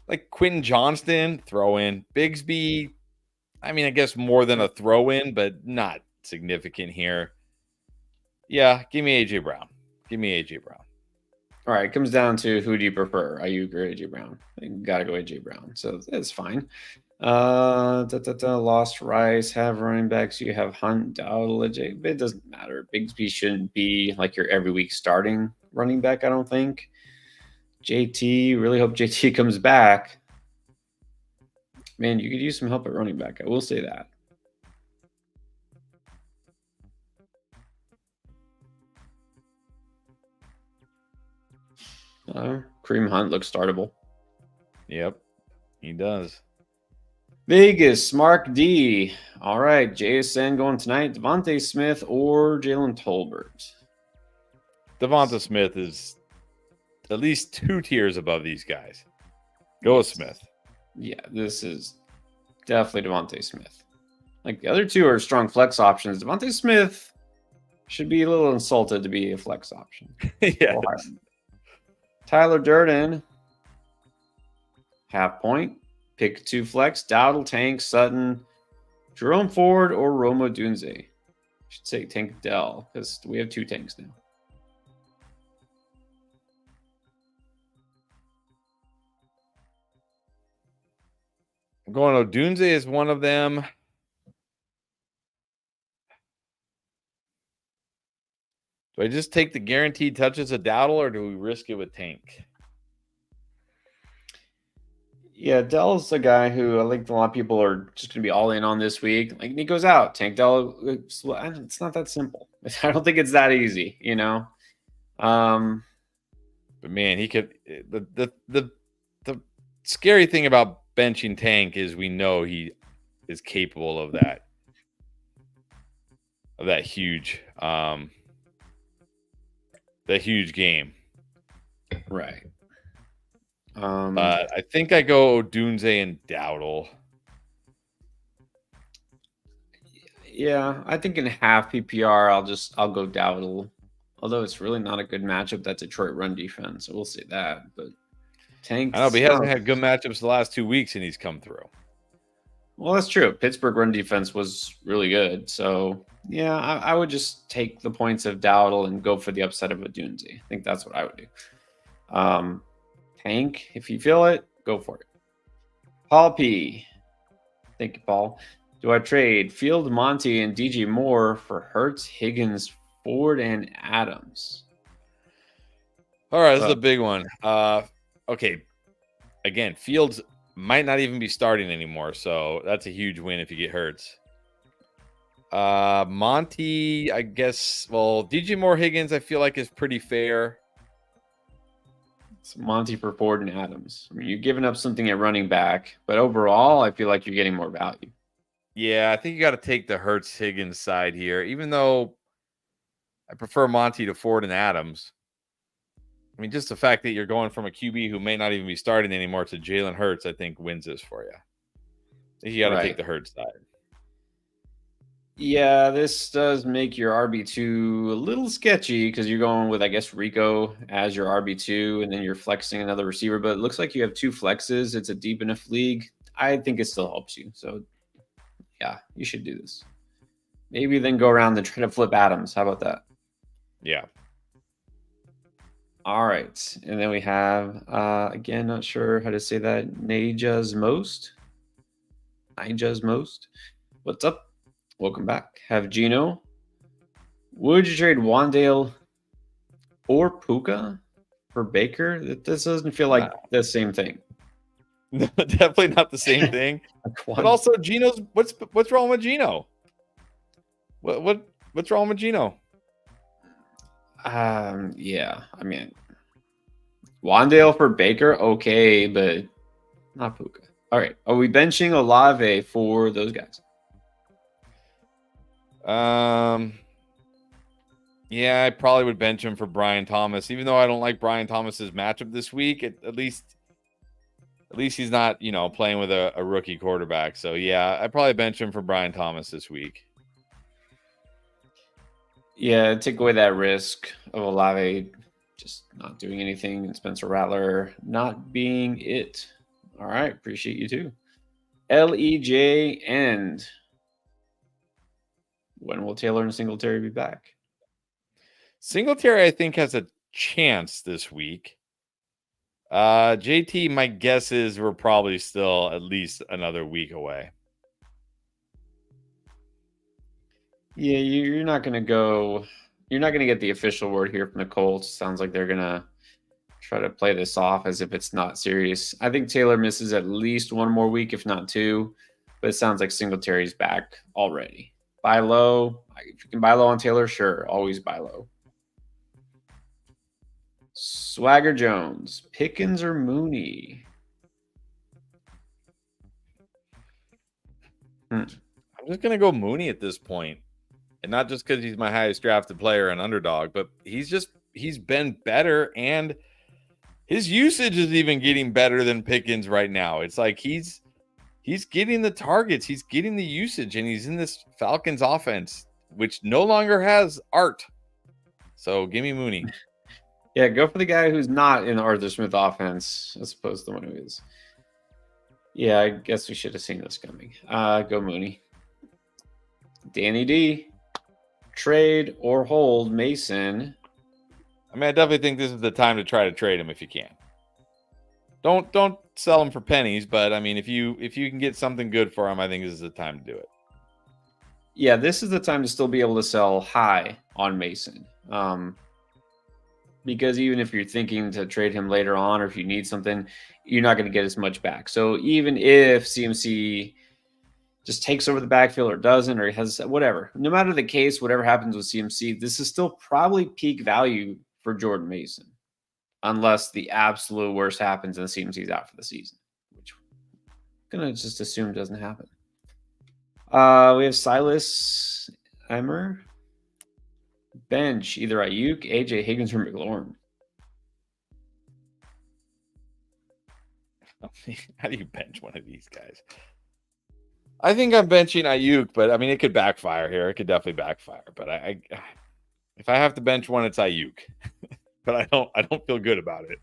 like Quentin Johnston, throw in Bigsby. I mean, I guess more than a throw in, but not significant here. Yeah, give me AJ Brown. Give me AJ Brown. All right, it comes down to who do you prefer, Ayuk or AJ Brown? You got to go AJ Brown, so it's fine. Lost Rice, have running backs. You have Hunt, Dowdle, AJ. It doesn't matter. Bigsby shouldn't be like your every week starting running back, I don't think. JT, really hope JT comes back. Man, you could use some help at running back. I will say that. Kareem Hunt looks startable. Yep, he does. Vegas, Mark D. All right, JSN going tonight. Devontae Smith or Jalen Tolbert? Devonta Smith is at least 2 tiers above these guys. Go with Smith. Yeah, this is definitely Devontae Smith. Like the other two are strong flex options. Devontae Smith should be a little insulted to be a flex option. Yes. Tyler Durden, half point. Pick 2 flex. Dowdle, Tank, Sutton, Jerome Ford, or Roma Dunze. I should say Tank Dell because we have 2 tanks now. I'm going Odunze is one of them. Do I just take the guaranteed touches of Dowdle, or do we risk it with Tank? Yeah, Dell's a guy who I think a lot of people are just going to be all in on this week. Like, he goes out. Tank Dell, it's not that simple. I don't think it's that easy, you know? But man, he could. The scary thing about benching Tank is we know he is capable of that. Of that huge game. Right. But I think I go Odunze and Dowdle. Yeah, I think in half PPR, I'll go Dowdle. Although it's really not a good matchup, that Detroit run defense. So we'll see that. But Tank, I know, but he hasn't had good matchups the last 2 weeks, and he's come through. Well, that's true. Pittsburgh run defense was really good. So yeah, I would just take the points of Dowdle and go for the upset of Odunze. I think that's what I would do. Tank, if you feel it, go for it. Paul P. Thank you, Paul. Do I trade Field, Monty, and DJ Moore for Hurts, Higgins, Ford, and Adams? All right, this is a big one. Okay. Again, Fields might not even be starting anymore, so that's a huge win if you get Hurts. Monty, I guess. Well, DJ Moore, Higgins, I feel like is pretty fair. It's Monty for Ford and Adams. I mean, you're giving up something at running back, but overall, I feel like you're getting more value. Yeah, I think you got to take the Hurts Higgins side here, even though I prefer Monty to Ford and Adams. I mean, just the fact that you're going from a QB who may not even be starting anymore to Jalen Hurts, I think wins this for you. I think you got to take the Hurts side. Yeah, this does make your RB2 a little sketchy because you're going with, I guess, Rico as your RB2, and then you're flexing another receiver. But it looks like you have two flexes. It's a deep enough league. I think it still helps you. So, yeah, you should do this. Maybe then go around and try to flip Adams. How about that? Yeah. All right. And then we have, again, not sure how to say that. Naja's Most. Naja's Most. What's up? Welcome back. Have Gino. Would you trade Wandale or Puka for Baker? This doesn't feel like the same thing. Definitely not the same thing. But also, Gino's what's wrong with Gino? What's wrong with Gino? Yeah. I mean, Wandale for Baker, okay, but not Puka. All right. Are we benching Olave for those guys? Yeah, I probably would bench him for Brian Thomas, even though I don't like Brian Thomas's matchup this week. At least he's not, playing with a rookie quarterback. So yeah, I probably bench him for Brian Thomas this week. Yeah, take away that risk of Olave just not doing anything and Spencer Rattler not being it. All right, appreciate you too. LEJ and when will Taylor and Singletary be back? Singletary, I think, has a chance this week. JT, my guess is we're probably still at least another week away. Yeah, you're not going to go. You're not going to get the official word here from the Colts. Sounds like they're going to try to play this off as if it's not serious. I think Taylor misses at least one more week, if not two. But it sounds like Singletary's back already. Buy low. If you can buy low on Taylor, sure. Always buy low. Swagger Jones, Pickens or Mooney? I'm just going to go Mooney at this point. And not just because he's my highest drafted player and underdog, but he's been better, and his usage is even getting better than Pickens right now. It's like he's getting the targets, he's getting the usage, and he's in this Falcons offense, which no longer has art. So give me Mooney. Yeah, go for the guy who's not in the Arthur Smith offense as opposed to the one who is. Yeah, I guess we should have seen this coming. Go Mooney. Danny D. Trade or hold Mason. I mean, I definitely think this is the time to try to trade him if you can. Don't sell him for pennies, but I mean, if you can get something good for him, I think this is the time to do it. Yeah, this is the time to still be able to sell high on Mason. Because even if you're thinking to trade him later on, or if you need something, you're not going to get as much back. So even if CMC just takes over the backfield or doesn't, or has whatever, no matter the case, whatever happens with CMC, this is still probably peak value for Jordan Mason, unless the absolute worst happens and CMC's out for the season, which I'm going to just assume doesn't happen. We have Silas Emmer. Bench, either Ayuk, AJ Higgins, or McLaurin. How do you bench one of these guys? I think I'm benching Ayuk, but I mean, it could backfire here. It could definitely backfire. But if I have to bench one, it's Ayuk. But I don't feel good about it.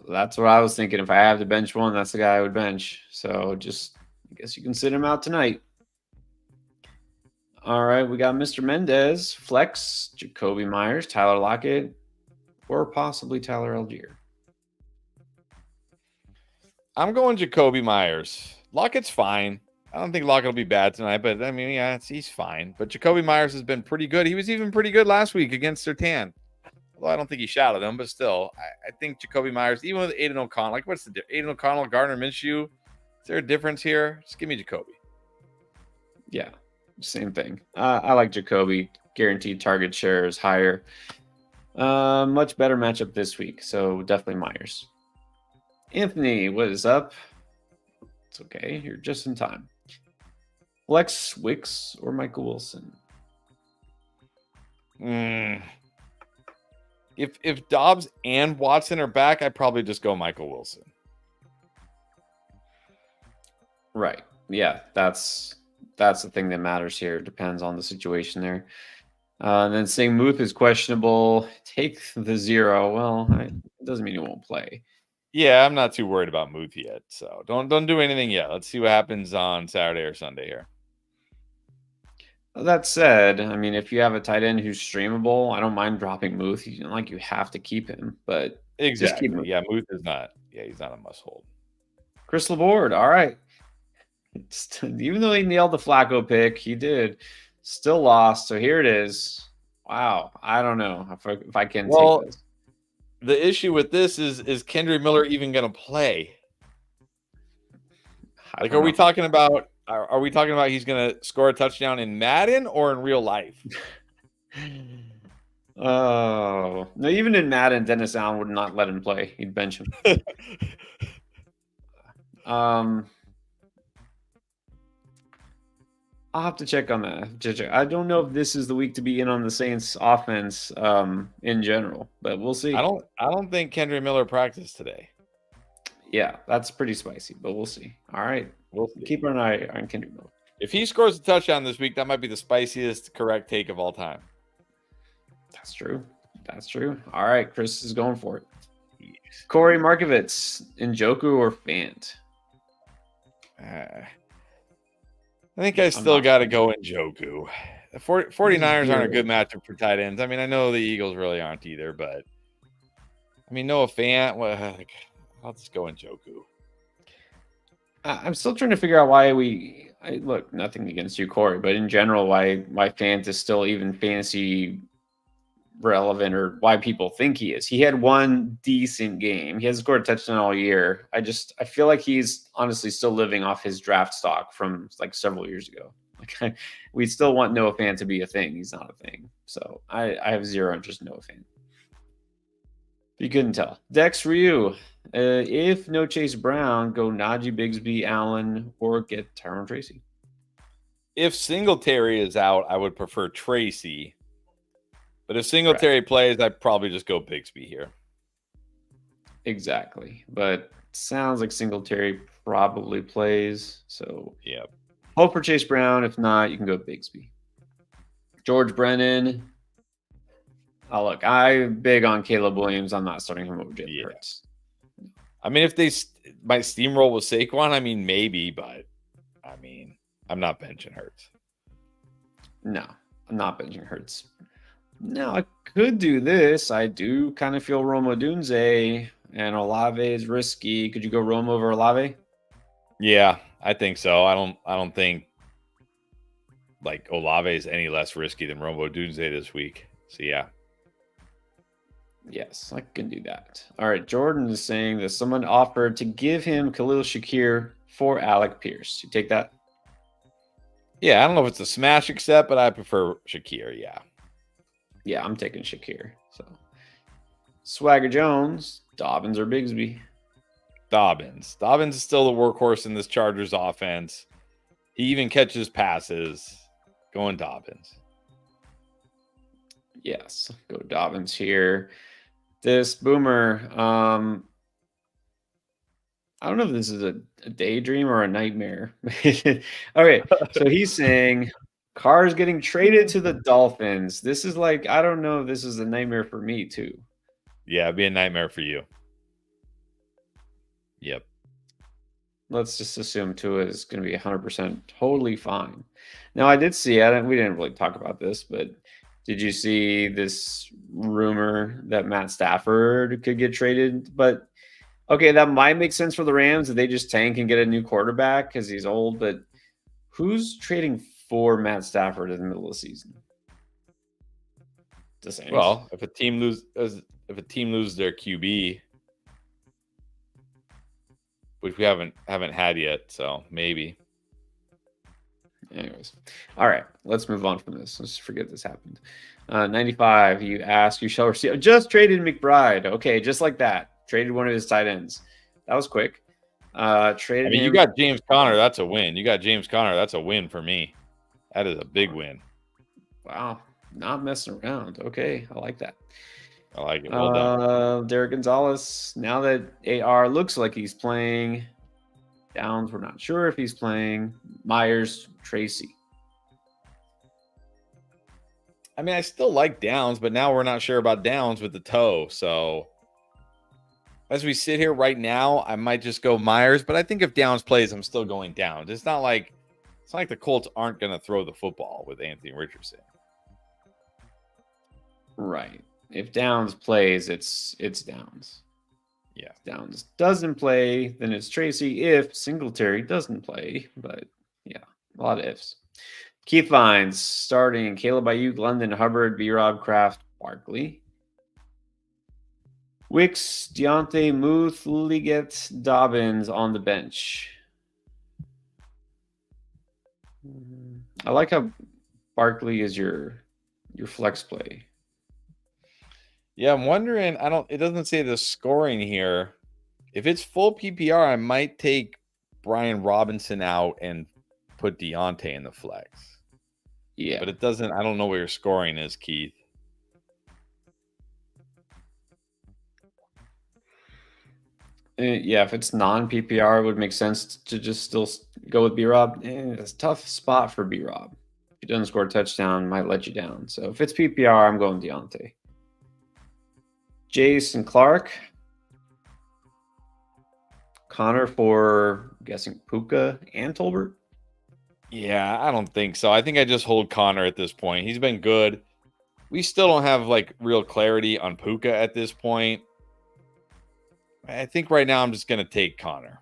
That's what I was thinking. If I have to bench one, that's the guy I would bench. So just, I guess you can sit him out tonight. All right, we got Mr. Mendez, Flex, Jacoby Myers, Tyler Lockett, or possibly Tyler Algier. I'm going Jacoby Myers. Lockett's fine. I don't think Lockett will be bad tonight, but I mean, yeah, he's fine. But Jacoby Myers has been pretty good. He was even pretty good last week against Sertan. Although I don't think he shouted him, but still, I think Jacoby Myers, even with Aiden O'Connell, like what's the difference? Aiden O'Connell, Gardner Minshew, is there a difference here? Just give me Jacoby. Yeah, same thing. I like Jacoby. Guaranteed target share is higher. Much better matchup this week, so definitely Myers. Anthony, what is up? It's okay. You're just in time. Flex Wicks or Michael Wilson? If Dobbs and Watson are back, I'd probably just go Michael Wilson. Right. Yeah, that's That's the thing that matters here. It depends on the situation there. And then saying Muth is questionable. Take the 0. Well, it doesn't mean he won't play. Yeah, I'm not too worried about Muth yet. So don't do anything yet. Let's see what happens on Saturday or Sunday here. That said, I mean, if you have a tight end who's streamable, I don't mind dropping Muth. You like you have to keep him, but just keep him. Exactly. Yeah, Muth is not. Yeah, he's not a must hold. Chris Laborde, all right. Even though he nailed the Flacco pick, he did. Still lost. So here it is. Wow. I don't know if I can take this. The issue with this is Kendrick Miller even going to play? Like, are we talking about he's going to score a touchdown in Madden or in real life? Oh, no, even in Madden, Dennis Allen would not let him play. He'd bench him. I'll have to check on that. I don't know if this is the week to be in on the Saints offense in general, but we'll see. I don't think Kendrick Miller practiced today. Yeah, that's pretty spicy, but we'll see. All right. We'll keep an eye on Kendrick Miller. If he scores a touchdown this week, that might be the spiciest correct take of all time. That's true. That's true. All right, Chris is going for it. Corey Markovitz, Njoku or Fant? I think I still got to go Njoku. The 49ers aren't a good matchup for tight ends. I mean, I know the Eagles really aren't either, but I mean, Noah Fant, I'll just go Njoku. I'm still trying to figure out why look, nothing against you, Corey, but in general, why Fant is still even fantasy relevant or why people think he is. He had one decent game. He hasn't scored a touchdown all year. I feel like he's honestly still living off his draft stock from like several years ago. Like we still want Noah Fant to be a thing. He's not a thing. So I have zero interest in Noah Fant. You couldn't tell. Dex Ryu. If no Chase Brown, go Najee, Bigsby, Allen, or get Tyrone Tracy. If Singletary is out, I would prefer Tracy. But if Singletary plays, I'd probably just go Bigsby here. Exactly. But sounds like Singletary probably plays. So yeah. Hope for Chase Brown. If not, you can go Bigsby. George Brennan. Oh, look, I'm big on Caleb Williams. I'm not starting him over Jalen Hurts. I mean, if they might steamroll with Saquon, I mean, maybe. But, I mean, I'm not benching Hurts. No, I'm not benching Hurts. Now, I could do this. I do kind of feel Rome Odunze and Olave is risky. Could you go Rome over Olave? Yeah, I think so. I don't think like Olave is any less risky than Rome Odunze this week. So yeah. Yes, I can do that. All right, Jordan is saying that someone offered to give him Khalil Shakir for Alec Pierce. You take that? Yeah, I don't know if it's a smash accept, but I prefer Shakir, yeah. Yeah, I'm taking Shakir. So Swagger Jones, Dobbins or Bigsby? Dobbins. Dobbins is still the workhorse in this Chargers offense. He even catches passes. Going Dobbins. Yes, go Dobbins here. This Boomer, I don't know if this is a daydream or a nightmare. Okay, so he's saying Carr's getting traded to the Dolphins. This is like, I don't know if this is a nightmare for me too. Yeah, it'd be a nightmare for you. Yep. Let's just assume Tua is going to be 100% totally fine. Now, I did see, we didn't really talk about this, but did you see this rumor that Matt Stafford could get traded? But okay, that might make sense for the Rams if they just tank and get a new quarterback because he's old. But who's trading for Matt Stafford in the middle of the season? The Saints. Well, if a team loses their QB, which we haven't had yet, so maybe. Anyways, all right, let's move on from this. Let's forget this happened. 95, you ask, you shall receive. Just traded McBride. Okay, just like that. Traded one of his tight ends. That was quick. Traded. I mean, you got James Conner. That's a win. You got James Conner. That's a win for me. That is a big win. Wow, not messing around. Okay, I like that. I like it. Well done. Derek Gonzalez. Now that AR looks like he's playing, Downs, we're not sure if he's playing. Myers, Tracy. I mean, I still like Downs, but now we're not sure about Downs with the toe. So as we sit here right now, I might just go Myers. But I think if Downs plays, I'm still going Downs. It's not like the Colts aren't going to throw the football with Anthony Richardson. Right. If Downs plays, it's Downs. Yeah. If Downs doesn't play, then it's Tracy. If Singletary doesn't play, but yeah, a lot of ifs. Keith Vines starting Caleb Ayuk, London, Hubbard, B-Rob, Kraft, Barkley. Wicks, Deontay, Muth, Liggett, Dobbins on the bench. I like how Barkley is your flex play. Yeah, I'm wondering. It doesn't say the scoring here. If it's full PPR, I might take Brian Robinson out and put Deontay in the flex. Yeah. But it doesn't. I don't know what your scoring is, Keith. Yeah, if it's non-PPR, it would make sense to just still go with B-Rob. It's a tough spot for B-Rob. If he doesn't score a touchdown, might let you down. So if it's PPR, I'm going Deontay. Jason Clark. Connor for, I'm guessing, Puka and Tolbert? Yeah, I don't think so. I think I just hold Connor at this point. He's been good. We still don't have real clarity on Puka at this point. I think right now I'm just going to take Connor.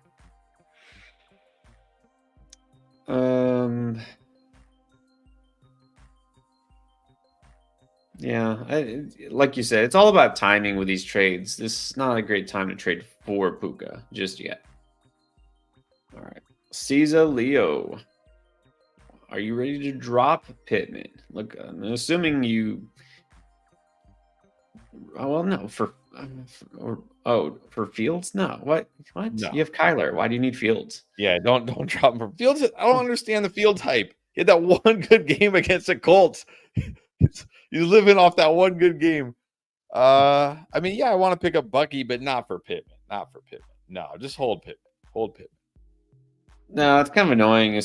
Yeah, like you said, it's all about timing with these trades. This is not a great time to trade for Puka just yet. All right. Cesar Leo. Are you ready to drop Pittman? Look, I'm assuming you. Oh, well, no. For Fields? No. What? No. You have Kyler. Why do you need Fields? Yeah, don't drop him for Fields. I don't understand the Fields hype. He had that one good game against the Colts. He's living off that one good game. I mean, yeah, I want to pick up Bucky, but not for Pittman. Not for Pittman. No, just hold Pittman. Hold Pittman. No, it's kind of annoying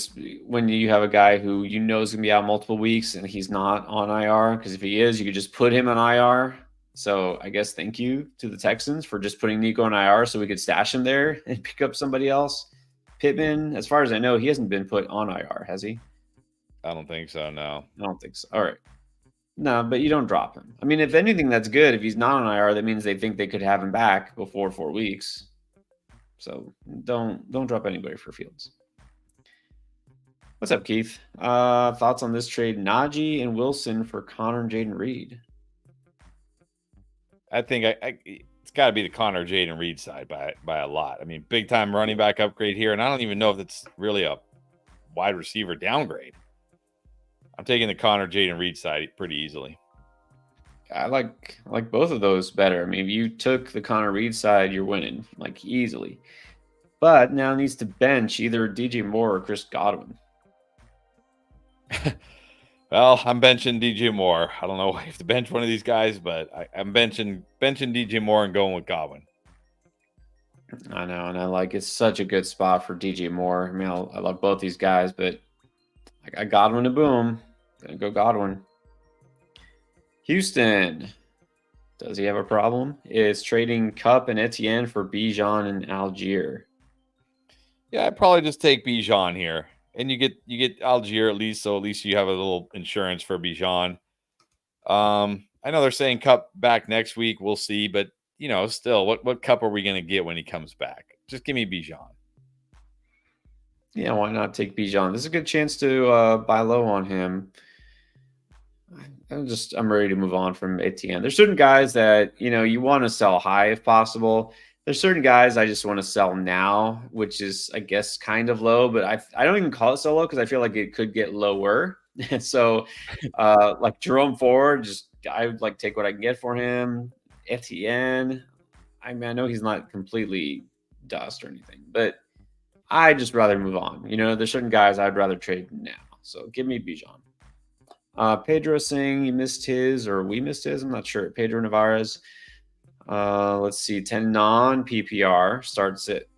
when you have a guy who you know is going to be out multiple weeks and he's not on IR. Because if he is, you could just put him on IR. So I guess thank you to the Texans for just putting Nico on IR so we could stash him there and pick up somebody else. Pittman, as far as I know, he hasn't been put on IR, has he? I don't think so, no. I don't think so. All right. No, but you don't drop him. I mean, if anything, that's good. If he's not on IR, that means they think they could have him back before 4 weeks. So don't drop anybody for Fields. What's up, Keith? Thoughts on this trade? Najee and Wilson for Connor and Jaden Reed. I think it's got to be the Connor Jaden Reed side by a lot. I mean, big time running back upgrade here, and I don't even know if it's really a wide receiver downgrade. I'm taking the Connor Jaden Reed side pretty easily. I like both of those better. I mean, if you took the Connor Reed side, you're winning easily. But now needs to bench either DJ Moore or Chris Godwin. Well, I'm benching DJ Moore. I don't know if to bench one of these guys, but I'm benching DJ Moore and going with Godwin. I know, and it's such a good spot for DJ Moore. I mean, I love both these guys, but I got Godwin to boom. Gonna go Godwin. Houston. Does he have a problem? Is trading Cup and Etienne for Bijan and Algier. Yeah, I'd probably just take Bijan here. And you get Algier at least, so at least you have a little insurance for Bijan. I know they're saying Cup back next week. We'll see, but still, what Cup are we going to get when he comes back? Just give me Bijan. Yeah, why not take Bijan? This is a good chance to buy low on him. I'm ready to move on from Etienne. There's certain guys that you want to sell high if possible. There's certain guys I just want to sell now, which is, I guess, kind of low, but I don't even call it so low because I feel like it could get lower. So, like Jerome Ford, I would take what I can get for him. Etienne, I mean, I know he's not completely dust or anything, but I just rather move on. There's certain guys I'd rather trade now. So give me Bijan. Pedro saying he missed his, or we missed his. I'm not sure. Pedro Navarez. Let's see. 10 non-PPR starts it.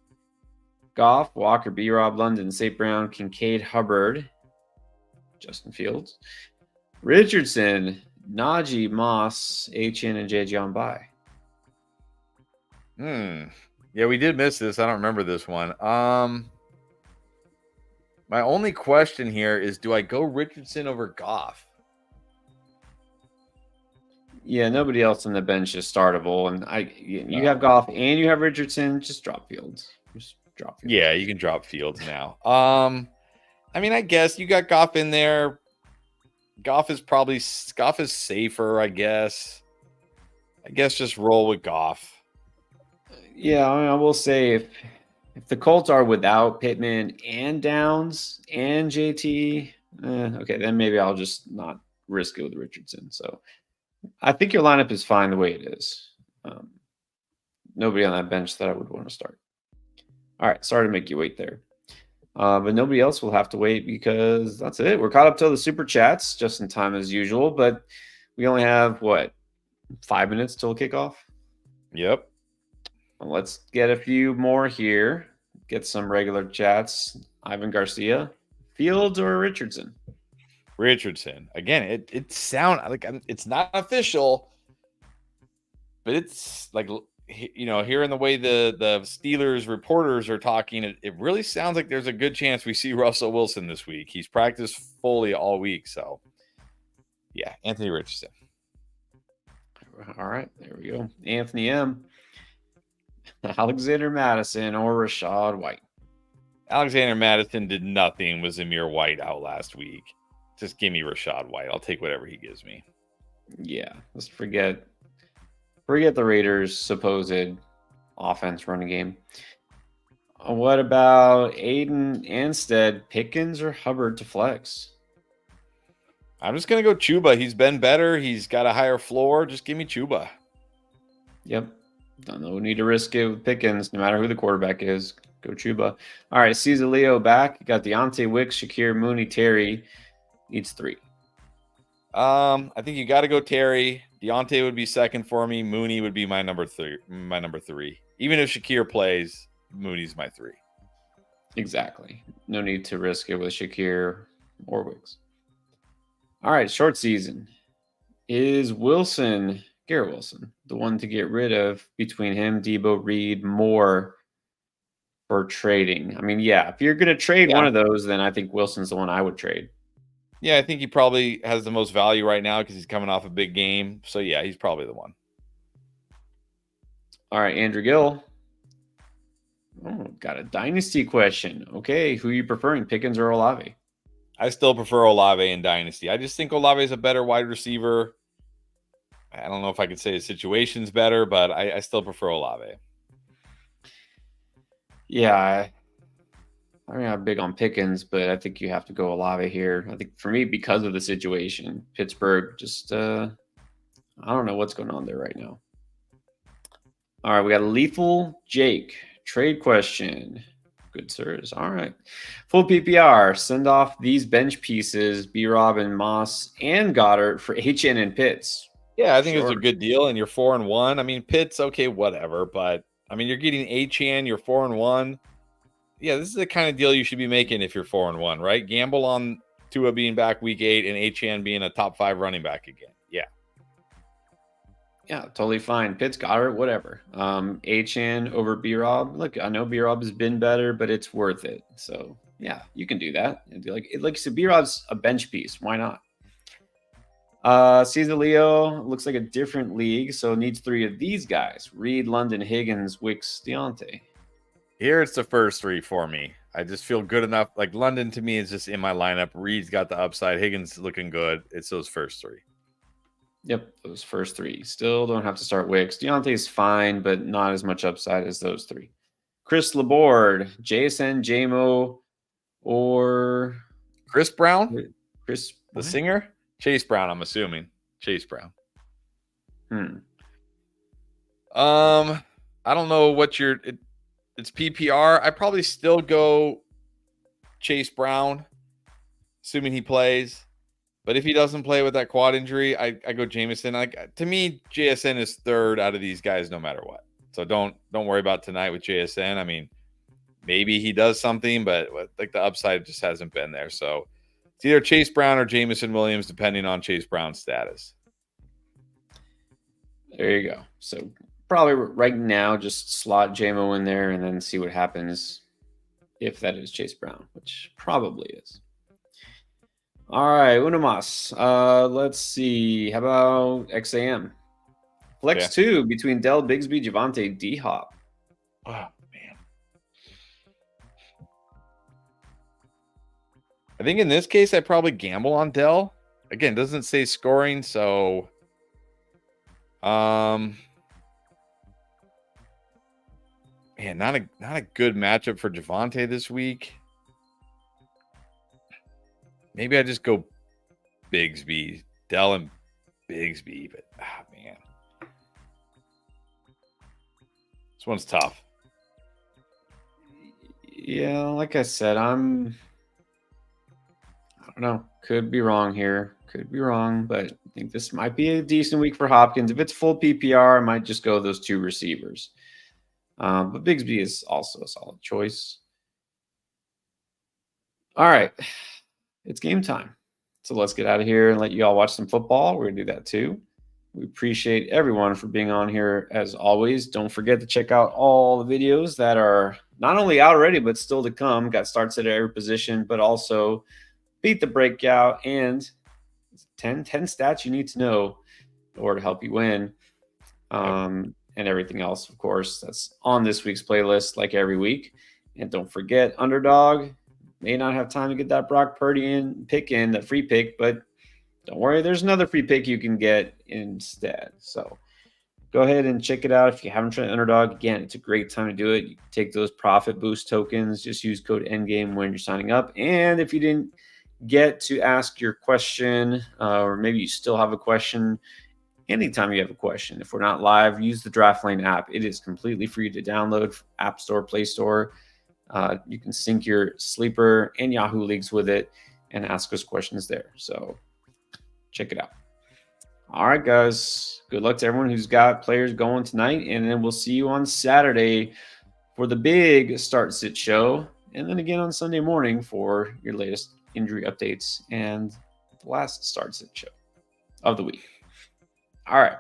Goff, Walker, B-Rob, London, St. Brown, Kincaid, Hubbard, Justin Fields, Richardson, Najee, Moss, HN, and JJ on bye. Yeah, we did miss this. I don't remember this one. My only question here is, do I go Richardson over Goff? Yeah, nobody else on the bench is startable, and you have Goff and you have Richardson. Just drop Fields. Yeah, you can drop Fields now. I mean, I guess you got Goff in there. Goff is safer, I guess. Just roll with Goff. Yeah, I will say if the Colts are without Pittman and Downs and JT, okay, then maybe I'll just not risk it with Richardson. So I think your lineup is fine the way it is. Nobody on that bench that I would want to start. All right, sorry to make you wait there. But nobody else will have to wait because that's it. We're caught up till the super chats, just in time as usual. But we only have, 5 minutes till kickoff? Yep. Well, let's get a few more here. Get some regular chats. Ivan Garcia, Fields or Richardson? Richardson. Again, it sounds like it's not official, but it's like, hearing the way the Steelers reporters are talking, it really sounds like there's a good chance we see Russell Wilson this week. He's practiced fully all week. So, yeah, Anthony Richardson. All right, there we go. Anthony M. Alexander Madison or Rashad White? Alexander Madison did nothing with Zamir White out last week. Just give me Rashad White. I'll take whatever he gives me. Yeah, let's forget the Raiders' supposed offense running game. What about Aiden Anstead, Pickens or Hubbard to flex? I'm just going to go Chuba. He's been better. He's got a higher floor. Just give me Chuba. Yep. No need to risk it with Pickens, no matter who the quarterback is. Go Chuba. All right, Cesar Leo back. You got Deontay, Wicks, Shakir, Mooney, Terry. Needs 3. I think you got to go Terry. Deontay would be second for me. Mooney would be my number 3. Even if Shakir plays, Mooney's my 3. Exactly. No need to risk it with Shakir or Wicks. All right, short season. Is Garrett Wilson, the one to get rid of between him, Debo, Reed, Moore for trading? I mean, yeah, if you're going to trade one of those, then I think Wilson's the one I would trade. Yeah, I think he probably has the most value right now because he's coming off a big game. So, yeah, he's probably the one. All right, Andrew Gill. Oh, got a dynasty question. Okay, who are you preferring, Pickens or Olave? I still prefer Olave in Dynasty. I just think Olave is a better wide receiver. I don't know if I could say his situation's better, but I still prefer Olave. Yeah, I'm not big on Pickens, but I think you have to go Olave here. I think for me, because of the situation, Pittsburgh just, I don't know what's going on there right now. All right, we got Lethal Jake. Trade question. Good sirs. All right. Full PPR. Send off these bench pieces, B-Rob and Moss and Goddard for HN and Pitts. Yeah, I think it's a good deal, and you're 4-1. I mean, Pitts, okay, whatever, but I mean, you're getting HN, you're 4-1. Yeah, this is the kind of deal you should be making if you're 4-1, right? Gamble on Tua being back week 8 and HN being a top 5 running back again. Yeah. Yeah, totally fine. Pitts, Goddard, whatever. HN over B-Rob. Look, I know B-Rob has been better, but it's worth it. So, yeah, you can do that. And like you said, B-Rob's a bench piece. Why not? Cesar Leo looks like a different league, so needs 3 of these guys. Reed, London, Higgins, Wicks, Deontay. Here it's the first 3 for me. I just feel good enough. Like London to me is just in my lineup. Reed's got the upside. Higgins looking good. It's those first 3. Yep, those first 3. Still don't have to start Wicks. Deontay's fine, but not as much upside as those 3. Chris Laborde, JSN, JMO, or Chris Brown? Chris, the singer? Chase Brown, I'm assuming. Chase Brown. I don't know what it's PPR. I probably still go Chase Brown, assuming he plays. But if he doesn't play with that quad injury, I go Jameson. To me, JSN is 3rd out of these guys no matter what. So don't worry about tonight with JSN. I mean, maybe he does something, but like the upside just hasn't been there. So it's either Chase Brown or Jamison Williams, depending on Chase Brown's status. There you go. So probably right now, just slot JMO in there and then see what happens if that is Chase Brown, which probably is. All right, uno más. Let's see. How about XAM? Flex 2 between Dell, Bigsby, Javonte, D-Hop. Oh, man. I think in this case, I probably gamble on Dell. Again, doesn't say scoring, so man, not a good matchup for Javonte this week. Maybe I just go Bigsby, Dell and Bigsby, but man. This one's tough. Yeah, like I said, I don't know. Could be wrong here. Could be wrong, but I think this might be a decent week for Hopkins. If it's full PPR, I might just go those 2 receivers. But Bigsby is also a solid choice. All right. It's game time. So let's get out of here and let you all watch some football. We're going to do that too. We appreciate everyone for being on here as always. Don't forget to check out all the videos that are not only out already, but still to come. Got starts at every position, but also beat the breakout and 10 stats you need to know in order to help you win. And everything else, of course, that's on this week's playlist like every week. And don't forget, Underdog may not have time to get that Brock Purdy pick in, that free pick, but don't worry, there's another free pick you can get instead. So go ahead and check it out. If you haven't tried Underdog, again, it's a great time to do it. You can take those profit boost tokens. Just use code ENDGAME when you're signing up. And if you didn't get to ask your question, or maybe you still have a question, anytime you have a question, if we're not live, use the Draft Lane app. It is completely free to download from App Store, Play Store. You can sync your Sleeper and Yahoo leagues with it and ask us questions there. So check it out. All right, guys. Good luck to everyone who's got players going tonight. And then we'll see you on Saturday for the big start sit show. And then again on Sunday morning for your latest injury updates and the last start sit show of the week. All right.